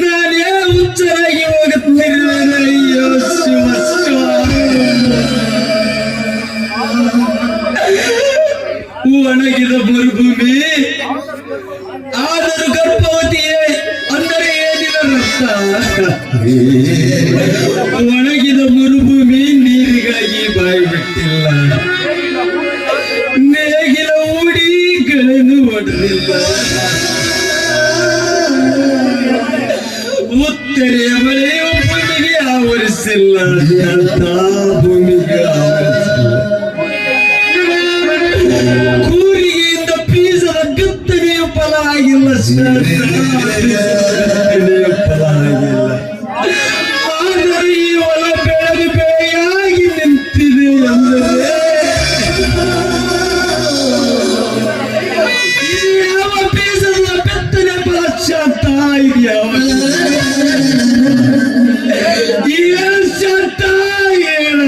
ನಾನೇ ಹುಚ್ಚರಾಗಿ ಹೋಗುತ್ತಿರುವೆ. ಅಯ್ಯೋ ಶಿವ ಶಿವ. ಒಣಗಿದ ಮರುಭೂಮಿ ಆದರೂ ಗರ್ಭವತಿಯೇ ಅಂದರೆ ಏನಿನ ರಕ್ತ. ಒಣಗಿದ ಮರುಭೂಮಿ ನೀರಿಗಾಗಿ ಬಾಯಿ ಬಿಟ್ಟಿಲ್ಲ, ನೇಗಿಲ ಊಡಿಗಳನ್ನು ಹೊಡೆದಿಲ್ಲ, ಉತ್ತರೆಯ ಮಳೆಯು ಭೂಮಿಗೆ ಆವರಿಸಿಲ್ಲ, ಭೂಮಿಗೆ ಆವರಿಸಿಲ್ಲ. ಕೂರಿಗೆಯಿಂದ ಬೀಜದ ಬಿತ್ತನೆಯು ಫಲ ಆಗಿಲ್ಲ, ಫಲ ಆಗಿಲ್ಲ. ಆದರೆ ಈ ಹೊಲ ಬೆಳೆದು ಬೆಳೆಯಾಗಿ ನಿಂತಿದೆ ಎಂದರೆ ಯಾವ ಬೀಜದ ಬಿತ್ತನೆ ಫಲ ಶಾಂತ ಇದೆಯವ? ಏನು ಶಾಂತ ಹೇಳ?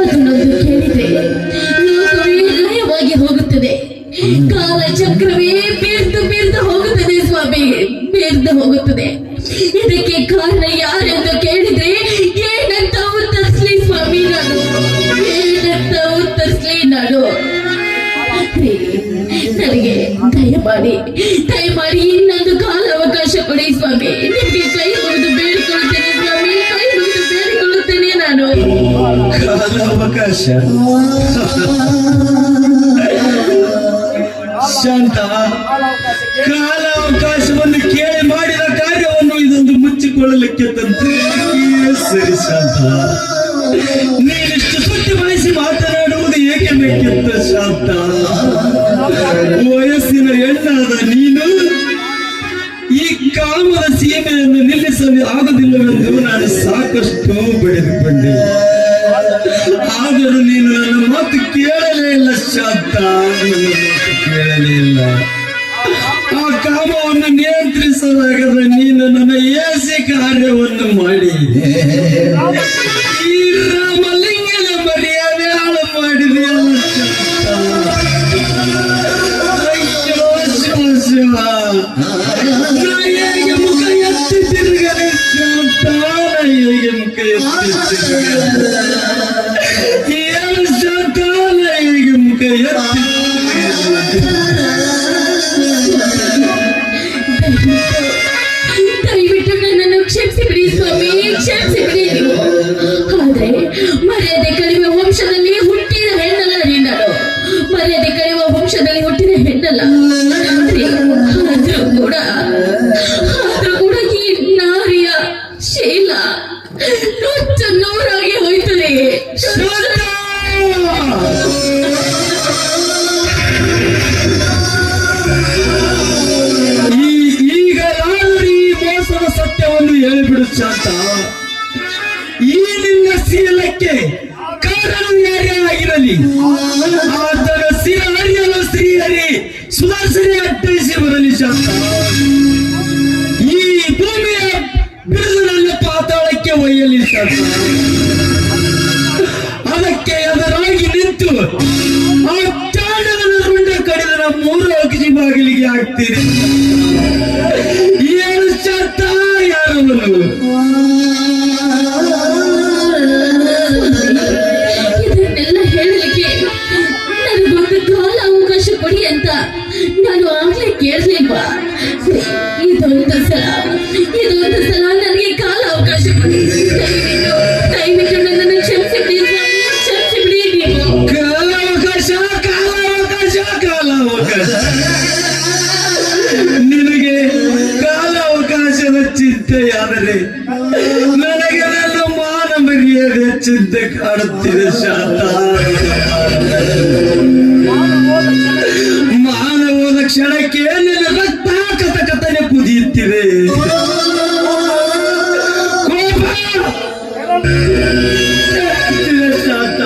ಅದನ್ನೊಂದು ಕೇಳಿದ್ರೆ ಲೋಕವೇ ಲಯವಾಗಿ ಹೋಗುತ್ತದೆ, ಕಾಲ ಚಕ್ರವೇ ಬೀರ್ದು ಹೋಗುತ್ತದೆ ಸ್ವಾಮಿ, ಬೀರ್ದು ಹೋಗುತ್ತದೆ. ಇದಕ್ಕೆ ಕಾರಣ ಯಾರೆಂದು ಕೇಳಿದ್ರೆ ಏನಂತ ಉತ್ತರಿಸ್ಲಿ ಸ್ವಾಮಿ ನಾನು, ಏನಂತ ಉತ್ತರಿಸ್ಲಿ ನಾನು? ನನಗೆ ದಯಮಾಡಿ ಇನ್ನೊಂದು ಕಾಲಾವಕಾಶ ಕೊಡಿ ಸ್ವಾಮಿ, ನಿಮಗೆ ಕೈ ಮುಗಿದು ಬೇಡಿಕೊಳ್ಳುತ್ತೇನೆ ಸ್ವಾಮಿ, ಕೈ ಮುಗಿದು ಬೇಡಿಕೊಳ್ಳುತ್ತೇನೆ ನಾನು. ಕಾಲಾವಕಾಶ ಶಾಂತ, ಕಾಲಾವಕಾಶವನ್ನು ಕೇಳಿ ಮಾಡಿದ ಕಾರ್ಯವನ್ನು ಇದೊಂದು ಮುಚ್ಚಿಕೊಳ್ಳಲಿಕ್ಕೆ ತಂತು. ಸರಿ ಶಾಂತ, ನೀನಿಷ್ಟು ಸುಟ್ಟಿ ಬಯಸಿ ಮಾತನಾಡುವುದು ಏಕೆ ಬೇಕಿತ್ತು ಶಾಂತ? ವಯಸ್ಸಿನ ಹೆಣ್ಣಾದ ನೀನು ಈ ಕಾಮದ ಸೀಮೆಯನ್ನು ನಿಲ್ಲಿಸಲು ಆಗುವುದಿಲ್ಲವೆಂದು ನಾನು ಸಾಕಷ್ಟು ಬಡಿದುಕೊಂಡೆ. ಆದರೂ ನೀನು ನನ್ನ ಮಾತು ಕೇಳಲೇ ಇಲ್ಲ ಶಾಂತ, ನನ್ನ ಮಾತು ಕೇಳಲೇ ಇಲ್ಲ. ಆ ಕಾಮವನ್ನು ನಿಯಂತ್ರಿಸಲಾಗದ ನೀನು ನನ್ನ ಏಸಿ ಕಾರ್ಯವನ್ನು ಮಾಡಿ ಈ ರಾಮಲಿಂಗನ ಮರ್ಯಾದೆ ಹಾಳು ಮಾಡಿದೆಯಲ್ಲ ಶಾಂತ. ಅಯ್ಯೋ ಶಿವ ಶಿವ, ಹೇಗೆ ಮುಖ ಎತ್ತಿ ತಿರುಗಲಿ ಶಾಂತ, ಹೇಗೆ ಮುಖ ಎತ್ತಿ ತಿರುಗಲಿ ಏನು ಶಾಂತ, ಹೇಗೆ ಮುಖ ಎತ್ತಿ ದಯವಿಟ್ಟು ನನ್ನನ್ನು ಕ್ಷಮಿಸಿಬಿಡಿ ಸ್ವಾಮಿ, ಕ್ಷಮಿಸಿಬಿಡಿ ನೀವು. ಆದ್ರೆ ಮರ್ಯಾದೆ ಕಡಿಮೆ ವಂಶದಲ್ಲಿ ಹುಟ್ಟಿದ ಹೆಣ್ಣಲ್ಲ ರೀ ನಾನು, ಮರ್ಯಾದೆ ಕಡಿಮೆ ವಂಶದಲ್ಲಿ ಹುಟ್ಟಿದ ಹೆಣ್ಣಲ್ಲ. ಆದ್ರೂ ಕೂಡ ಈ ನಾರಿಯ ಶೀಲ ನುಚ್ಚು ನೂರಾಗಿ ಹೋಯ್ತದೆ. ಈಗ ನಾನು ಈ ಮೋಸದ ಸತ್ಯವನ್ನು ಹೇಳಿಬಿಡು ಶಾಂತ. ಈ ನಿನ್ನ ಶೀಲಕ್ಕೆ ಕಾರಣ ಯಾರೇ ಆಗಿರಲಿ ಆತನ ಶಿರ ಹರಿಯಲು ಶ್ರೀಹರಿ ಸುದರ್ಶನೆ ಅಟ್ಟೈಸಿ ಬರಲಿ ಶಾಂತ. ಈ ಭೂಮಿಯ ಬಿರುದಿನಲ್ಲಿ ಪಾತಾಳಕ್ಕೆ ಒಯ್ಯಲಿ ಶಾಂತ. ಅದಕ್ಕೆ ಎದುರಾಗಿ ನಿಂತು ಆ ಚಾಂಡದ ರುಂಡ ಕಡಿದ ಮೂರು ಅಕ್ಷಿ ಬಾಗಿಲಿಗೆ ಹಾಕ್ತೀರಿ. ಏನು ಶಾಂತ ಯಾರವನು ಇದನ್ನೆಲ್ಲ ಹೇಳಲಿಕ್ಕೆ ನನಗೊಂದು ಕಾಲ ಅವಕಾಶ ಕೊಡಿ ಅಂತ ನಾನು ಆಗ್ಲೇ ಕೇಳಲಿಲ್ವಾ? ಇದೊಂದು ಸಲ ನನಗೆ ಕಾಲ ಅವಕಾಶ ಕೊಡಿ. ದಯವಿಟ್ಟು ನನ್ನನ್ನು ಕ್ಷಮಿಸಿಬಿಡಿ ಸ್ವಾಮಿ, ಕ್ಷಮಿಸಿಬಿಡಿ ನೀವು. ಕಾಲಾವಕಾಶ ನಿನಗೆ ಕಾಲಾವಕಾಶದ ಚಿಂತೆಯಾದರೆ ನನಗೆ ನನ್ನ ಮಾನ ಮರ್ಯಾದೆ ಚಿಂತೆ ಕಾಡುತ್ತಿದೆ ಶಾಂತ. ಮಾನವನ ಕ್ಷಣಕ್ಕೆ ನನ್ನ ರಕ್ತ ಕಥಕಥನೆ ಕುದಿಯುತ್ತಿದೆ. ಕೋಪ ಶಾಂತ.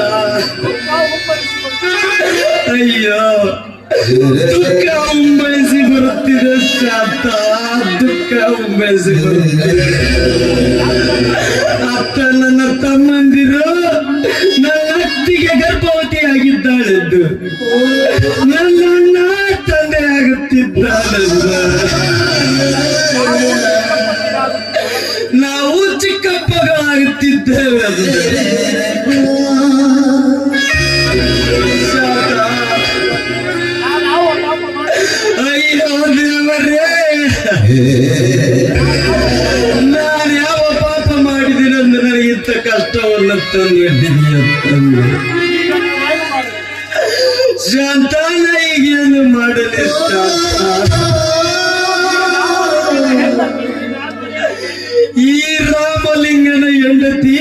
ಅಯ್ಯೋ ದುಃಖ ಉಂಬಳಿಸಿ ಬರುತ್ತಿದೆ ಶಾಂತ, ದುಃಖ ಉಂಬಳಿಸಿ ಬರುತ್ತಿದೆ. ಅತ್ತ ನನ್ನ ತಮ್ಮಂದಿರು ನನ್ನ ಅತ್ತಿಗೆ ಗರ್ಭವತಿಯಾಗಿದ್ದಾಳೆಂದು ನನ್ನನ್ನ ತಂದೆ ಆಗುತ್ತಿದ್ದಾಳೆಂದು ನಾವು ಚಿಕ್ಕಪ್ಪಗಳಾಗುತ್ತಿದ್ದೇವೆ. ಅಯ್ಯೋ ದೇವರೇ, ನಾನು ಯಾವ ಪಾಪ ಮಾಡಿದ್ದೀನೆಂದು ನನಗಿಂತ ಕಷ್ಟವನ್ನು ತಂದಿದ್ದೀಯ ತಂದೆ. ಶಾಂತಾನ ಈಗೇನು ಮಾಡಲಿ ಶಾಂತ? ಈ ರಾಮಲಿಂಗನ ಹೆಂಡತಿ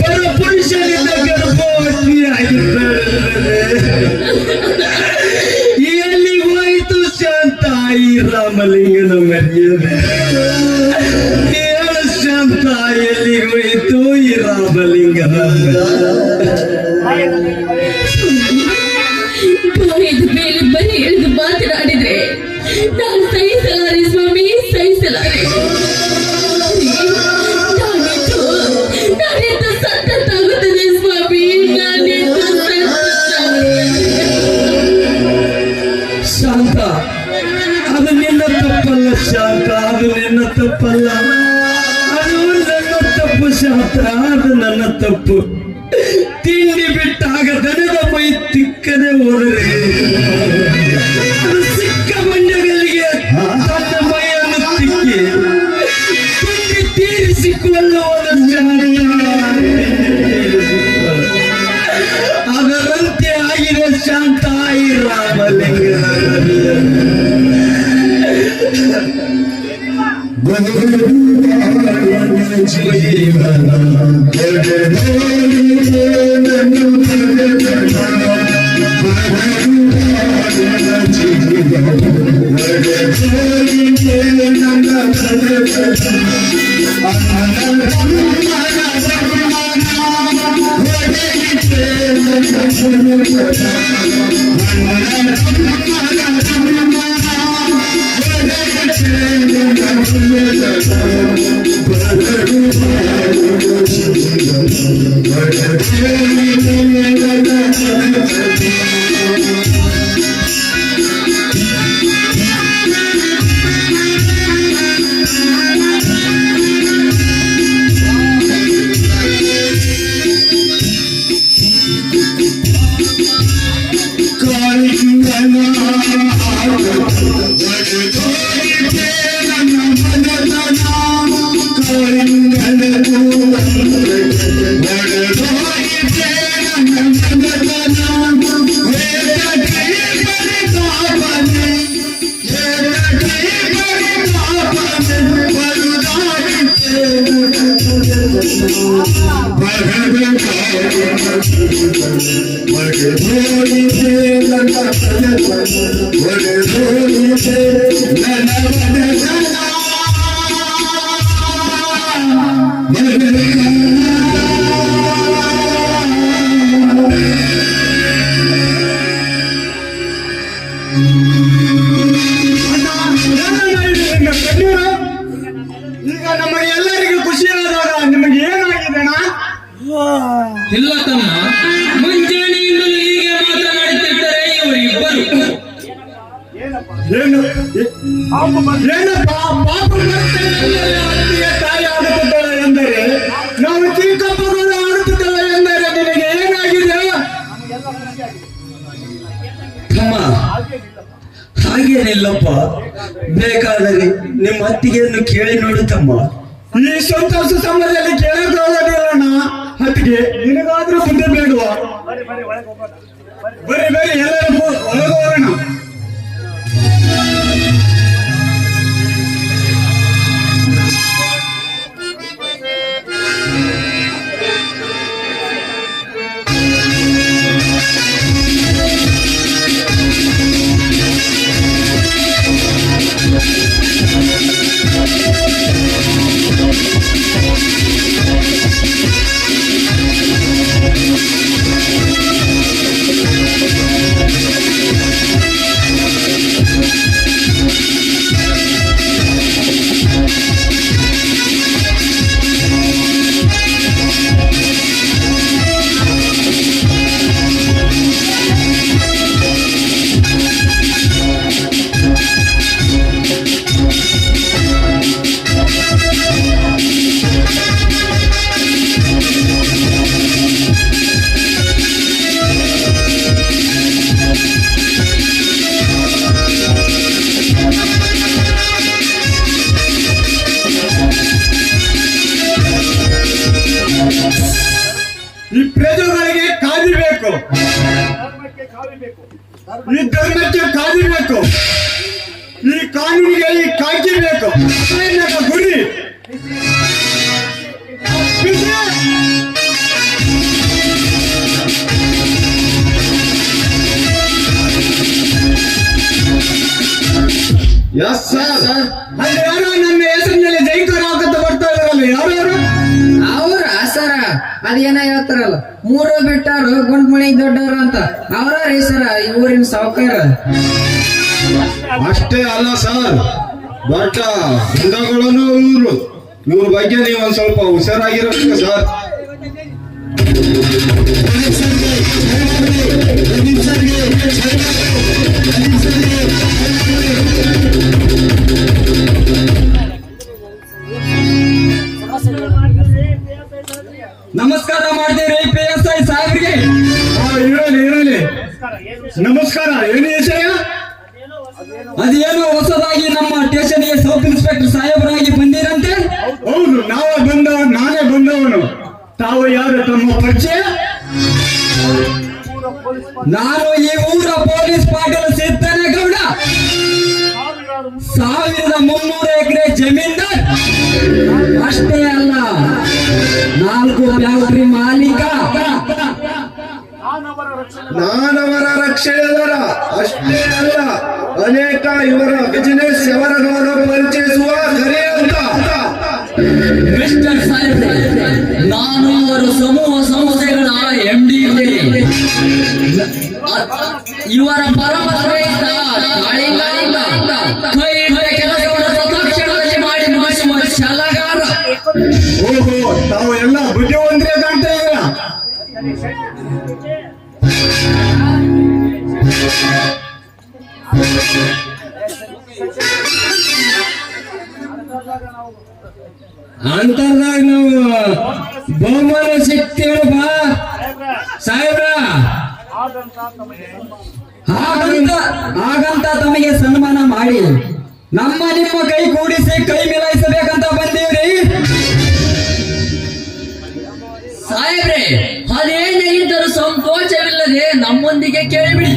ಪರಪುರುಷನಿಂದ ಗರ್ಭವತಿ ಆಗಿದ್ದಾಳೆ. ಎಲ್ಲಿ ಹೋಯಿತು ಶಾಂತ ಈ ರಾಮಲಿಂಗನ ಮರ್ಯಾದೆ? ಹೇಳು ಶಾಂತ, ಎಲ್ಲಿ ಹೋಯಿತು ಈ ರಾಮಲಿಂಗನ? ಬಾಯಿದ ಮೇಲೆ ಬನ್ನಿ ಎಳೆದು ಮಾತನಾಡಿದ್ರೆ ನಾನು ಸಹಿಸಲಾರೆ ಸ್ವಾಮಿ, ಸಹಿಸಲಾರೆ. ನಾನೆಂದು ಸತ್ತತ್ತಾಗುತ್ತದೆ ಸ್ವಾಮಿ, ನಾನೆಂದು ಶಾಂತ, ಅದು ನಿನ್ನ ತಪ್ಪಲ್ಲ ಶಾಂತ, ಅದು ನಿನ್ನ ತಪ್ಪಲ್ಲ, ಅದು ನನ್ನ ತಪ್ಪು ಶಾಂತ, ಅದು ನನ್ನ ತಪ್ಪು. ತಿಂಡಿ ಬಿಟ್ಟಾಗ ದನದ ಮೈ ತಿಕ್ಕದೆ ಹೋದರೆ ಸಿಕ್ಕ ಬಂಡೆಗಳಿಗೆ ತನ್ನ ಮೈಯನ್ನು ತಿಕ್ಕಿ ತಿಂಡಿ ತೀರಿಸಿಕೊಳ್ಳುವ ಅದರಂತೆ ಆಗಿದೆ ಶಾಂತ ಈ ರಾಮಲಿಂಗ. What ಇಲ್ಲ ತಮ್ಮ, ಮುಂಜಾನೆಯಿಂದಲೂ ಹೀಗೆ ಮಾತನಾಡುತ್ತಿದ್ದರೆ ಇವರಿಬ್ಬರು ಏನಪ್ಪ ಪಾಪ ಅತ್ತಿಗೆ ತಾಯಿ ಆಡುತ್ತಿದ್ದಾಳೆ ಎಂದರೆ ನಾವು ಚಿಕ್ಕಪ್ಪಗಳು ಆಡುತ್ತಿದ್ದಾಳೆ ಎಂದರೆ ನಿನಗೆ ಏನಾಗಿದೆ? ತಮ್ಮ, ಹಾಗೇನಿಲ್ಲಪ್ಪ. ಬೇಕಾದರೆ ನಿಮ್ಮ ಅತ್ತಿಗೆಯನ್ನು ಕೇಳಿ ನೋಡು ತಮ್ಮ. ಈ ಸಂತೋಷ ಸಮಯದಲ್ಲಿ ಕೇಳೋದಿಲ್ಲಣ್ಣ. ಅತ್ತಿಗೆ ನಿನಗಾದ್ರೂ ಬುದ್ಧಿ ಬೇಡುವ. ಬರೀ ಎಲ್ಲರೂ ಒಳಗೋರೋಣ. ಈ ಪ್ರಜೆಗಳಿಗೆ ಕಾದಿಬೇಕು, ಈ ಧರ್ಮಕ್ಕೆ ಕಾದಿಬೇಕು, ಈ ಕಾನೂನಿಗೆ ಕಾಯ್ದಿಬೇಕು. ಗುರಿ ಎಸ್ ಸರ್. ಅಲ್ಲಿ ಯಾರೋ ನನ್ನ ಹೆಸರಿನಲ್ಲಿ ಜೈಕಾರ ಹಾಕತ್ತ ಬರ್ತಾ ಇದಾರಲ್ಲ, ಯಾರು ಅವ್ರ ಸರ ಅದೇನ ಹೇಳ್ತಾರಲ್ಲ, ಮೂರು ಬಿಟ್ಟಾರು ಗುಂಡ್ ಮಣಿಗ್ ದೊಡ್ಡವ್ರು ಅಂತ. ಅವರ ರೀ ಸರ ಈ ಊರಿನ ಸಾವುಕಾರ. ಅಷ್ಟೇ ಅಲ್ಲ ಸರ್, ದೊಡ್ಡ ಗುಂಡಗಳನ್ನು ಇವ್ರ ಬಗ್ಗೆ ನೀವು ಒಂದ್ ಸ್ವಲ್ಪ ಹುಷಾರಾಗಿರ್ಬೇಕು ಸರ್. ನಮಸ್ಕಾರ ಮಾಡ್ತೀರಿ PSI ಸಾಹೇಬ್ರಿಗೆ. ಇರಲಿ ನಮಸ್ಕಾರ. ಏನು ವಿಷಯ? ಅದೇನೋ ಹೊಸದಾಗಿ ನಮ್ಮ ಸ್ಟೇಷನ್ಗೆ ಸಬ್ ಇನ್ಸ್ಪೆಕ್ಟರ್ ಸಾಹೇಬರಾಗಿ ಬಂದಿರಂತೆ. ಹೌದು, ನಾನೇ ಬಂದವನು. ತಾವು ಯಾರು? ತಮ್ಮ ಪರಿಚಯ? ನಾನು ಈ ಊರ ಪೊಲೀಸ್ ಪಾಟೀಲ್ ಸಿದ್ದನಗೌಡ, 1300 ಎಕರೆ ಜಮೀನ್ದಾರ್. ಅಷ್ಟೇ ಅಲ್ಲ, 4 ಫ್ಯಾಕ್ಟರಿ ಮಾಲೀಕ. ನಾನವರ ರಕ್ಷಣೆದರ. ಅಷ್ಟೇ ಅಲ್ಲ, ಅನೇಕ ಇವರ ಬಿಸಿನೆಸ್ ವ್ಯವಹಾರಗಳನ್ನು ಪರಿಚಯಿಸುವ ಕರೆ ಅಂತ. ಮಿಸ್ಟರ್ ಸಾಹೇಬ್ರೆ, ನಾನು ಇವರ ಸಮೂಹ ಸಂಸ್ಥೆಗಳ MD ಇದ್ದೇನೆ. ಇವರ ಪರಮ ಶ್ರೇಷ್ಠ ಕಾಳಿಂಗನಿಂದ ಕೈ ಹಿಡಿದ ಕೆಲಸವನ್ನು ತಕ್ಷಣದಲ್ಲಿ ಮಾಡಿ ಮುಗಿಸುವ ಛಲಗಾರ. ಓಹೋ, ತಾವು ಎಲ್ಲ ಬುದ್ಧಿವಂತರೇ ಕಾಣ್ತಾ ಇಲ್ಲ. ಅಂತರ್ದಾಗ ನಾವು ಬಹುಮಾನ ಸಿಗ್ತೇವೆ ಬಾ ಸಾಹೇಬ್ರ. ಹಾಗಂತ ತಮಗೆ ಸನ್ಮಾನ ಮಾಡಿ ನಿಮ್ಮ ಕೈ ಕೂಡಿಸಿ ಕೈ ಮಿಲಾಯಿಸಬೇಕಂತ ಬಂದೀವ್ರಿ ಸಾಹೇಬ್ರೆ. ಅದೇನೇ ಇದ್ದರೂ ಸಂಕೋಚವಿಲ್ಲದೆ ನಮ್ಮೊಂದಿಗೆ ಕೇಳಿಬಿಡಿ.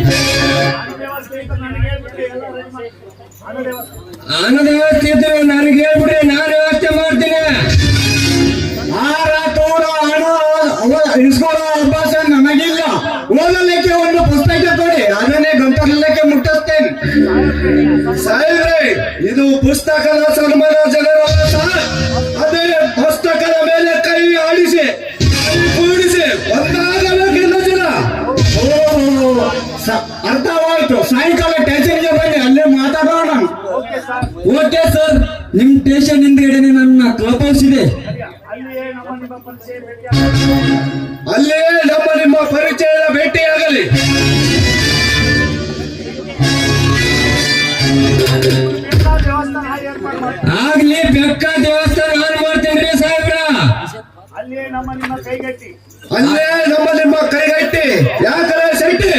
ಅನ್ನದ ವ್ಯವಸ್ಥೆ ಇದ್ರೆ ನನಗೆ ಹೇಳ್ಬಿಡ್ರಿ, ನಾನು ವ್ಯವಸ್ಥೆ ಮಾಡ್ತೀನಿ. ಇಸ್ಕೊಳ್ಳೋ ಅಭ್ಯಾಸ ನಮಗಿಲ್ಲ. ಓದಲಿಕ್ಕೆ ಒಂದು ಪುಸ್ತಕ ಕೊಡಿ, ಅದನ್ನೇ ಗಂಟಲಕ್ಕೆ ಮುಟ್ಟಿಸ್ತೇನೆ. ಸಾಹೇಬ್ರೆ, ಇದು ಪುಸ್ತಕದ ಸನ್ಮಾನ ಜನರಲ್ಲ ಸರ್. ಅದೇ ಪುಸ್ತಕದ ಮೇಲೆ ಕೈ ಆಡಿಸಿ ಕೂಡಿಸಿ ಒಂದಾಗಬೇಕಿಲ್ಲ ಜನ. ಅರ್ಥವಾಯ್ತು. ಸಾಯಂಕಾಲ ಸ್ಟೇಷನ್ಗೆ ಬನ್ನಿ, ಅಲ್ಲೇ ಮಾತಾಡೋಣ. ಓಕೆ ಸರ್, ನಿಮ್ ಸ್ಟೇಷನ್ ಹಿಂದ್ಗಡೆ ನನ್ನ ಕ್ಲಬ್ ಹೌಸ್ ಇದೆ. ಅಲ್ಲೇ ನಮ್ಮ ನಿಮ್ಮ ಪರಿಚಯದ ಭೇಟಿಯಾಗಲಿ. ಆಗ್ಲಿ ಬೆಕ್ಕ ದೇವಸ್ಥಾನ ನಾನು ಮಾಡ್ತೇನ್ರಿ ಸಾಹೇಬ್ರ. ಅಲ್ಲೇ ನಮ್ಮ ನಿಮ್ಮ ಕೈಗಟ್ಟಿ ಯಾಕಲ್ಲ ಶೆಟ್ಟಿ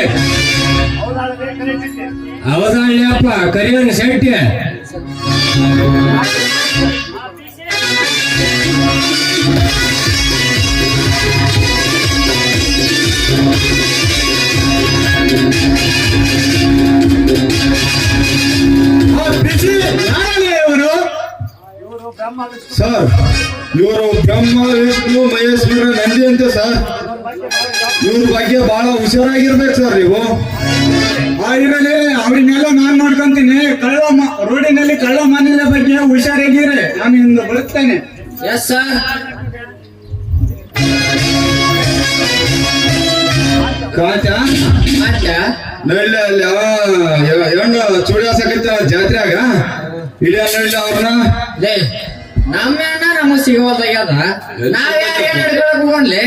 ಅವದಾಳ್ಯಪ್ಪ ಕರಿಯೋನು ಶೆಟ್ಟಿ. ಬಿಸಿ ಯಾರಲ್ಲ ಇವರು? ಸರ್ ಇವರು ಬ್ರಹ್ಮ ವಿಷ್ಣು ಮಹೇಶ್ವರ ನಂದಿ ಅಂತ ಸರ್. ಇವ್ರ ಬಗ್ಗೆ ಬಹಳ ಹುಷಾರಾಗಿರ್ಬೇಕು ಸರ್ ನೀವು. ಇರಲಿ, ಅವ್ರನ್ನೆಲ್ಲ ನಾನ್ ನೋಡ್ಕೊಂತೀನಿ. ರೋಡಿನಲ್ಲಿ ಕಳ್ಳ ಮಾನಿನ ಬಗ್ಗೆ ಹುಷಾರಾಗಿರಿ, ನಾನು ಇಂದು ಬರುತ್ತೇನೆ. Yes sir. ಕಾಂತ ನಳ್ಳಿ ಅಲ್ಲಿ ಹೆಣ್ಣು ಚೂಡಿಯಾಸಕೈತ ಜಾತ್ರೆಯಾಗ ಇಳಿಯ ನಳ್ಳಿ ಅವ್ರನ್ನ ನಮ್ಮ ನಮಗ್ ಸಿಗೋದಾಗ್ಯದ. ನಾವ್ಯಾರು ಏನ್ ಹಿಡ್ಕೊಳಕ್ ಹೋಗ್ಲಿ?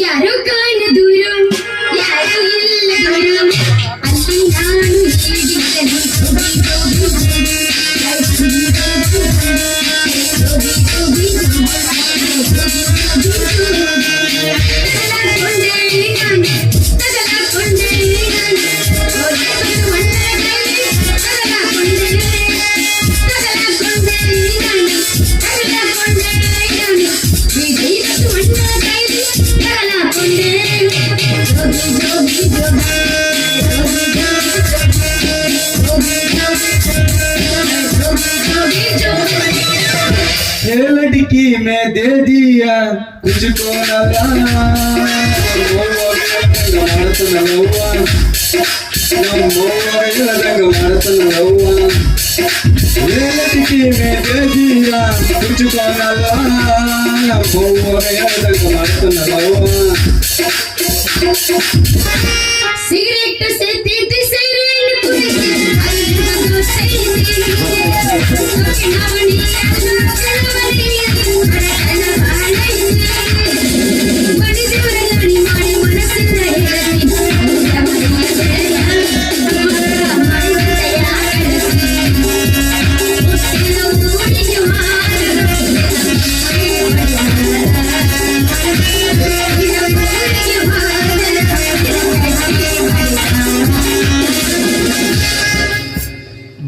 ಯಾರು ಕಾಣ ದೂರ, ಯಾರು ಇಲ್ಲ ದೂರ, ಅಲ್ಲಿ ನಾನು लड़की में दे दिया तुझको लड़की में दे दिया तुझको सिगरेट से दीदी सिगरेट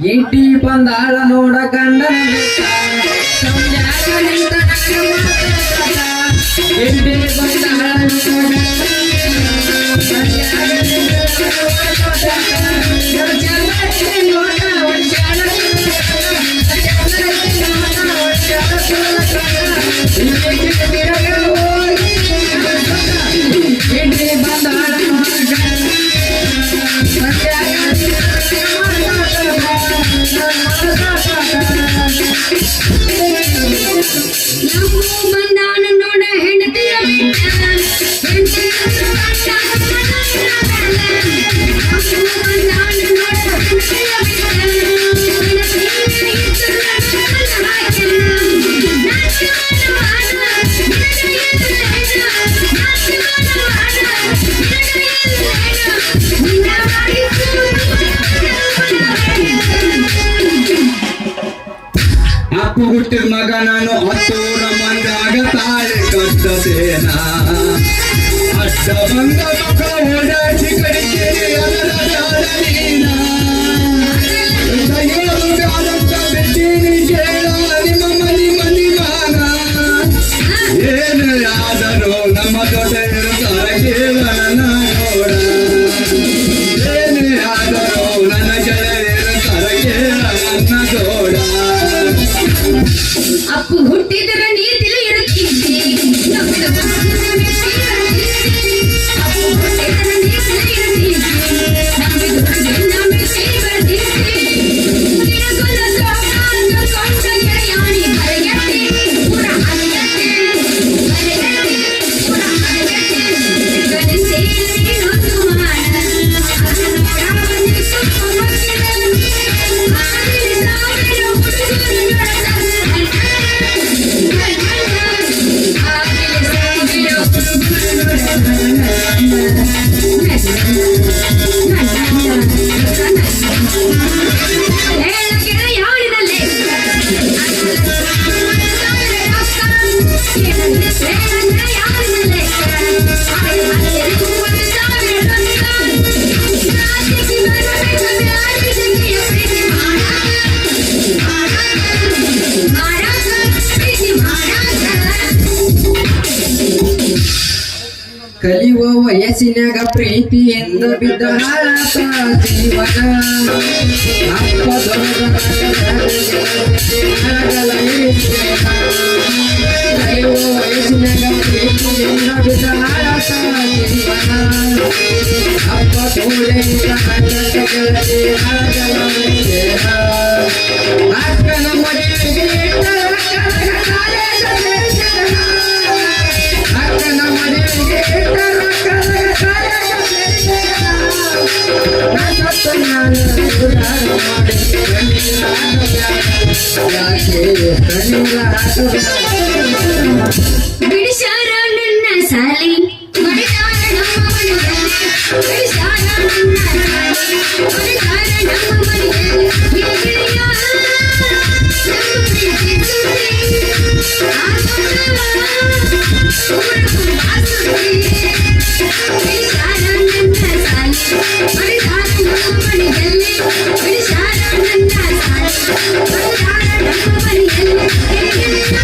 ಗಿಟ್ಟಿ ಬಂದಾಳ ನೋಡ ಗಂಡನ ಗಿಟ್ಟಿ ಬಂದಾಳ ಗಿಟ್ಟಿ ಬಂದಾಳ ಬಂದಾನ ನೋಡ ಹೆಂಡತಿಯ ಅಪ್ಪ ಹುಟ್ಟಿದ ಮಗ ನಾನು ಹತ್ತೂರ ಮಂದಾಗ ತಾಳಿ ಕಟ್ಟತೇನ ಅಡ್ಡ ಬಂದ ಮಕ್ಕಳ ಓಡಾಡಿ ಕಡಿಕೆ ಅದರ ಜಾಡಲೀನ ದಯೆಯು ಬ್ಯಾಡಂತ ಬಿಟ್ಟೀನಿ ಕೇಳ ನಿಮ್ಮ ಮನಿ ಮಾನ ಏನು ಯಾದರೂ ನಮ್ಮ ದೊಡ್ಡ ಇರುತ್ತಾರೆ ಕೇಳ ನನ್ನ ನೋಡ ಏನು ಯಾದರೂ ನನ್ನ ಗೆಳೆಯರಿರುತ್ತಾರೆ ಕೇಳ ನನ್ನ ಜೋಡ ಅಪ್ಪು ಹುಟ್ಟಿದರ ನೀತಿಲಿ ಇರುತ್ತಿದ್ದೆ ಅಪ್ಪು ಹುಟ್ಟಿದರ ನೀತಿಲಿ ಇರುತ್ತಿದ್ದೆ ನಂಬಿಸಿ ಬರ್ತಿದ್ದೆ ನಿನಗೊಲ್ಲ ಸೋಮಾನ ಕೊಂಡ ಗೆಳೆಯಾಣಿ ಬರೆಗಟ್ಟೆ ಪುರ ಹರಿಗಟ್ಟೆ ಬರೆಗಟ್ಟೆ ಪುರ ಹರಿಗಟ್ಟೆ ಗಣಸೆ ನೀನೊಂದು ಮಾಡ ಅದರ ಬಂದು ಸುಮ್ಮಕ್ಕಿದ ಆದಿನ ಸಾವಿರ ಹುಡುಗರು ಕಲಿಯುವ ವಯಸ್ಸಿನಾಗ ಪ್ರೀತಿಯಿಂದ ಬಿದ್ದ ಹಾಳಾತ ಜೀವನ ಅಪ್ಪ ಕಲಿಯುವ ವಯಸ್ಸಿನಾಗ ಪ್ರೀತಿಯಿಂದ ಬಿದ್ದ ಹಾಳಾತ ಜೀವನ ಅಪ್ಪ ತೋಳಿಂದ ಅಕ್ಕನ ಮದುವೆಗೆ ಅಕ್ಕನ ಮದುವೆಗೆ ಬಿಡಿಸಾರ ನನ್ನ ಸಾಲಿ ಮಡಿದಾರ ನಮ್ಮ ಮನೆಯಲ್ಲಿ ಬಿಡಿಸಾರ ನನ್ನ ಸಾಲಿ ಮಡಿದಾರ ನಮ್ಮ ಮನೆಯಲ್ಲಿ ಹಿರಿಯ ನಮ್ಮ ಪ್ರೀತಿ ಸುದ್ದಿ ಬಿಡಿಸಾರ ನನ್ನ ಸಾಲಿ ಮಡಿದಾರ ನಮ್ಮ ಮನೆಯಲ್ಲಿ ಬಿಡಿಸಾರ ನನ್ನ ಸಾಲಿ ಮಡಿದಾರ ನಮ್ಮ ಮನೆಯಲ್ಲಿ ಹಿರಿಯ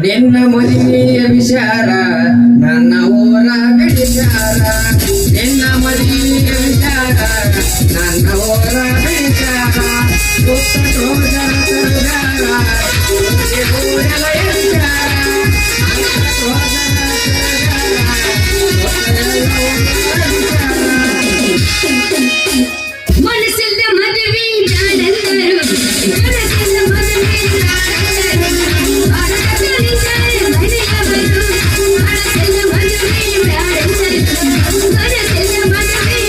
ನಿನ್ನ ಮದುವೆಯ ವಿಚಾರ ನನ್ನ ಊರ ಬಿಡಿಸಾರ ನಿನ್ನ ಮದುವೆಯ ವಿಚಾರ ನನ್ನ ಊರ ಬಿಡಿಸಾರ ಮನಸ್ಸಿಲ್ದ ಮದುವೆ ನಾಡಂದರು ಮನಸ್ಸಿಲ್ದ ಮದುವೆ ನಾಡಂದರು ಅರಸಲಿದ್ದಾರೆ ಮನೆಯವರು ಮನಸ್ಸಿಲ್ದ ಮದುವೆ ನಾಡಂದರು ಮನಸ್ಸಿಲ್ದ ಮದುವೆ ನಾಡಂದರು ಮಾನಸಲಿದ್ದಾರೆ ಮನೆಯವರು ಮದುವೆ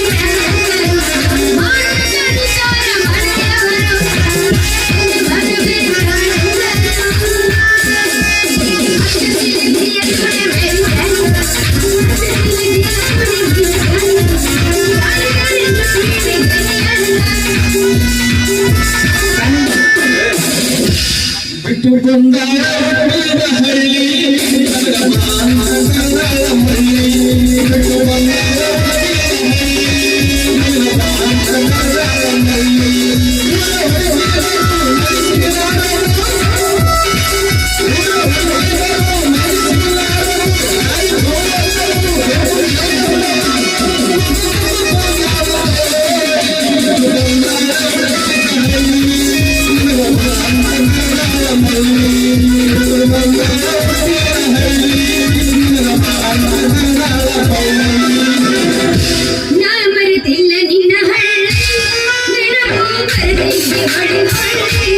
ಬಿಟ್ಟು ಬಂದ ಹಳ್ಳಿ ಬಿಟ್ಟು ಬಂದ ನಾ ಮರೆತಿಲ್ಲ ನಿನ್ನ ಹಳ್ಳಿ ನೆನಪು ಬರದೈತಿ ಹೊಳೆ ಹೊಳೆ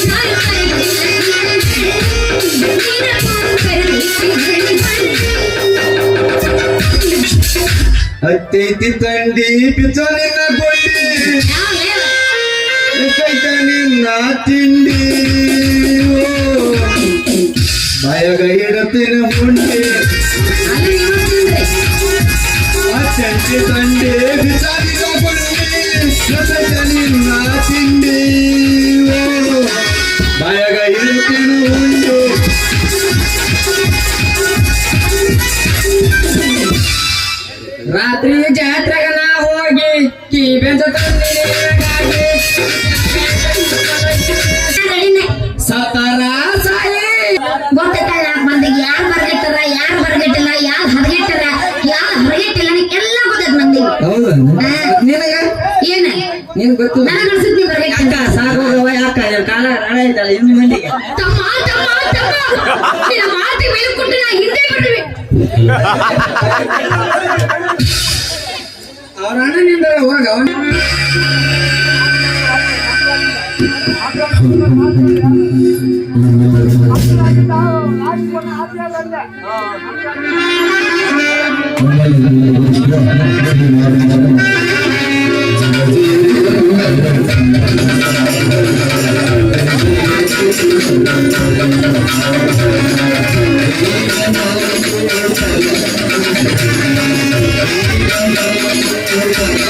ನಾ ಮರೆತಿಲ್ಲ ನಿನ್ನ ಹಳ್ಳಿ ನೆನಪು ಬರದೈತಿ ಹೊಳೆ ಹತ್ತೈತಿ ತಂಡಿ ಪಿಚ್ಚ ನಿನ್ನ ಗೊಂಡಿ ಕೈತ ನಿನ್ನ ತಿಂಡಿ ಬಾಯಾಗ ಇಡತಿನ ಹುಂಡಿ ಹೊಳೆ त्यांचे संडे बिचारीला पडले रसाच्या निरुणा चिंडे ओ बायाಗ ಇರುತ್ತೇನು ಉಂಟು ರಾತ್ರಿ ಜಾತ್ರೆಗ ನಾ ಹೋಗಿ ಕಿವೆಂಚ ಸತರ ಸಾಯಿ ಗೊತ್ತೈತಲ್ಲ ಮಂದಿಗೆ ಯಾರು ಬರ್ಗೆಟ್ಟಾರ ಯಾರು ಬರ್ಗೆಟ್ಟಿಲ್ಲ ಯಾರು ಹದಗೆಟ್ಟಾರ ಯಾರು ಹದಗೆಟ್ಟಿಲ್ಲ ಎಲ್ಲ ಗೊತ್ತೈತ್ ಮಂದಿಗೆ ಹೌದ ನಿನಗ ಏನ ನಿನ್ ಗೊತ್ತು ನನಗ ಅನ್ಸುತ್ತೆ ನೀ ಬರ್ಗೆಟ್ಟ ಅಕ್ಕ ಸಾಕೋಗವ ಯಾಕ ಕಾಲ ರಣ ಐತಲ್ಲ ಇನ್ನು ಮಂದಿಗೆ ತಮ್ಮ ನಿನ್ನ ಮಾತಿಗೆ ಮೇಲೆ ಕೊಟ್ಟು ನಾ ಹಿಂದೆ ಬಿಡ್ರಿ ಅವ್ರ ಅಣ್ಣನಿಂದ ಹೋಗ Thank you.